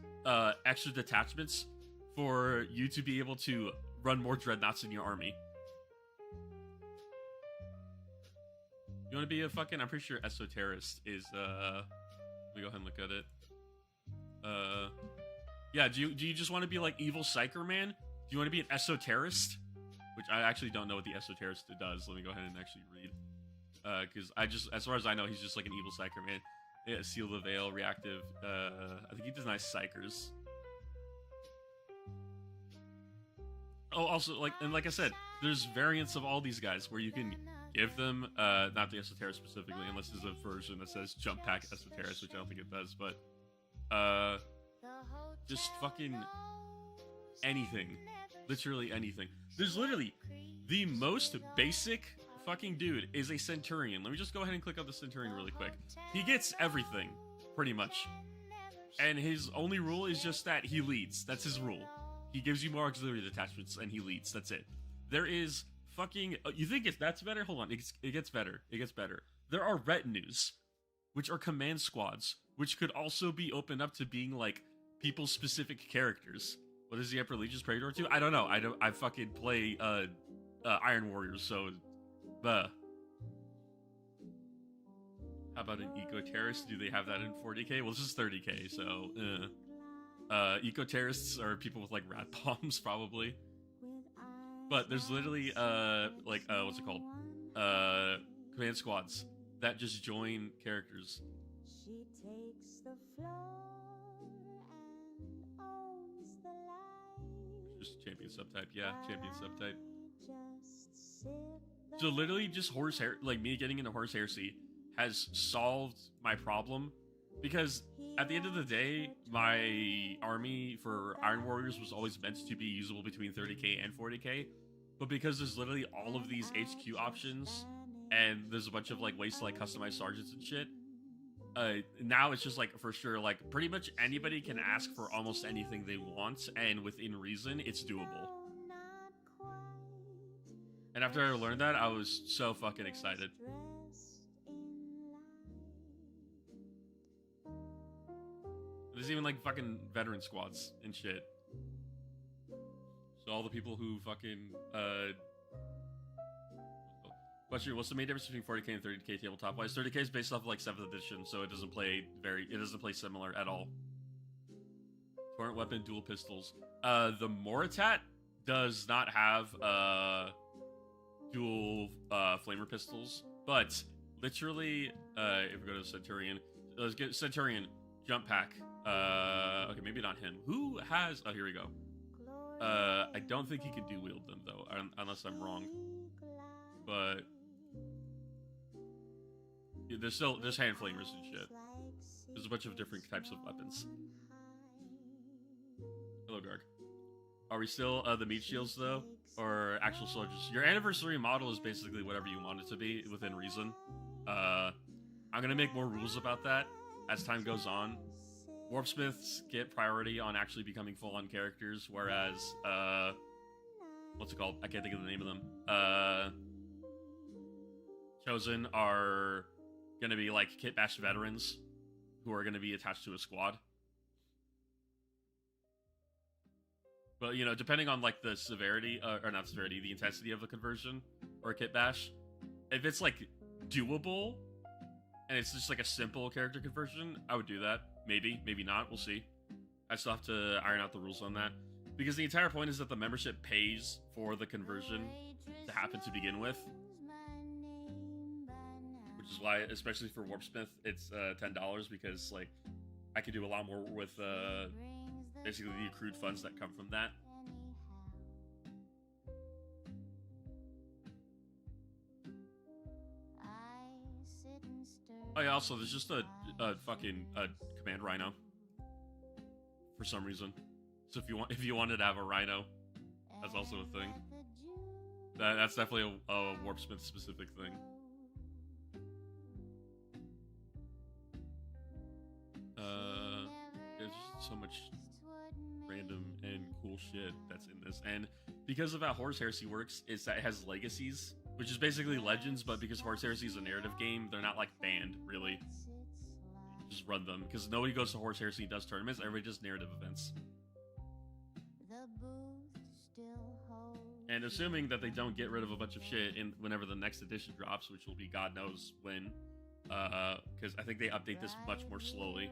extra detachments for you to be able to run more dreadnoughts in your army. You want to be a fucking... I'm pretty sure Esoterist is... Let me go ahead and look at it. Yeah, do you just want to be like Evil Psyker Man? Do you want to be an Esoterist? Which I actually don't know what the Esoterist does. Let me go ahead and actually read. Because as far as I know, he's just like an Evil Psyker Man. Yeah, Seal the Veil, Reactive. I think he does nice Psychers. Oh, also, like I said, there's variants of all these guys where you can give them, not the Esoterist specifically, unless there's a version that says Jump Pack Esoterist, which I don't think it does, but, just fucking anything. Literally anything. There's literally the most basic fucking dude is a Centurion. Let me just go ahead and click on the Centurion really quick. He gets everything, pretty much. And his only rule is just that he leads. That's his rule. He gives you more auxiliary detachments and he leads. That's it. There is fucking... you think that's better? Hold on. It gets better. It gets better. There are retinues, which are command squads, which could also be opened up to being like people-specific characters. What is the Emperor Legion's Praetor 2? I don't know. I fucking play Iron Warriors, so how about an Eco-Terrorist? Do they have that in 40k? Well, this is 30k, so Eco-Terrorists are people with like rat bombs, probably. But there's literally what's it called? Command squads that just join characters. She takes the floor and owns the light. Just champion subtype, yeah, champion subtype. Just sip So literally just horsehair, like me getting into horse heresy has solved my problem, because at the end of the day, my army for Iron Warriors was always meant to be usable between 30k and 40k, but because there's literally all of these HQ options, and there's a bunch of like ways to like customize sergeants and shit, now it's just like, for sure, like pretty much anybody can ask for almost anything they want, and within reason, it's doable. And after I learned that, I was so fucking excited. There's even like fucking veteran squads and shit. So all the people who fucking question, what's the main difference between 40k and 30k tabletop wise? 30k is based off of like 7th edition, so it doesn't play similar at all. Torrent weapon, dual pistols. The Moritat does not have dual flamer pistols, but literally if we go to Centurion, let's get Centurion jump pack. Okay, maybe not him. Who has... Oh, here we go. I don't think he can dual wield them, though, unless I'm wrong. But... yeah, there's hand flamers and shit. There's a bunch of different types of weapons. Hello, Garg. Are we still the meat shields, though? Or actual soldiers? Your anniversary model is basically whatever you want it to be, within reason. I'm gonna make more rules about that as time goes on. Warpsmiths get priority on actually becoming full-on characters, whereas, what's it called? I can't think of the name of them. Chosen are gonna be, like, Kit Bash veterans, who are gonna be attached to a squad. But you know, depending on like the severity, or not severity, the intensity of the conversion or a kit bash, if it's like doable and it's just like a simple character conversion, I would do that. Maybe, maybe not. We'll see. I still have to iron out the rules on that, because the entire point is that the membership pays for the conversion to happen to begin with, which is why, especially for Warpsmith, it's $10, because like I could do a lot more with basically the accrued funds that come from that. Oh yeah, also there's just a fucking command rhino for some reason. So if you wanted to have a rhino, that's also a thing. That's definitely a Warpsmith specific thing. There's just so much random and cool shit that's in this, and because of how Horus Heresy works, is that it has legacies, which is basically legends, but because Horus Heresy is a narrative game, they're not like banned really. You just run them, because nobody goes to Horus Heresy and does tournaments. Everybody does narrative events. And assuming that they don't get rid of a bunch of shit in whenever the next edition drops, which will be God knows when, because I think they update this much more slowly.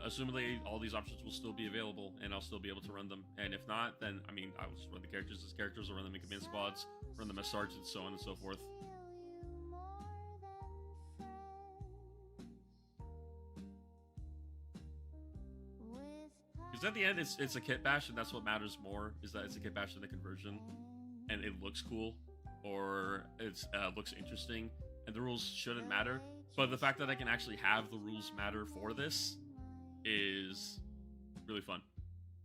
Assumedly all these options will still be available, and I'll still be able to run them. And if not, then I mean, I will just run the characters as characters, or run them in command squads, run them as sergeants, so on and so forth. Because at the end, it's a kit bash, and that's what matters more, is that it's a kit bash in the conversion, and it looks cool, or it looks interesting, and the rules shouldn't matter. But the fact that I can actually have the rules matter for this is really fun,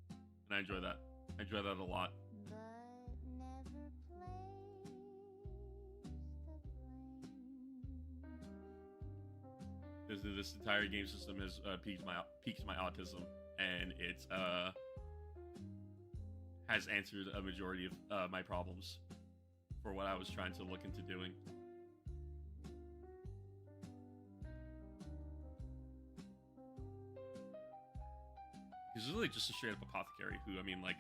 and I enjoy that. I enjoy that a lot. This entire game system has piqued my autism, and it has answered a majority of my problems for what I was trying to look into doing. He's really just a straight up apothecary who, I mean, like,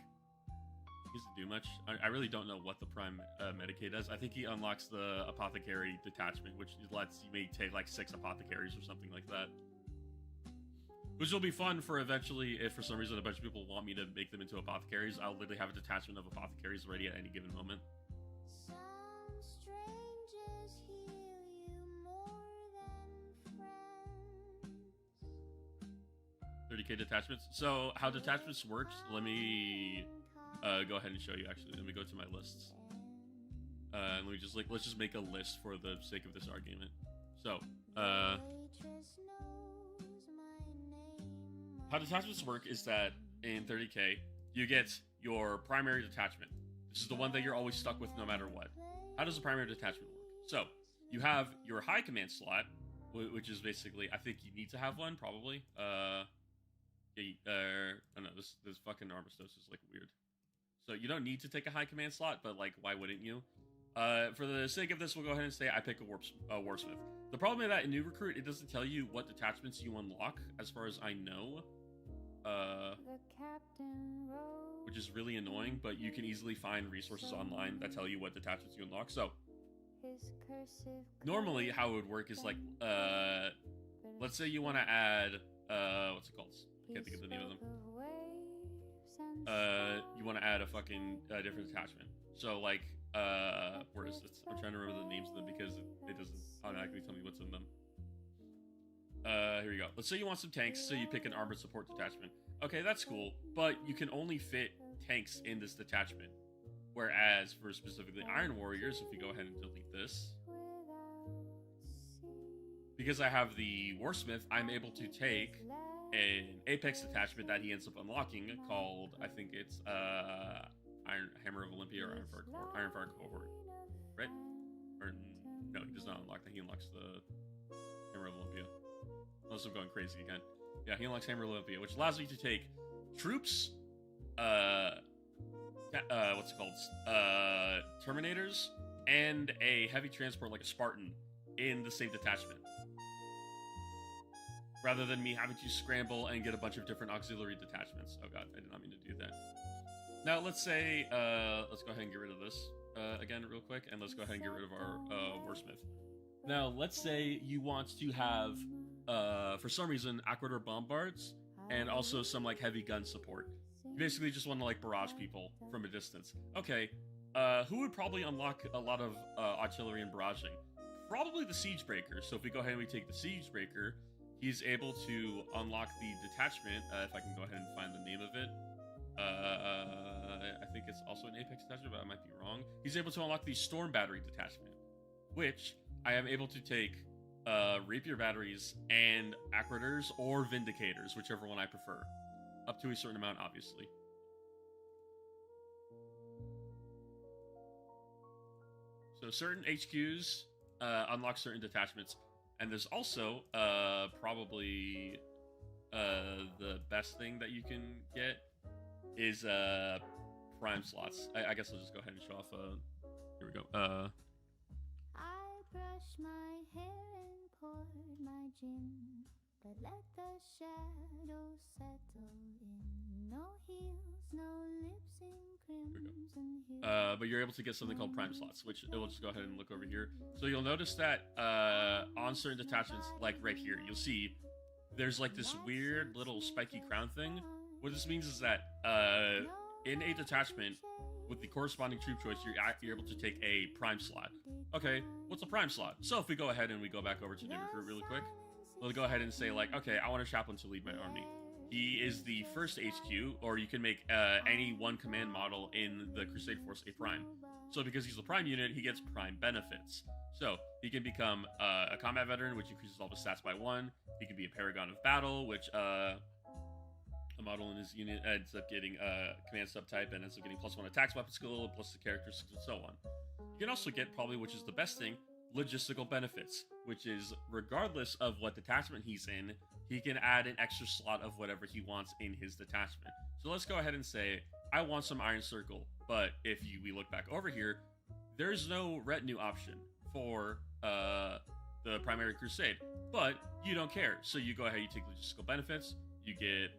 he doesn't do much. I really don't know what the Prime Medicaid does. I think he unlocks the apothecary detachment, which lets you may take like 6 apothecaries or something like that. Which will be fun for eventually, if for some reason a bunch of people want me to make them into apothecaries, I'll literally have a detachment of apothecaries ready at any given moment. Some strangers heal you more than friends. 30k detachments. So how detachments works, let me go ahead and show you. Actually, let me go to my lists. And let me just let's just make a list for the sake of this argument. So, how detachments work is that in 30k, you get your primary detachment. This is the one that you're always stuck with no matter what. How does the primary detachment work? So, you have your high command slot, which is basically, I think you need to have one, probably. I don't know, this fucking Armistice is, like, weird. So, you don't need to take a high command slot, but, like, why wouldn't you? For the sake of this, we'll go ahead and say I pick a Warsmith. The problem is that in New Recruit, it doesn't tell you what detachments you unlock, as far as I know. Which is really annoying, but you can easily find resources online that tell you what detachments you unlock. So, normally how it would work is like, let's say you want to add, what's it called? I can't think of the name of them. You want to add a fucking different detachment. So, like, where is it? I'm trying to remember the names of them because it doesn't automatically tell me what's in them. Here you go. Let's say you want some tanks, so you pick an armored support detachment. Okay, that's cool, but you can only fit tanks in this detachment. Whereas for specifically Iron Warriors, if you go ahead and delete this, because I have the Warsmith, I'm able to take an Apex detachment that he ends up unlocking called, I think it's Iron Hammer of Olympia or Ironfire Cohort, right? Or no, he does not unlock that. He unlocks the Hammer of Olympia. Unless I'm going crazy again. Yeah, he unlocks Hammer of Olympia, which allows me to take troops, what's it called? Terminators, and a heavy transport like a Spartan in the same detachment. rather than me having to scramble and get a bunch of different auxiliary detachments. Oh god, I did not mean to do that. Now let's say, let's go ahead and get rid of this again real quick, and let's go ahead and get rid of our Warsmith. Now let's say you want to have, for some reason, Aquador Bombards and also some like heavy gun support. You basically just want to like barrage people from a distance. Okay, who would probably unlock a lot of artillery and barraging? Probably the Siegebreaker. So if we go ahead and we take the Siegebreaker, he's able to unlock the detachment. If I can go ahead and find the name of it. I think it's also an Apex detachment, but I might be wrong. He's able to unlock the Storm Battery detachment, which I am able to take Rapier Batteries and Aquadors or Vindicators, whichever one I prefer. Up to a certain amount, obviously. So certain HQs unlock certain detachments. And there's also probably the best thing that you can get is prime slots. I guess I'll just go ahead and show off. Here we go. I brush my hair and poured my gin, but let the shadows settle in. No heels, no lips in crimson hue. But you're able to get something called prime slots, which it will just go ahead and look over here. So you'll notice that on certain detachments, like right here, you'll see there's like this weird little spiky crown thing. What this means is that in a detachment with the corresponding troop choice, you're able to take a prime slot. Okay, what's a prime slot? So if we go ahead and we go back over to new recruit really quick, we'll go ahead and say like, okay, I want a chaplain to lead my army. He is the first HQ, or you can make any one command model in the Crusade Force a prime. So because he's a prime unit, he gets prime benefits. So he can become a combat veteran, which increases all the stats by 1. He can be a Paragon of Battle, which a model in his unit ends up getting a command subtype and ends up getting +1 attacks, weapon skill, plus the characteristics, and so on. You can also get, probably, which is the best thing, logistical benefits, which is regardless of what detachment he's in, he can add an extra slot of whatever he wants in his detachment. So let's go ahead and say, I want some Iron Circle, but if we look back over here, there's no retinue option for the primary crusade, but you don't care. So you go ahead, you take logistical benefits, you get,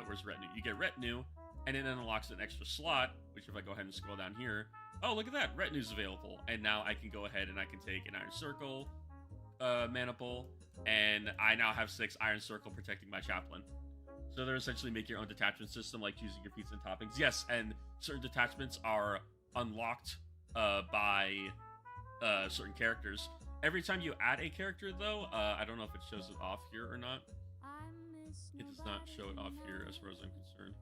where's retinue? You get retinue, and it unlocks an extra slot, which if I go ahead and scroll down here, oh, look at that, retinue's available. And now I can go ahead and I can take an Iron Circle, Maniple, and I now have 6 Iron Circle protecting my chaplain. So they're essentially make your own detachment system, like choosing your feats and toppings. Yes, and certain detachments are unlocked by certain characters. Every time you add a character, though, I don't know if it shows it off here or not. It does not show it off here as far as I'm concerned.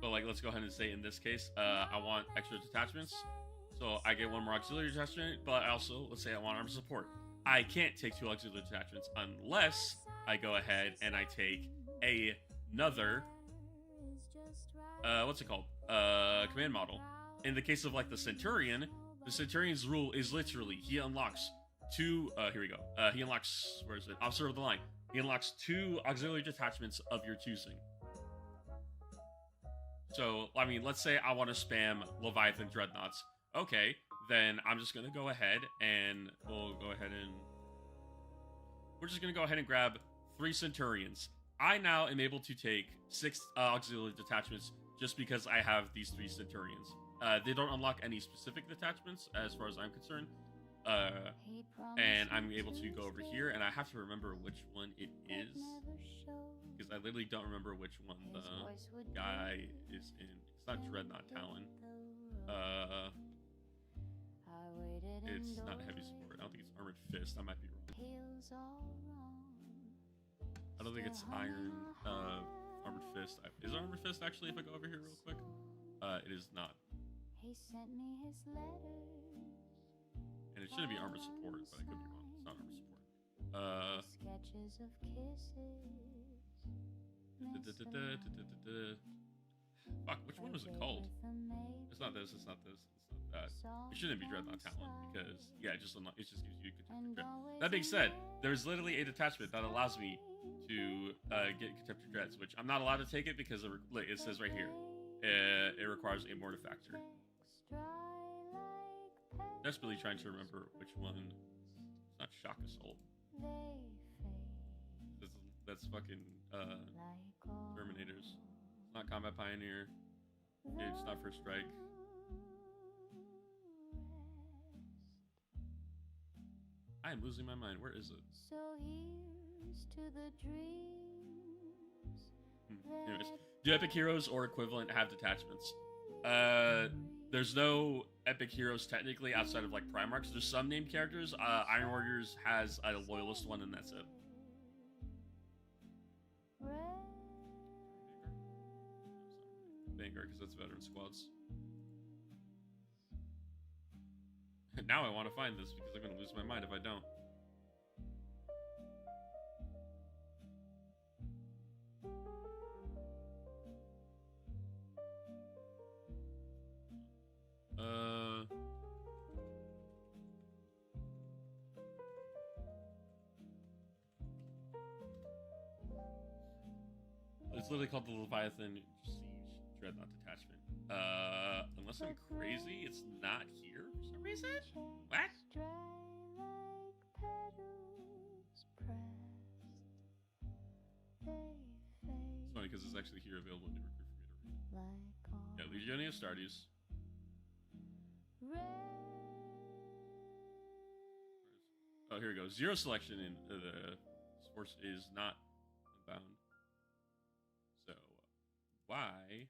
But like, let's go ahead and say in this case, I want extra detachments. So I get 1 more auxiliary detachment, but I also, let's say I want armor support. I can't take 2 auxiliary detachments unless I go ahead and I take another, what's it called? Command model. In the case of like the Centurion's rule is literally, he unlocks 2, here we go. He unlocks, where is it? Officer of the Line. He unlocks 2 auxiliary detachments of your choosing. So, I mean, let's say I want to spam Leviathan Dreadnoughts. Okay, then I'm just going to go ahead and we're just going to go ahead and grab 3 Centurions. I now am able to take 6 auxiliary detachments just because I have these 3 Centurions. They don't unlock any specific detachments as far as I'm concerned. And I'm able to go over here, and I have to remember which one it is, because I literally don't remember which one the guy is in. It's not Dreadnought Talon. It's not Heavy Support. I don't think it's Armored Fist. I might be wrong. I don't think it's Iron Armored Fist. Is it Armored Fist actually? If I go over here real quick, it is not. He sent me his letters. And it shouldn't be Armored Support, but I could be wrong. It's not Armored Support. Sketches of kisses. Fuck, which one was it called? It's not this, it's not this, it's not that. It shouldn't be Dreadnought Talon, because, yeah, it just gives you Contemptor Dread. That being said, there's literally a detachment that allows me to get Contemptor Dreads, which I'm not allowed to take it because it says right here, it requires a Mortifactor. Desperately trying to remember which one. It's not Shock Assault. that's fucking like all Terminators. It's not Combat Pioneer. It's not First Strike. I am losing my mind. Where is it? So here's to the dreams. Anyways, do Epic Heroes or equivalent have detachments? There's no Epic Heroes technically outside of like Primarchs. There's some named characters. Iron Warriors has a Loyalist one, and that's it. Vanguard, because that's veteran squads. Now I want to find this because I'm going to lose my mind if I don't. It's literally called the Leviathan Siege Dreadnought Detachment. Unless I'm crazy, it's not here for some reason. What? Dry like petals pressed. They fade It's funny because it's actually here available in New Recruit for me to read. like all Yeah, Legionia Stardews. red. Oh, here we go. Zero selection in the sports is not bound. So, why?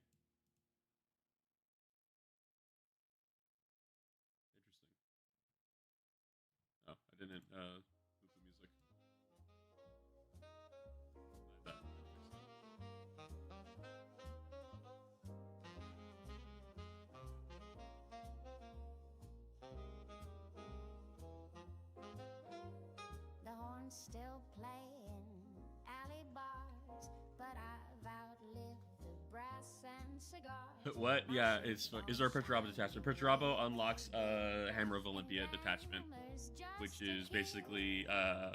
Interesting. Oh, I didn't loop the music. That fixed it. The horn's still playing alley bars, but I've outlived the brass and cigars. What? Yeah, it's is there a Perturabo detachment? Perturabo unlocks Hammer of Olympia detachment, which is basically I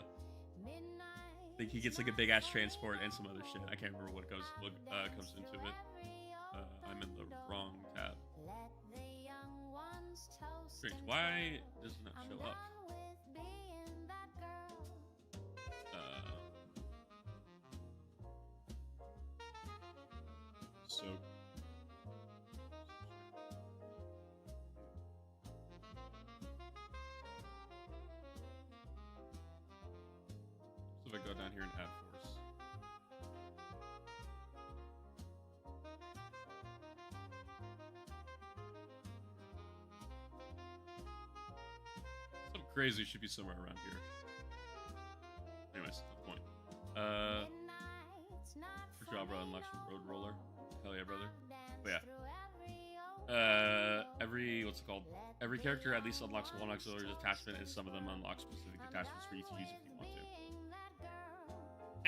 think he gets like a big ass transport and some other shit. I can't remember what comes into it. I'm in the wrong tab. Strange. Why does it not show up? So. So if I go down here and add force. Something crazy should be somewhere around here. Anyways, not the point. Jabra unlocks Road Roller. Hell yeah, brother. But yeah. Every character at least unlocks one auxiliary detachment, and some of them unlock specific detachments for you to use if you want to.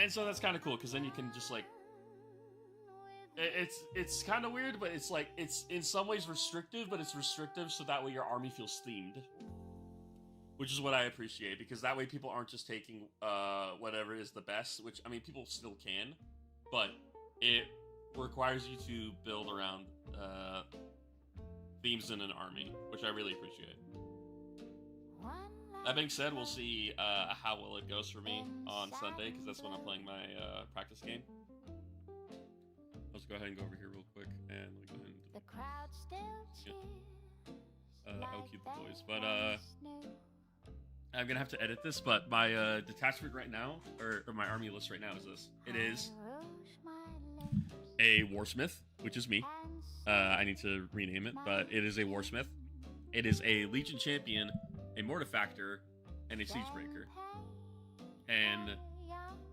And so that's kind of cool, because then you can just like... It's kind of weird, but it's like, it's in some ways restrictive, but it's restrictive so that way your army feels themed. Which is what I appreciate, because that way people aren't just taking whatever is the best, which, I mean, people still can, but it requires you to build around themes in an army, which I really appreciate. That being said, we'll see how well it goes for me on Sunday, because that's when I'm playing my practice game. Let's go ahead and go over here real quick, and go ahead and... The crowd still cheers. I'll keep the boys, but I'm gonna have to edit this, but my detachment right now, or my army list right now is this. It is a Warsmith, which is me. I need to rename it, but it is a Warsmith. It is a Legion Champion, a Mortifactor, and a Siegebreaker. And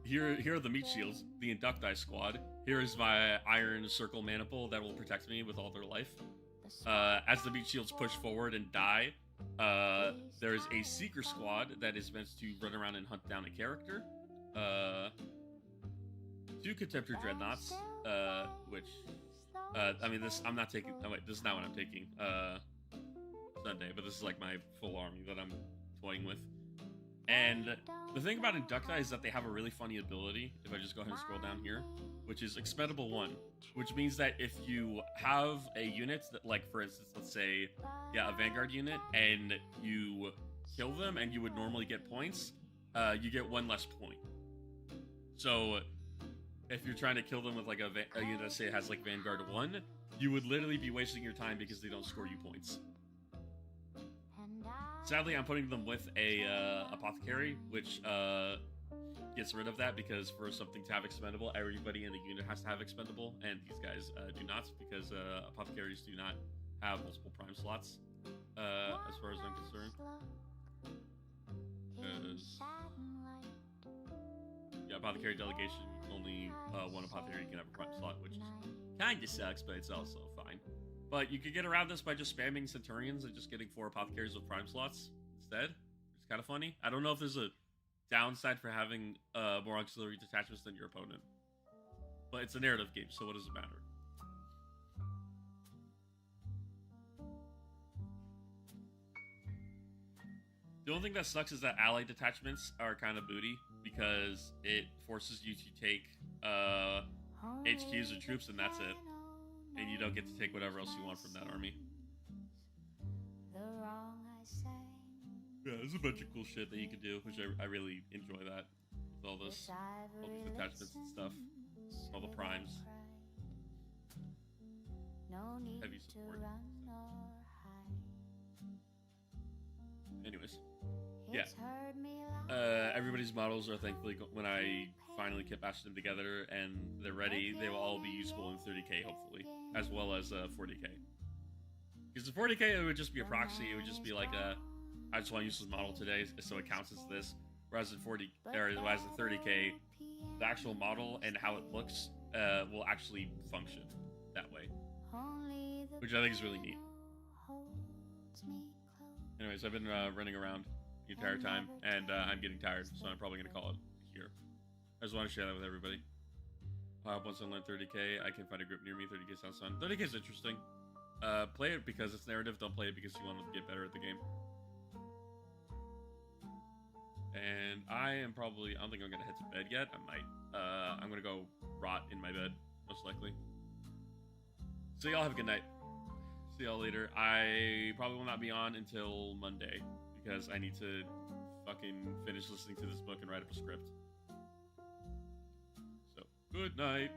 here are the meat shields, the Inducti squad. Here is my Iron Circle Maniple that will protect me with all their life. As the meat shields push forward and die, there is a Seeker squad that is meant to run around and hunt down a character. 2 Contemptor Dreadnoughts, which, I mean, this, I'm not taking, oh wait, this is not what I'm taking, Sunday, but this is like my full army that I'm toying with. And the thing about Inducti is that they have a really funny ability, if I just go ahead and scroll down here, which is Expendable 1, which means that if you have a unit that, like, for instance, let's say, yeah, a Vanguard unit, and you kill them and you would normally get points, you get 1 less point. So if you're trying to kill them with like a unit that say it has like Vanguard 1, you would literally be wasting your time because they don't score you points. Sadly, I'm putting them with a Apothecary, which gets rid of that because for something to have expendable, everybody in the unit has to have expendable, and these guys do not, because Apothecaries do not have multiple prime slots, as far as I'm concerned. Yeah, Apothecary delegation, only one Apothecary can have a prime slot, which kinda sucks, but it's also fine. But you could get around this by just spamming Centurions and just getting 4 Apothecaries with prime slots instead. It's kind of funny. I don't know if there's a downside for having more auxiliary detachments than your opponent. But it's a narrative game, so what does it matter? The only thing that sucks is that allied detachments are kind of booty, because it forces you to take HQs or troops, and that's it. And you don't get to take whatever else you want from that army. Yeah, there's a bunch of cool shit that you can do, which I really enjoy that. With all these attachments and stuff. All the primes. Heavy support. Anyways. Yeah. Everybody's models are thankfully, when I finally get batched them together and they're ready, they will all be useful in 30k hopefully, as well as 40k. Because the 40k, it would just be a proxy. It would just be like I just want to use this model today, so it counts as this. Whereas in 30k, the actual model and how it looks will actually function that way, which I think is really neat. Anyways, I've been running around the entire time, and I'm getting tired, so I'm probably going to call it here. I just want to share that with everybody. Once I learn 30k, I can find a group near me. 30k sounds fun. 30k is interesting. Play it because it's narrative. Don't play it because you want to get better at the game. And I don't think I'm going to head to bed yet. I might. I'm going to go rot in my bed, most likely. So y'all have a good night. See y'all later. I probably will not be on until Monday, because I need to fucking finish listening to this book and write up a script. So, good night.